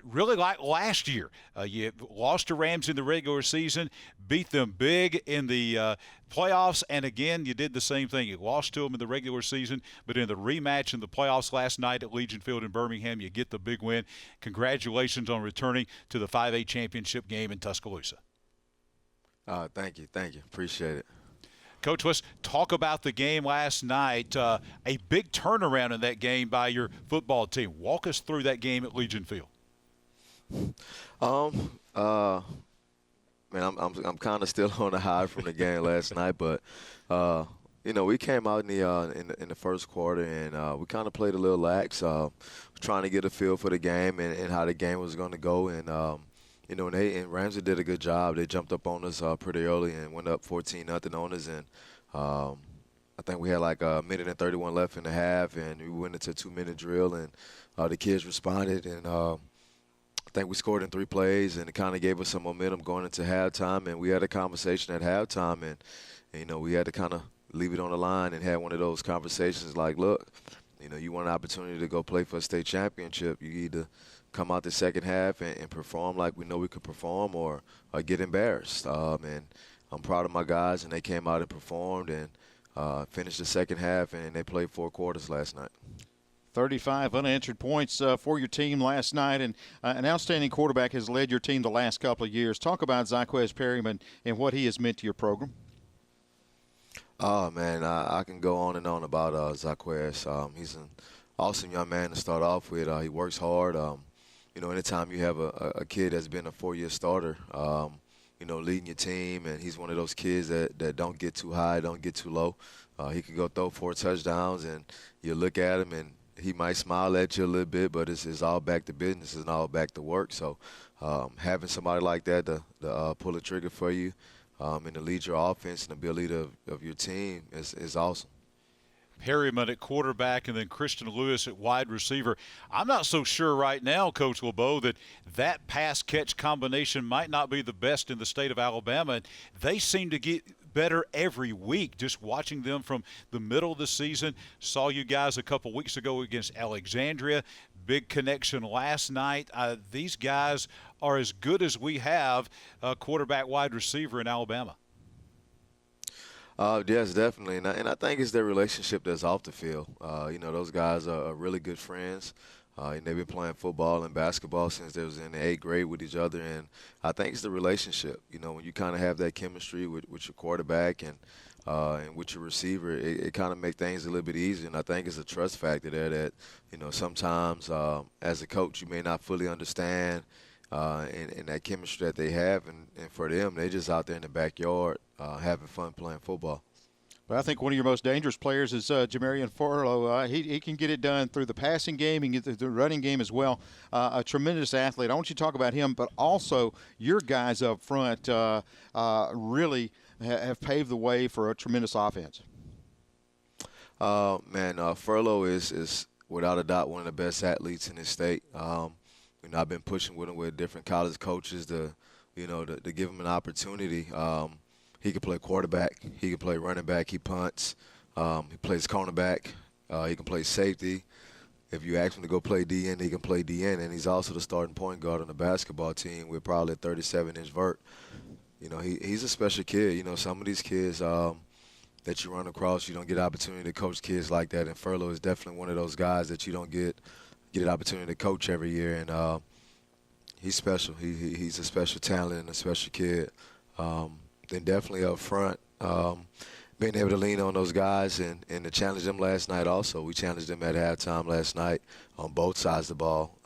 really like last year. You lost to Rams in the regular season, beat them big in the playoffs, and again, you did the same thing. You lost to them in the regular season, but in the rematch in the playoffs last night at Legion Field in Birmingham, you get the big win. Congratulations on returning to the 5A championship game in Tuscaloosa. Thank you. Appreciate it. Coach, let's talk about the game last night. A big turnaround in that game by your football team. Walk us through that game at Legion Field. Man, I'm kind of still on the high from the game last night, but we came out in the first quarter and we kind of played a little lax, trying to get a feel for the game and how the game was going to go. And and Ramsey did a good job. They jumped up on us pretty early and went up 14-0 on us. And I think we had like a minute and 31 left in the half, and we went into a 2-minute drill, and the kids responded, and I think we scored in 3 plays, and it kind of gave us some momentum going into halftime. And we had a conversation at halftime, and we had to kind of leave it on the line and had one of those conversations like, look, you want an opportunity to go play for a state championship. You either come out the second half and perform like we know we could perform, or get embarrassed. And I'm proud of my guys, and they came out and performed and finished the second half, and they played 4 quarters last night. 35 unanswered points for your team last night, and an outstanding quarterback has led your team the last couple of years. Talk about Zyquez Perryman and what he has meant to your program. Oh, man, I can go on and on about Zyquez. He's an awesome young man to start off with. He works hard. Anytime you have a kid that's been a 4-year starter, leading your team, and he's one of those kids that don't get too high, don't get too low. He could go throw 4 touchdowns, and you look at him, and he might smile at you a little bit, but it's all back to business. It's all back to work. So having somebody like that to pull the trigger for you and to lead your offense and to be a leader of your team is awesome. Perryman at quarterback and then Christian Lewis at wide receiver. I'm not so sure right now, Coach LeBeau, that pass-catch combination might not be the best in the state of Alabama. And they seem to get better every week. Just watching them from the middle of the season. Saw you guys a couple weeks ago against Alexandria. Big connection last night. These guys are as good as we have a quarterback wide receiver in Alabama. Yes, definitely. And I think it's their relationship that's off the field. Those guys are really good friends. And they've been playing football and basketball since they was in the 8th grade with each other. And I think it's the relationship. When you kind of have that chemistry with your quarterback and with your receiver, it kind of makes things a little bit easier. And I think it's a trust factor there that, sometimes as a coach you may not fully understand and that chemistry that they have. And for them, they're just out there in the backyard having fun playing football. Well, I think one of your most dangerous players is Jamarian Furlow. He can get it done through the passing game and get the running game as well. A tremendous athlete. I want you to talk about him, but also your guys up front really have paved the way for a tremendous offense. Furlow is without a doubt one of the best athletes in this state. I've been pushing with him with different college coaches to give him an opportunity. He can play quarterback. He can play running back. He punts. He plays cornerback. He can play safety. If you ask him to go play DN, he can play DN. And he's also the starting point guard on the basketball team with probably a 37-inch vert. He's a special kid. Some of these kids that you run across, you don't get an opportunity to coach kids like that. And Furlow is definitely one of those guys that you don't get an opportunity to coach every year. And he's special. He's a special talent and a special kid. Then definitely up front, being able to lean on those guys and to challenge them last night also. We challenged them at halftime last night on both sides of the ball.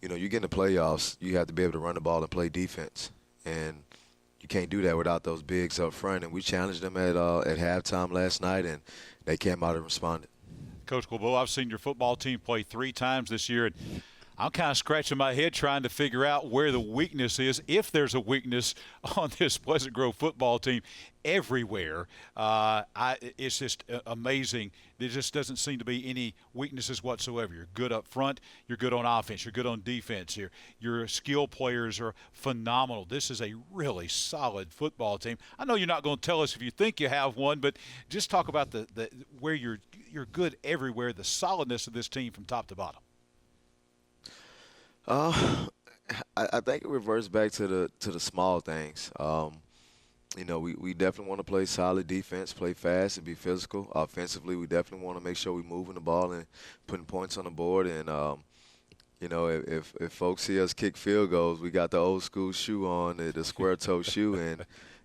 You get in the playoffs, you have to be able to run the ball and play defense. And you can't do that without those bigs up front. And we challenged them at halftime last night, and they came out and responded. Coach Guilbeau, I've seen your football team play 3 times this year, and I'm kind of scratching my head trying to figure out where the weakness is, if there's a weakness on this Pleasant Grove football team everywhere. It's just amazing. There just doesn't seem to be any weaknesses whatsoever. You're good up front. You're good on offense. You're good on defense. Your skill players are phenomenal. This is a really solid football team. I know you're not going to tell us if you think you have one, but just talk about the where you're good everywhere, the solidness of this team from top to bottom. I think it reverts back to the small things. We definitely want to play solid defense, play fast, and be physical. Offensively, we definitely want to make sure we're moving the ball and putting points on the board. And if folks see us kick field goals, we got the old school shoe on, the square toe shoe,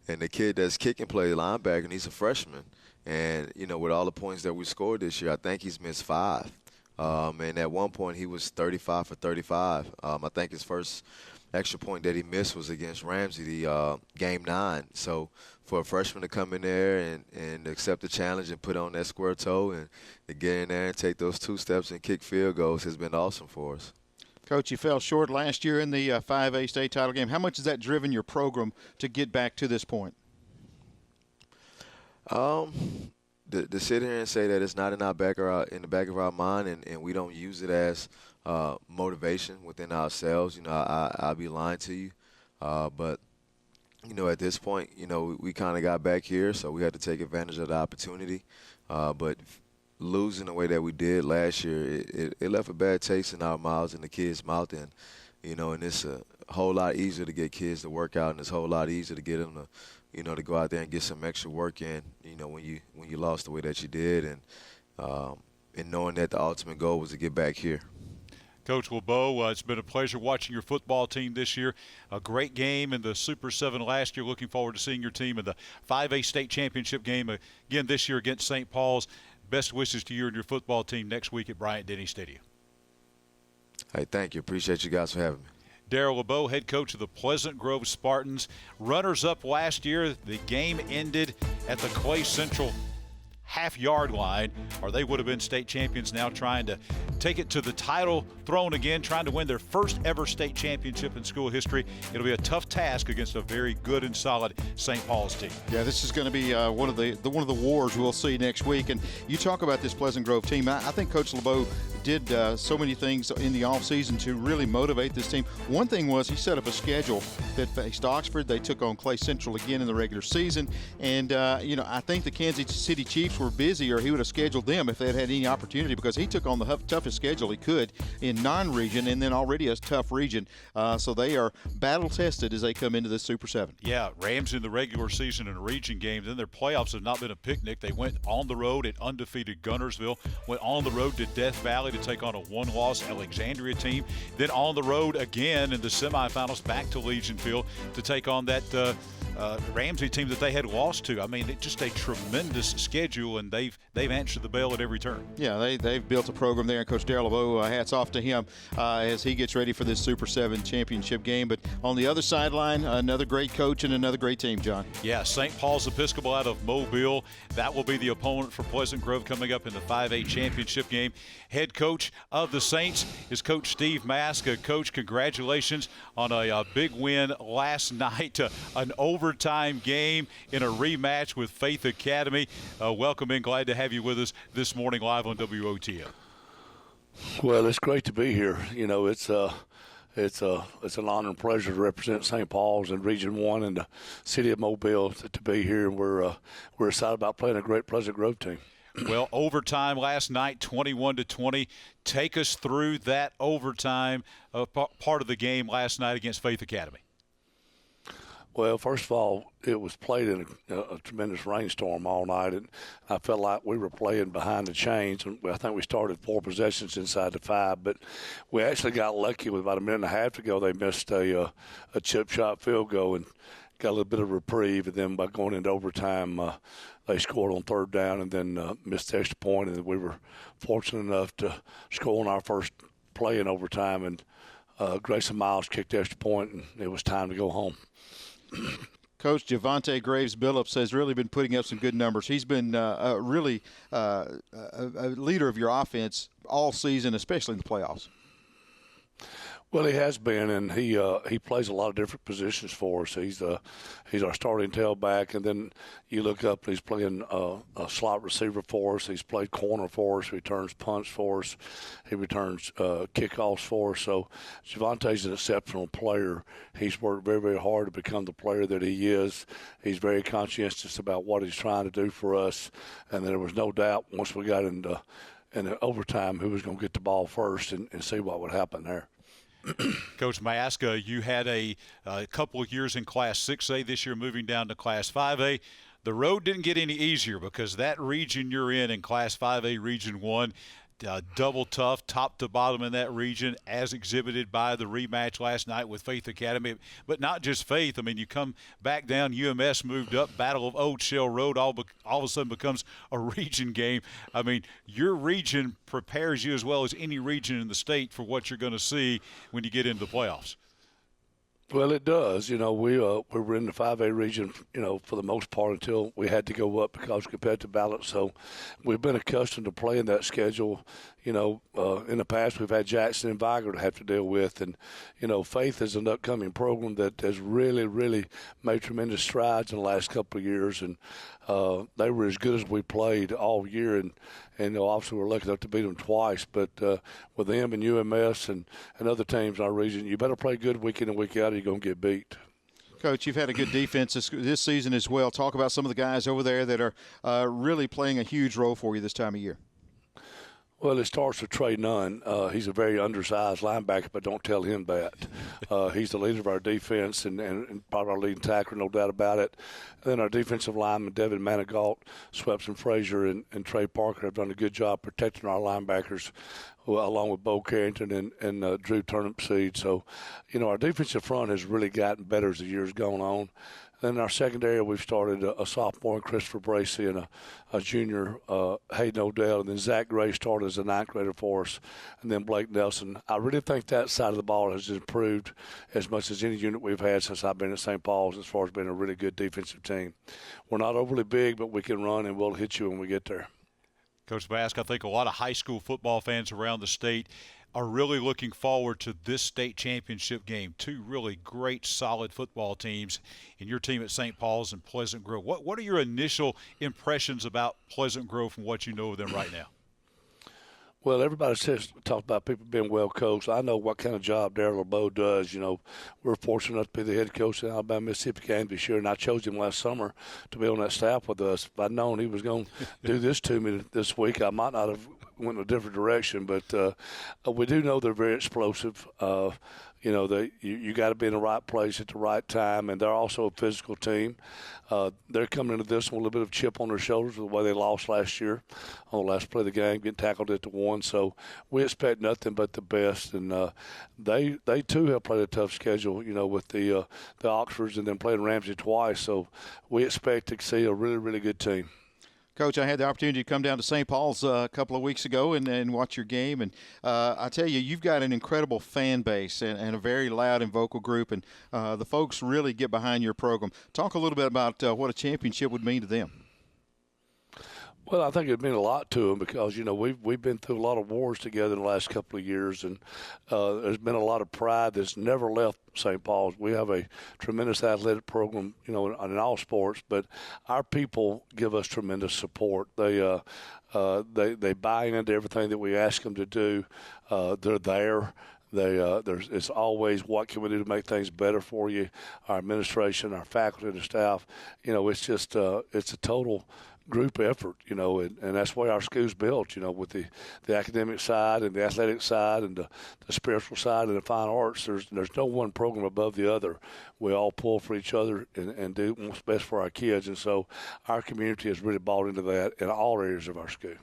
and the kid that's kicking plays linebacker, and he's a freshman. And with all the points that we scored this year, I think he's missed 5. And at one point, he was 35 for 35. I think his first extra point that he missed was against Ramsey, game 9. So for a freshman to come in there and accept the challenge and put on that square toe and to get in there and take those 2 steps and kick field goals has been awesome for us. Coach, you fell short last year in the 5A state title game. How much has that driven your program to get back to this point? To sit here and say that it's not in the back of our mind and we don't use it as motivation within ourselves, I'll be lying to you. But, at this point, we kind of got back here, so we had to take advantage of the opportunity. But losing the way that we did last year, it left a bad taste in our mouths and the kids' mouth. And, and it's a whole lot easier to get kids to work out, and it's a whole lot easier to get them to to go out there and get some extra work in, when you lost the way that you did, and knowing that the ultimate goal was to get back here. Coach Guilbeau, it's been a pleasure watching your football team this year. A great game in the Super 7 last year. Looking forward to seeing your team in the 5A state championship game again this year against St. Paul's. Best wishes to you and your football team next week at Bryant-Denny Stadium. Hey, thank you. Appreciate you guys for having me. Darryl LeBeau, head coach of the Pleasant Grove Spartans. Runners-up last year. The game ended at the Clay Central half-yard line, or they would have been state champions, now trying to take it to the title throne again, trying to win their first ever state championship in school history. It'll be a tough task against a very good and solid St. Paul's team. Yeah, this is going to be one of the wars we'll see next week. And you talk about this Pleasant Grove team. I think Coach LeBeau did so many things in the offseason to really motivate this team. One thing was he set up a schedule that faced Oxford. They took on Clay Central again in the regular season. And, I think the Kansas City Chiefs were busy, or he would have scheduled them if they had any opportunity, because he took on the toughest schedule he could in non-region and then already a tough region. So they are battle-tested as they come into this Super 7. Yeah, Rams in the regular season and a region game. Then their playoffs have not been a picnic. They went on the road at undefeated Guntersville, went on the road to Death Valley to take on a 1-loss Alexandria team, then on the road again in the semifinals back to Legion Field to take on that Ramsey team that they had lost to. I mean, it's just a tremendous schedule, and they've answered the bell at every turn. Yeah, they've built a program there, and Coach Darryl LeBeau, hats off to him as he gets ready for this Super 7 championship game. But on the other sideline, another great coach and another great team, John. Yeah, St. Paul's Episcopal out of Mobile. That will be the opponent for Pleasant Grove coming up in the 5A championship game. Head coach of the Saints is Coach Steve Mask. Coach, congratulations on a big win last night, an overtime game in a rematch with Faith Academy. Welcome in. Glad to have you with us this morning live on WOTM. Well, it's great to be here. You know, it's an honor and pleasure to represent St. Paul's in Region 1 and the city of Mobile to be here. And we're excited about playing a great Pleasant Grove team. Well, overtime last night, 21-20. Take us through that overtime part of the game last night against Faith Academy. Well, first of all, it was played in a tremendous rainstorm all night, and I felt like we were playing behind the chains. And I think we started 4 possessions inside the 5, but we actually got lucky with about a minute and a half to go. They missed a chip shot field goal and got a little bit of reprieve, and then by going into overtime, they scored on 3rd down and then missed the extra point, and we were fortunate enough to score on our first play in overtime, and Grayson Miles kicked the extra point, and it was time to go home. Coach Javante Graves-Billups has really been putting up some good numbers. He's been really a leader of your offense all season, especially in the playoffs. Well, he has been, and he plays a lot of different positions for us. He's our starting tailback, and then you look up and he's playing a slot receiver for us. He's played corner for us. He returns punts for us. He returns kickoffs for us. So Javante's an exceptional player. He's worked very, very hard to become the player that he is. He's very conscientious about what he's trying to do for us, and there was no doubt once we got into overtime who was going to get the ball first and see what would happen there. Coach Maska, you had a couple of years in Class 6A this year, moving down to Class 5A. The road didn't get any easier because that region you're in Class 5A Region 1, double tough, top to bottom in that region, as exhibited by the rematch last night with Faith Academy. But not just Faith. I mean, you come back down, UMS moved up, Battle of Old Shell Road all of a sudden becomes a region game. I mean, your region prepares you as well as any region in the state for what you're going to see when you get into the playoffs. Well, it does. You know, we were in the 5A region, you know, for the most part until we had to go up because of competitive balance. So we've been accustomed to playing that schedule. You know, in the past we've had Jackson and Weingarten to have to deal with. And, you know, Faith is an upcoming program that has really, really made tremendous strides in the last couple of years. And they were as good as we played all year. And you know, obviously we're lucky enough to beat them twice. But with them and UMS and other teams in our region, you better play good week in and week out or you're going to get beat. Coach, you've had a good defense this season as well. Talk about some of the guys over there that are really playing a huge role for you this time of year. Well, it starts with Trey Nunn. He's a very undersized linebacker, but don't tell him that. He's the leader of our defense and probably our leading tackler, no doubt about it. And then our defensive lineman, Devin Manigault, Swepson Frazier, and Trey Parker have done a good job protecting our linebackers, along with Bo Carrington and Drew Turnipseed. So, you know, our defensive front has really gotten better as the year's gone on. Then in our secondary, we've started a sophomore, Christopher Bracey, and a junior, Hayden Odell, and then Zach Gray started as a 9th grader for us, and then Blake Nelson. I really think that side of the ball has improved as much as any unit we've had since I've been at St. Paul's as far as being a really good defensive team. We're not overly big, but we can run, and we'll hit you when we get there. Coach Bask, I think a lot of high school football fans around the state are really looking forward to this state championship game. 2 really great, solid football teams, and your team at St. Paul's and Pleasant Grove. What are your initial impressions about Pleasant Grove from what you know of them right now? Well, everybody says talk about people being well coached. I know what kind of job Darrell LeBeau does. You know, we're fortunate enough to be the head coach of the Alabama Mississippi game this year, and I chose him last summer to be on that staff with us. If I'd known he was going to do this to me this week, I might not have went in a different direction. But we do know they're very explosive. You know, you got to be in the right place at the right time, and they're also a physical team. They're coming into this with a little bit of chip on their shoulders with the way they lost last year on the last play of the game, getting tackled at the 1. So we expect nothing but the best. And they too have played a tough schedule, you know, with the Oxfords and then playing Ramsey twice. So we expect to see a really, really good team. Coach, I had the opportunity to come down to St. Paul's a couple of weeks ago and watch your game. And I tell you, you've got an incredible fan base and a very loud and vocal group. And the folks really get behind your program. Talk a little bit about what a championship would mean to them. Well, I think it meant a lot to them because, we've been through a lot of wars together in the last couple of years, and there's been a lot of pride that's never left St. Paul's. We have a tremendous athletic program, in all sports, but our people give us tremendous support. They buy into everything that we ask them to do. They're there. It's always what can we do to make things better for you. Our administration, our faculty, and the staff. It's just it's a total group effort, and that's why our school's built, with the academic side and the athletic side and the spiritual side and the fine arts. There's no one program above the other. We all pull for each other and do what's best for our kids, and so our community has really bought into that in all areas of our school.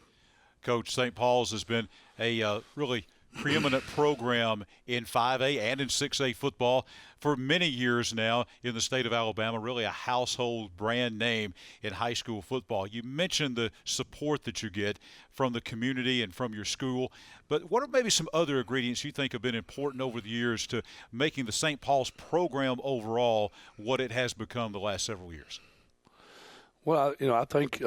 Coach, St. Paul's has been a really preeminent program in 5A and in 6A football for many years now in the state of Alabama, really a household brand name in high school football. You mentioned the support that you get from the community and from your school, but what are maybe some other ingredients you think have been important over the years to making the St. Paul's program overall what it has become the last several years? Well, I think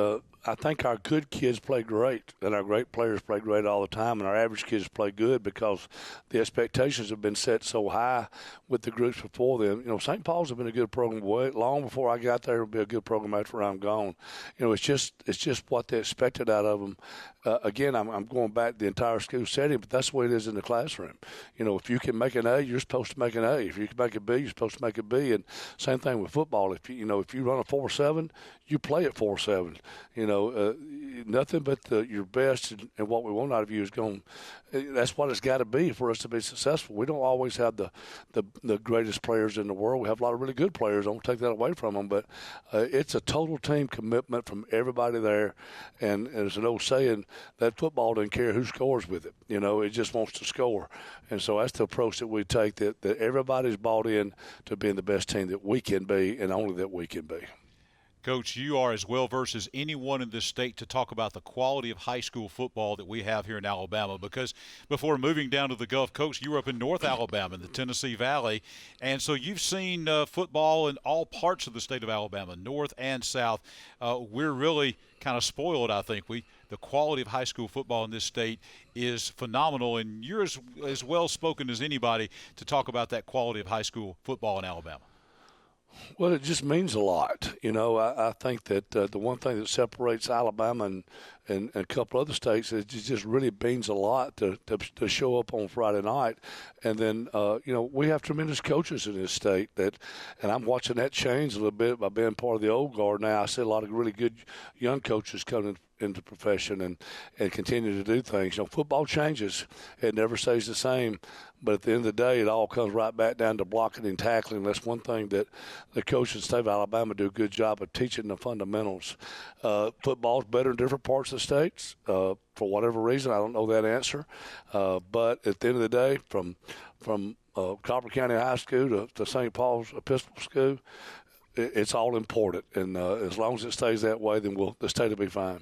our good kids play great, and our great players play great all the time, and our average kids play good because the expectations have been set so high with the groups before them. St. Paul's have been a good program long before I got there. It'll be a good program after I'm gone. It's just what they expected out of them. Again, I'm going back to the entire school setting, but that's the way it is in the classroom. If you can make an A, you're supposed to make an A. If you can make a B, you're supposed to make a B. And same thing with football. If you run a 4-7, you play at 4-7. Nothing but your best, and what we want out of you is going. That's what it's got to be for us to be successful. We don't always have the greatest players in the world. We have a lot of really good players. I don't take that away from them, but it's a total team commitment from everybody there. And there's an old saying that football doesn't care who scores with it. It just wants to score. And so that's the approach that we take, that everybody's bought in to being the best team that we can be, and only that we can be. Coach, you are as well versed as anyone in this state to talk about the quality of high school football that we have here in Alabama, because before moving down to the Gulf Coast, you were up in North Alabama in the Tennessee Valley, and so you've seen football in all parts of the state of Alabama, north and south. We're really kind of spoiled, I think. The quality of high school football in this state is phenomenal, and you're as well spoken as anybody to talk about that quality of high school football in Alabama. Well, it just means a lot. I think that the one thing that separates Alabama and a couple other states is it just really means a lot to show up on Friday night. And then, we have tremendous coaches in this state and I'm watching that change a little bit by being part of the old guard now. I see a lot of really good young coaches coming into the profession and continue to do things. Football changes. It never stays the same. But at the end of the day, it all comes right back down to blocking and tackling. That's one thing that the coaches in the state of Alabama do a good job of teaching the fundamentals. Football's better in different parts of the states. For whatever reason, I don't know that answer. But at the end of the day, from Copper County High School to St. Paul's Episcopal School, it's all important. And as long as it stays that way, then the state will be fine.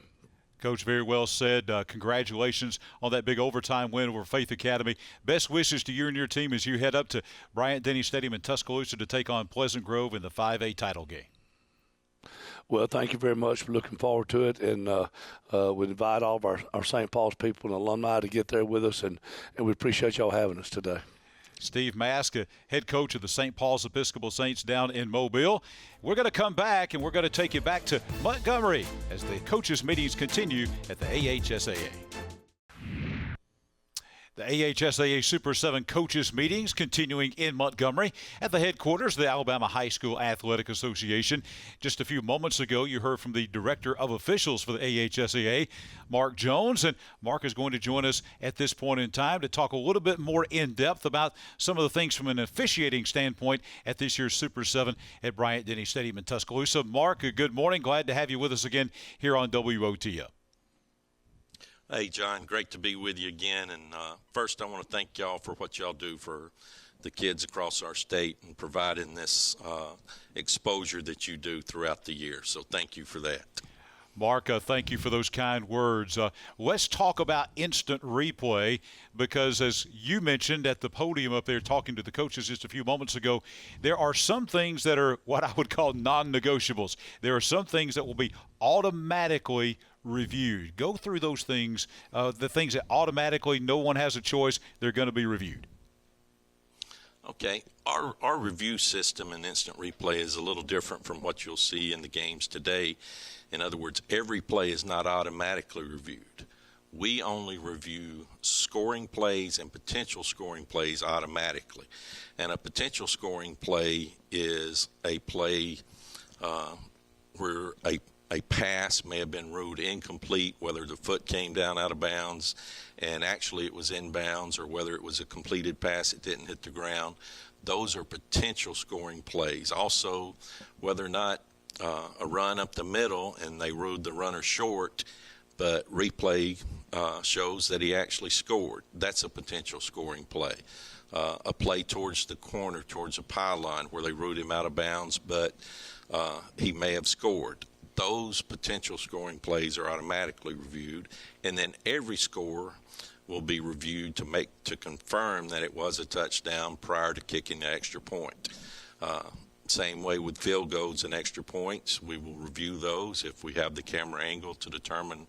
Coach, very well said. Congratulations on that big overtime win over Faith Academy. Best wishes to you and your team as you head up to Bryant-Denny Stadium in Tuscaloosa to take on Pleasant Grove in the 5A title game. Well, thank you very much. We're looking forward to it, and we invite all of our St. Paul's people and alumni to get there with us, and we appreciate y'all having us today. Steve Mask, head coach of the St. Paul's Episcopal Saints down in Mobile. We're going to come back, and we're going to take you back to Montgomery as the coaches' meetings continue at the AHSAA. The AHSAA Super 7 coaches meetings continuing in Montgomery at the headquarters of the Alabama High School Athletic Association. Just a few moments ago, you heard from the Director of Officials for the AHSAA, Mark Jones, and Mark is going to join us at this point in time to talk a little bit more in depth about some of the things from an officiating standpoint at this year's Super 7 at Bryant-Denny Stadium in Tuscaloosa. Mark, good morning. Glad to have you with us again here on WOTF. Hey, John, great to be with you again. And first, I want to thank y'all for what y'all do for the kids across our state and providing this exposure that you do throughout the year. So thank you for that. Mark, thank you for those kind words. Let's talk about instant replay because, as you mentioned at the podium up there talking to the coaches just a few moments ago, there are some things that are what I would call non-negotiables. There are some things that will be automatically reviewed. Go through those things, the things that automatically no one has a choice, they're going to be reviewed. Okay, our review system in instant replay is a little different from what you'll see in the games today. In other words, every play is not automatically reviewed. We only review scoring plays and potential scoring plays automatically. And a potential scoring play is a play where a pass may have been ruled incomplete, whether the foot came down out of bounds and actually it was in bounds, or whether it was a completed pass that didn't hit the ground. Those are potential scoring plays. Also, whether or not a run up the middle and they ruled the runner short, but replay shows that he actually scored. That's a potential scoring play. A play towards the corner, towards a pylon, where they ruled him out of bounds, but he may have scored. Those potential scoring plays are automatically reviewed, and then every score will be reviewed to confirm that it was a touchdown prior to kicking the extra point. Same way with field goals and extra points. We will review those if we have the camera angle to determine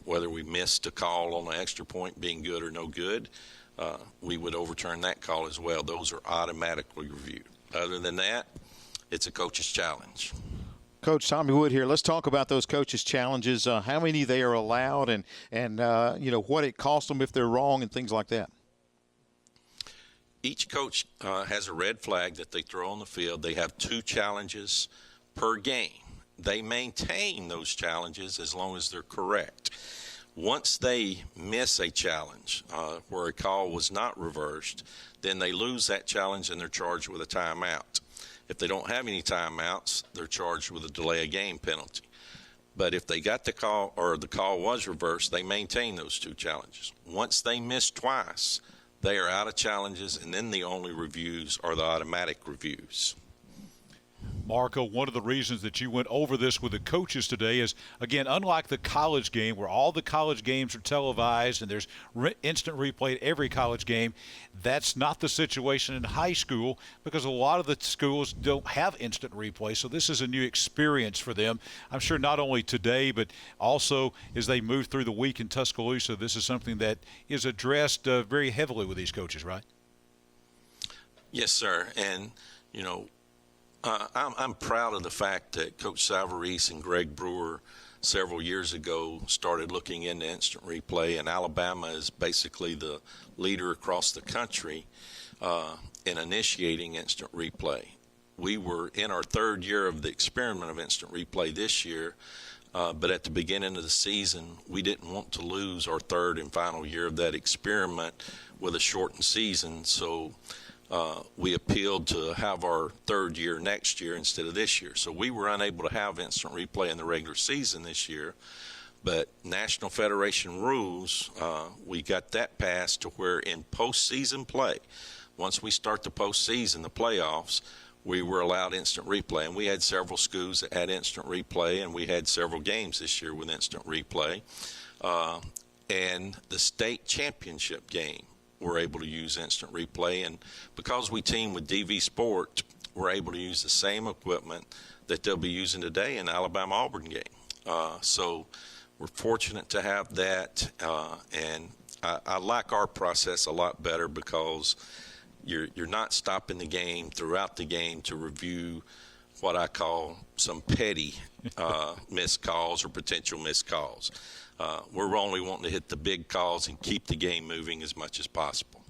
whether we missed a call on the extra point being good or no good. We would overturn that call as well. Those are automatically reviewed. Other than that, it's a coach's challenge. Coach Tommy Wood here. Let's talk about those coaches' challenges, how many they are allowed, and what it costs them if they're wrong and things like that. Each coach has a red flag that they throw on the field. They have 2 challenges per game. They maintain those challenges as long as they're correct. Once they miss a challenge where a call was not reversed, then they lose that challenge and they're charged with a timeout. If they don't have any timeouts, they're charged with a delay of game penalty. But if they got the call or the call was reversed, they maintain those 2 challenges. Once they miss twice, they are out of challenges, and then the only reviews are the automatic reviews. Marco, one of the reasons that you went over this with the coaches today is, again, unlike the college game where all the college games are televised and there's instant replay at every college game, that's not the situation in high school because a lot of the schools don't have instant replay. So this is a new experience for them. I'm sure not only today, but also as they move through the week in Tuscaloosa, this is something that is addressed very heavily with these coaches, right? Yes, sir. And, I'm proud of the fact that Coach Savarese and Greg Brewer several years ago started looking into instant replay, and Alabama is basically the leader across the country in initiating instant replay. We were in our 3rd year of the experiment of instant replay this year, but at the beginning of the season, we didn't want to lose our 3rd and final year of that experiment with a shortened season, so we appealed to have our 3rd year next year instead of this year. So we were unable to have instant replay in the regular season this year. But National Federation rules, we got that passed to where in postseason play, once we start the postseason, the playoffs, we were allowed instant replay. And we had several schools that had instant replay, and we had several games this year with instant replay. And the state championship game, we're able to use instant replay, and because we team with DV Sport, we're able to use the same equipment that they'll be using today in the Alabama-Auburn game. So we're fortunate to have that, and I like our process a lot better because you're not stopping the game throughout the game to review what I call some petty missed calls or potential missed calls. We're only wanting to hit the big calls and keep the game moving as much as possible.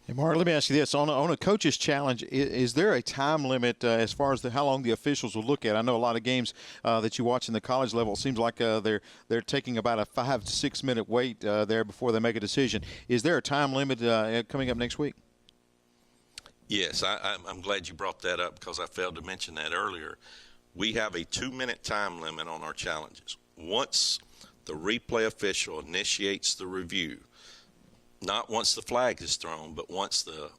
Hey, Mark, let me ask you this. On a coach's challenge, is there a time limit as far as how long the officials will look at? I know a lot of games that you watch in the college level, it seems like they're taking about a 5 to 6 minute wait there before they make a decision. Is there a time limit coming up next week? Yes, I'm glad you brought that up because I failed to mention that earlier. We have a 2-minute time limit on our challenges. Once the replay official initiates the review, not once the flag is thrown, but once the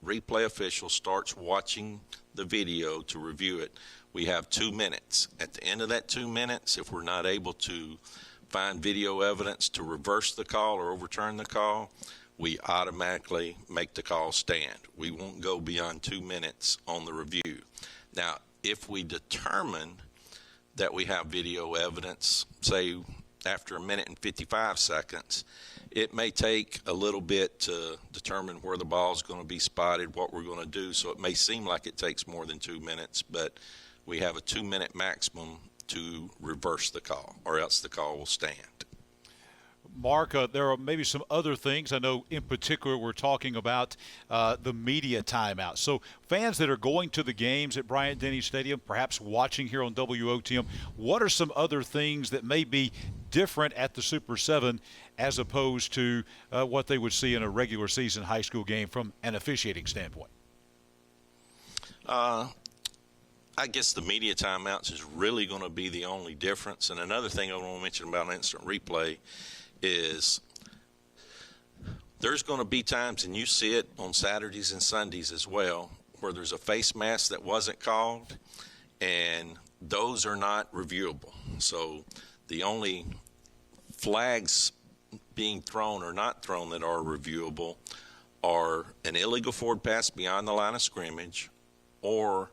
replay official starts watching the video to review it, we have 2 minutes. At the end of that 2 minutes, if we're not able to find video evidence to reverse the call or overturn the call, we automatically make the call stand. We won't go beyond 2 minutes on the review. Now, if we determine that we have video evidence, say after a minute and 55 seconds. It may take a little bit to determine where the ball is going to be spotted, what we're going to do. So it may seem like it takes more than 2 minutes, but we have a 2-minute maximum to reverse the call, or else the call will stand. Mark, there are maybe some other things. I know in particular we're talking about the media timeout. So fans that are going to the games at Bryant-Denny Stadium, perhaps watching here on WOTM, what are some other things that may be different at the Super 7 as opposed to what they would see in a regular season high school game from an officiating standpoint? I guess the media timeouts is really going to be the only difference. And another thing I want to mention about instant replay is there's going to be times, and you see it on Saturdays and Sundays as well, where there's a face mask that wasn't called, and those are not reviewable. So the only flags being thrown or not thrown that are reviewable are an illegal forward pass beyond the line of scrimmage or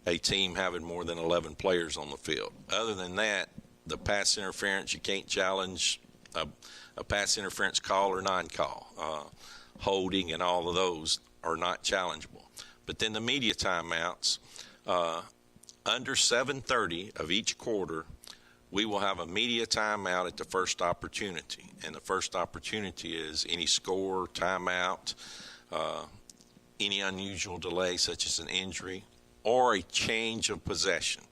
a team having more than 11 players on the field. Other than that, the pass interference, you can't challenge a pass interference call or non-call. Holding and all of those are not challengeable. But then the media timeouts, under 7:30 of each quarter, we will have a media timeout at the first opportunity. And the first opportunity is any score, timeout, any unusual delay such as an injury, or a change of possession,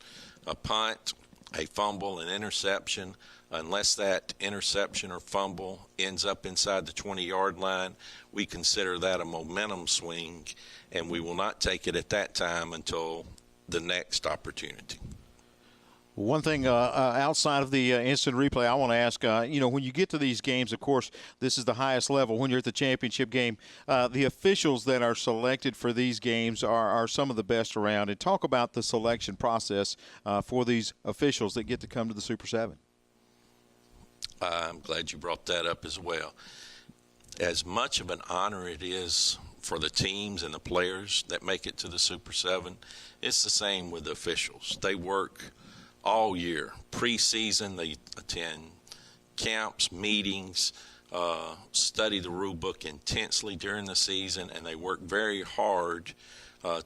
a punt, a fumble, an interception. Unless that interception or fumble ends up inside the 20-yard line, we consider that a momentum swing, and we will not take it at that time until the next opportunity. One thing outside of the instant replay, I want to ask, when you get to these games, of course, this is the highest level. When you're at the championship game, the officials that are selected for these games are some of the best around. And talk about the selection process for these officials that get to come to the Super 7. I'm glad you brought that up as well. As much of an honor it is for the teams and the players that make it to the Super 7, it's the same with the officials. They work all year. Preseason, they attend camps, meetings, study the rule book intensely during the season, and they work very hard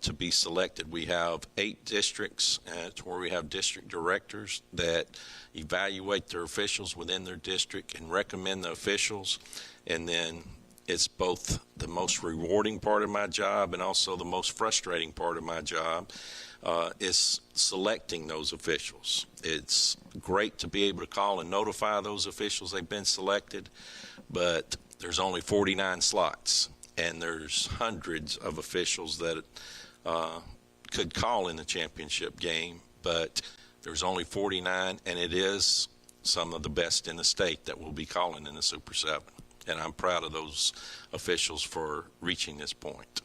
to be selected. We have 8 districts where we have district directors that evaluate their officials within their district and recommend the officials. And then it's both the most rewarding part of my job and also the most frustrating part of my job is selecting those officials. It's great to be able to call and notify those officials they've been selected, but there's only 49 slots, and there's hundreds of officials that could call in the championship game, but there's only 49, and it is some of the best in the state that will be calling in the Super 7. And I'm proud of those officials for reaching this point.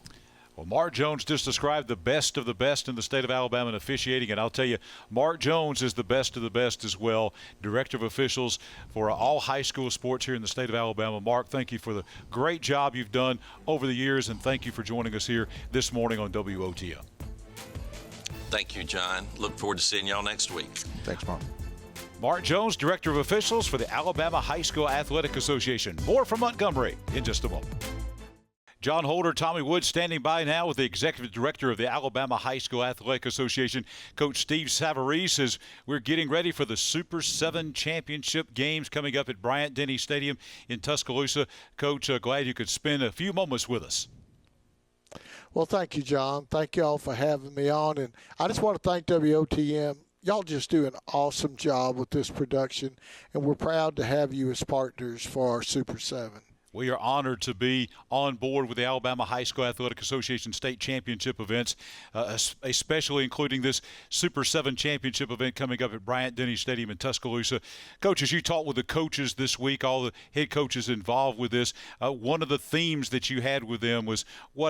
Well, Mark Jones just described the best of the best in the state of Alabama in officiating, and I'll tell you, Mark Jones is the best of the best as well, Director of Officials for all high school sports here in the state of Alabama. Mark, thank you for the great job you've done over the years, and thank you for joining us here this morning on WOTM. Thank you, John. Look forward to seeing y'all next week. Thanks, Mark. Mark Jones, Director of Officials for the Alabama High School Athletic Association. More from Montgomery in just a moment. John Holder, Tommy Wood standing by now with the Executive Director of the Alabama High School Athletic Association, Coach Steve Savarese, as we're getting ready for the Super 7 championship games coming up at Bryant-Denny Stadium in Tuscaloosa. Coach, glad you could spend a few moments with us. Well, thank you, John. Thank you all for having me on. And I just want to thank WOTM. Y'all just do an awesome job with this production, and we're proud to have you as partners for our Super 7. We are honored to be on board with the Alabama High School Athletic Association state championship events, especially including this Super 7 championship event coming up at Bryant-Denny Stadium in Tuscaloosa. Coach, as you talked with the coaches this week, all the head coaches involved with this, one of the themes that you had with them was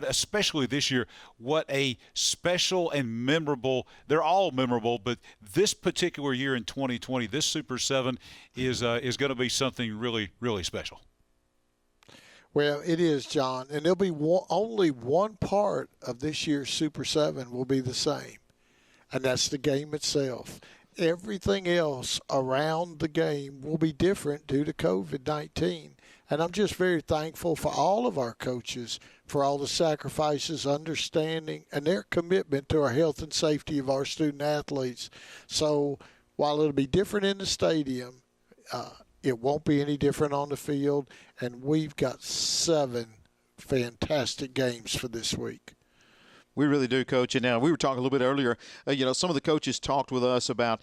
especially this year, what a special and memorable, they're all memorable, but this particular year in 2020, this Super 7 is going to be something really, really special. Well, it is, John, and there'll be only one part of this year's Super 7 will be the same, and that's the game itself. everything else around the game will be different due to COVID-19. And I'm just very thankful for all of our coaches for all the sacrifices, understanding, and their commitment to our health and safety of our student athletes. So while it'll be different in the stadium, it won't be any different on the field. And we've got 7 fantastic games for this week. We really do, Coach. And now we were talking a little bit earlier, some of the coaches talked with us about,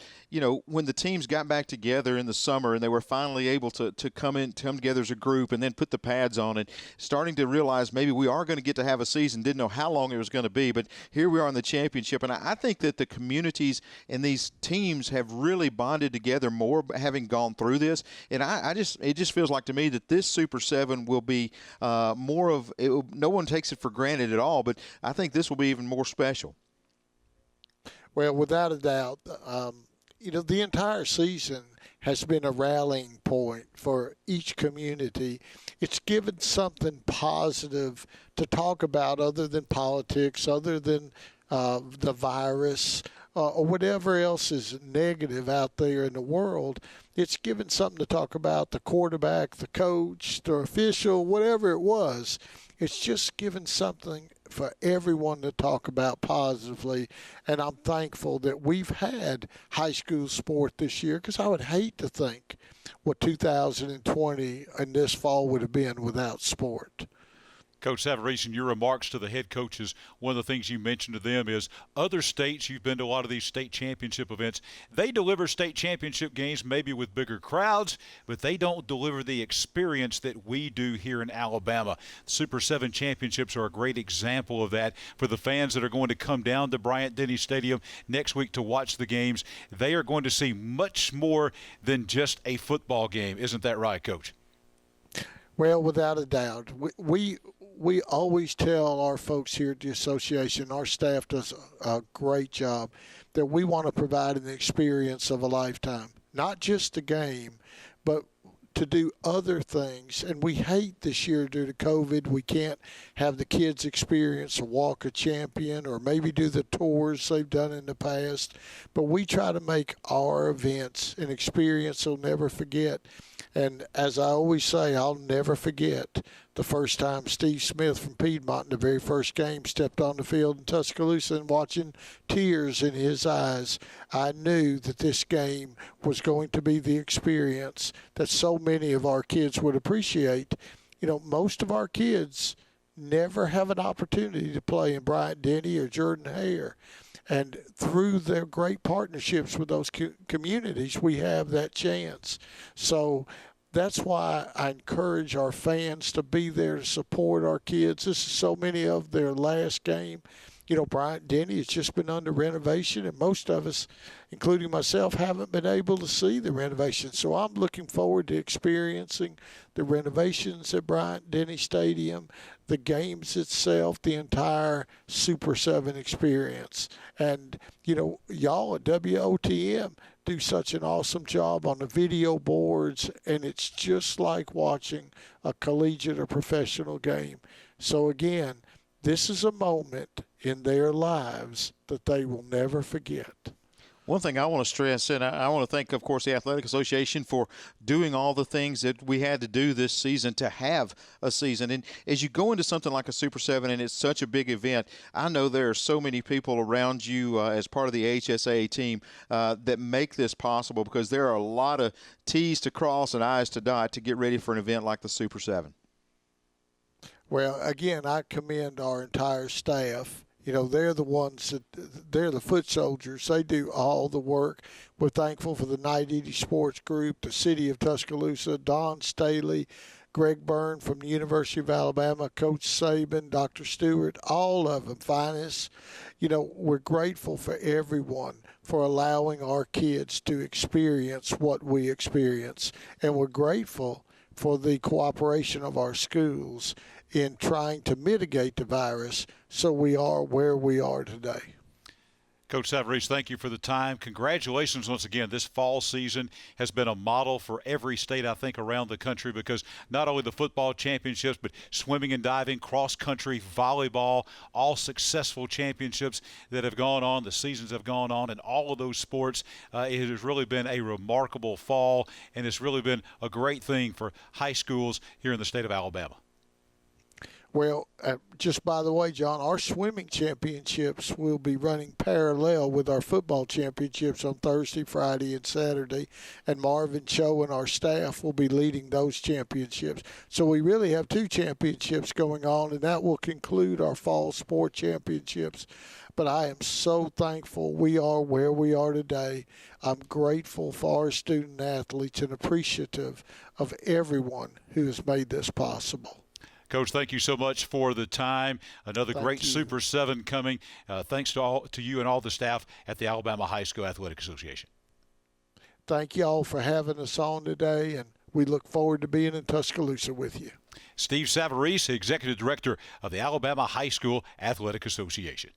when the teams got back together in the summer and they were finally able to come together as a group and then put the pads on and starting to realize maybe we are going to get to have a season, didn't know how long it was going to be, but here we are in the championship. And I think that the communities and these teams have really bonded together more having gone through this. And it just feels like to me that this Super 7 will be more of – no one takes it for granted at all, but I think this will be even more special. Well, without a doubt, the entire season has been a rallying point for each community. It's given something positive to talk about other than politics, other than the virus, or whatever else is negative out there in the world. It's given something to talk about, the quarterback, the coach, the official, whatever it was. It's just given something for everyone to talk about positively, and I'm thankful that we've had high school sport this year, because I would hate to think what 2020 and this fall would have been without sport. Coach Savarese, your remarks to the head coaches, one of the things you mentioned to them is other states, you've been to a lot of these state championship events, they deliver state championship games maybe with bigger crowds, but they don't deliver the experience that we do here in Alabama. Super 7 championships are a great example of that for the fans that are going to come down to Bryant-Denny Stadium next week to watch the games. They are going to see much more than just a football game. Isn't that right, Coach? Well, without a doubt. We always tell our folks here at the association, our staff does a great job, that we want to provide an experience of a lifetime. Not just a game, but to do other things. And we hate this year due to COVID, we can't have the kids experience a Walk of Champion or maybe do the tours they've done in the past. But we try to make our events an experience they'll never forget. And as I always say, I'll never forget the first time Steve Smith from Piedmont in the very first game stepped on the field in Tuscaloosa, and watching tears in his eyes, I knew that this game was going to be the experience that so many of our kids would appreciate. Most of our kids never have an opportunity to play in Bryant-Denny or Jordan-Hare. And through their great partnerships with those communities, we have that chance. So that's why I encourage our fans to be there to support our kids. This is so many of their last game. Bryant-Denny has just been under renovation, and most of us, including myself, haven't been able to see the renovation. So I'm looking forward to experiencing the renovations at Bryant-Denny Stadium, the games itself, the entire Super 7 experience. And, y'all at WOTM do such an awesome job on the video boards, and it's just like watching a collegiate or professional game. So, again, this is a moment in their lives that they will never forget. One thing I want to stress, and I want to thank, of course, the Athletic Association for doing all the things that we had to do this season to have a season. And as you go into something like a Super 7 and it's such a big event, I know there are so many people around you as part of the AHSAA team that make this possible, because there are a lot of T's to cross and I's to dot to get ready for an event like the Super 7. Well, again, I commend our entire staff. They're the ones they're the foot soldiers. They do all the work. We're thankful for the Night Edie Sports Group, the City of Tuscaloosa, Don Staley, Greg Byrne from the University of Alabama, Coach Saban, Dr. Stewart, all of them, Finest. We're grateful for everyone for allowing our kids to experience what we experience. And we're grateful for the cooperation of our schools in trying to mitigate the virus so we are where we are today. Coach Savarese, thank you for the time. Congratulations once again. This fall season has been a model for every state, I think, around the country, because not only the football championships, but swimming and diving, cross-country, volleyball, all successful championships that have gone on, the seasons have gone on, in all of those sports. It has really been a remarkable fall, and it's really been a great thing for high schools here in the state of Alabama. Well, just by the way, John, our swimming championships will be running parallel with our football championships on Thursday, Friday, and Saturday. And Marvin Cho and our staff will be leading those championships. So we really have 2 championships going on, and that will conclude our fall sport championships. But I am so thankful we are where we are today. I'm grateful for our student athletes and appreciative of everyone who has made this possible. Coach, thank you so much for the time. Another great Super 7 coming. Thanks to you and all the staff at the Alabama High School Athletic Association. Thank you all for having us on today, and we look forward to being in Tuscaloosa with you. Steve Savarese, Executive Director of the Alabama High School Athletic Association.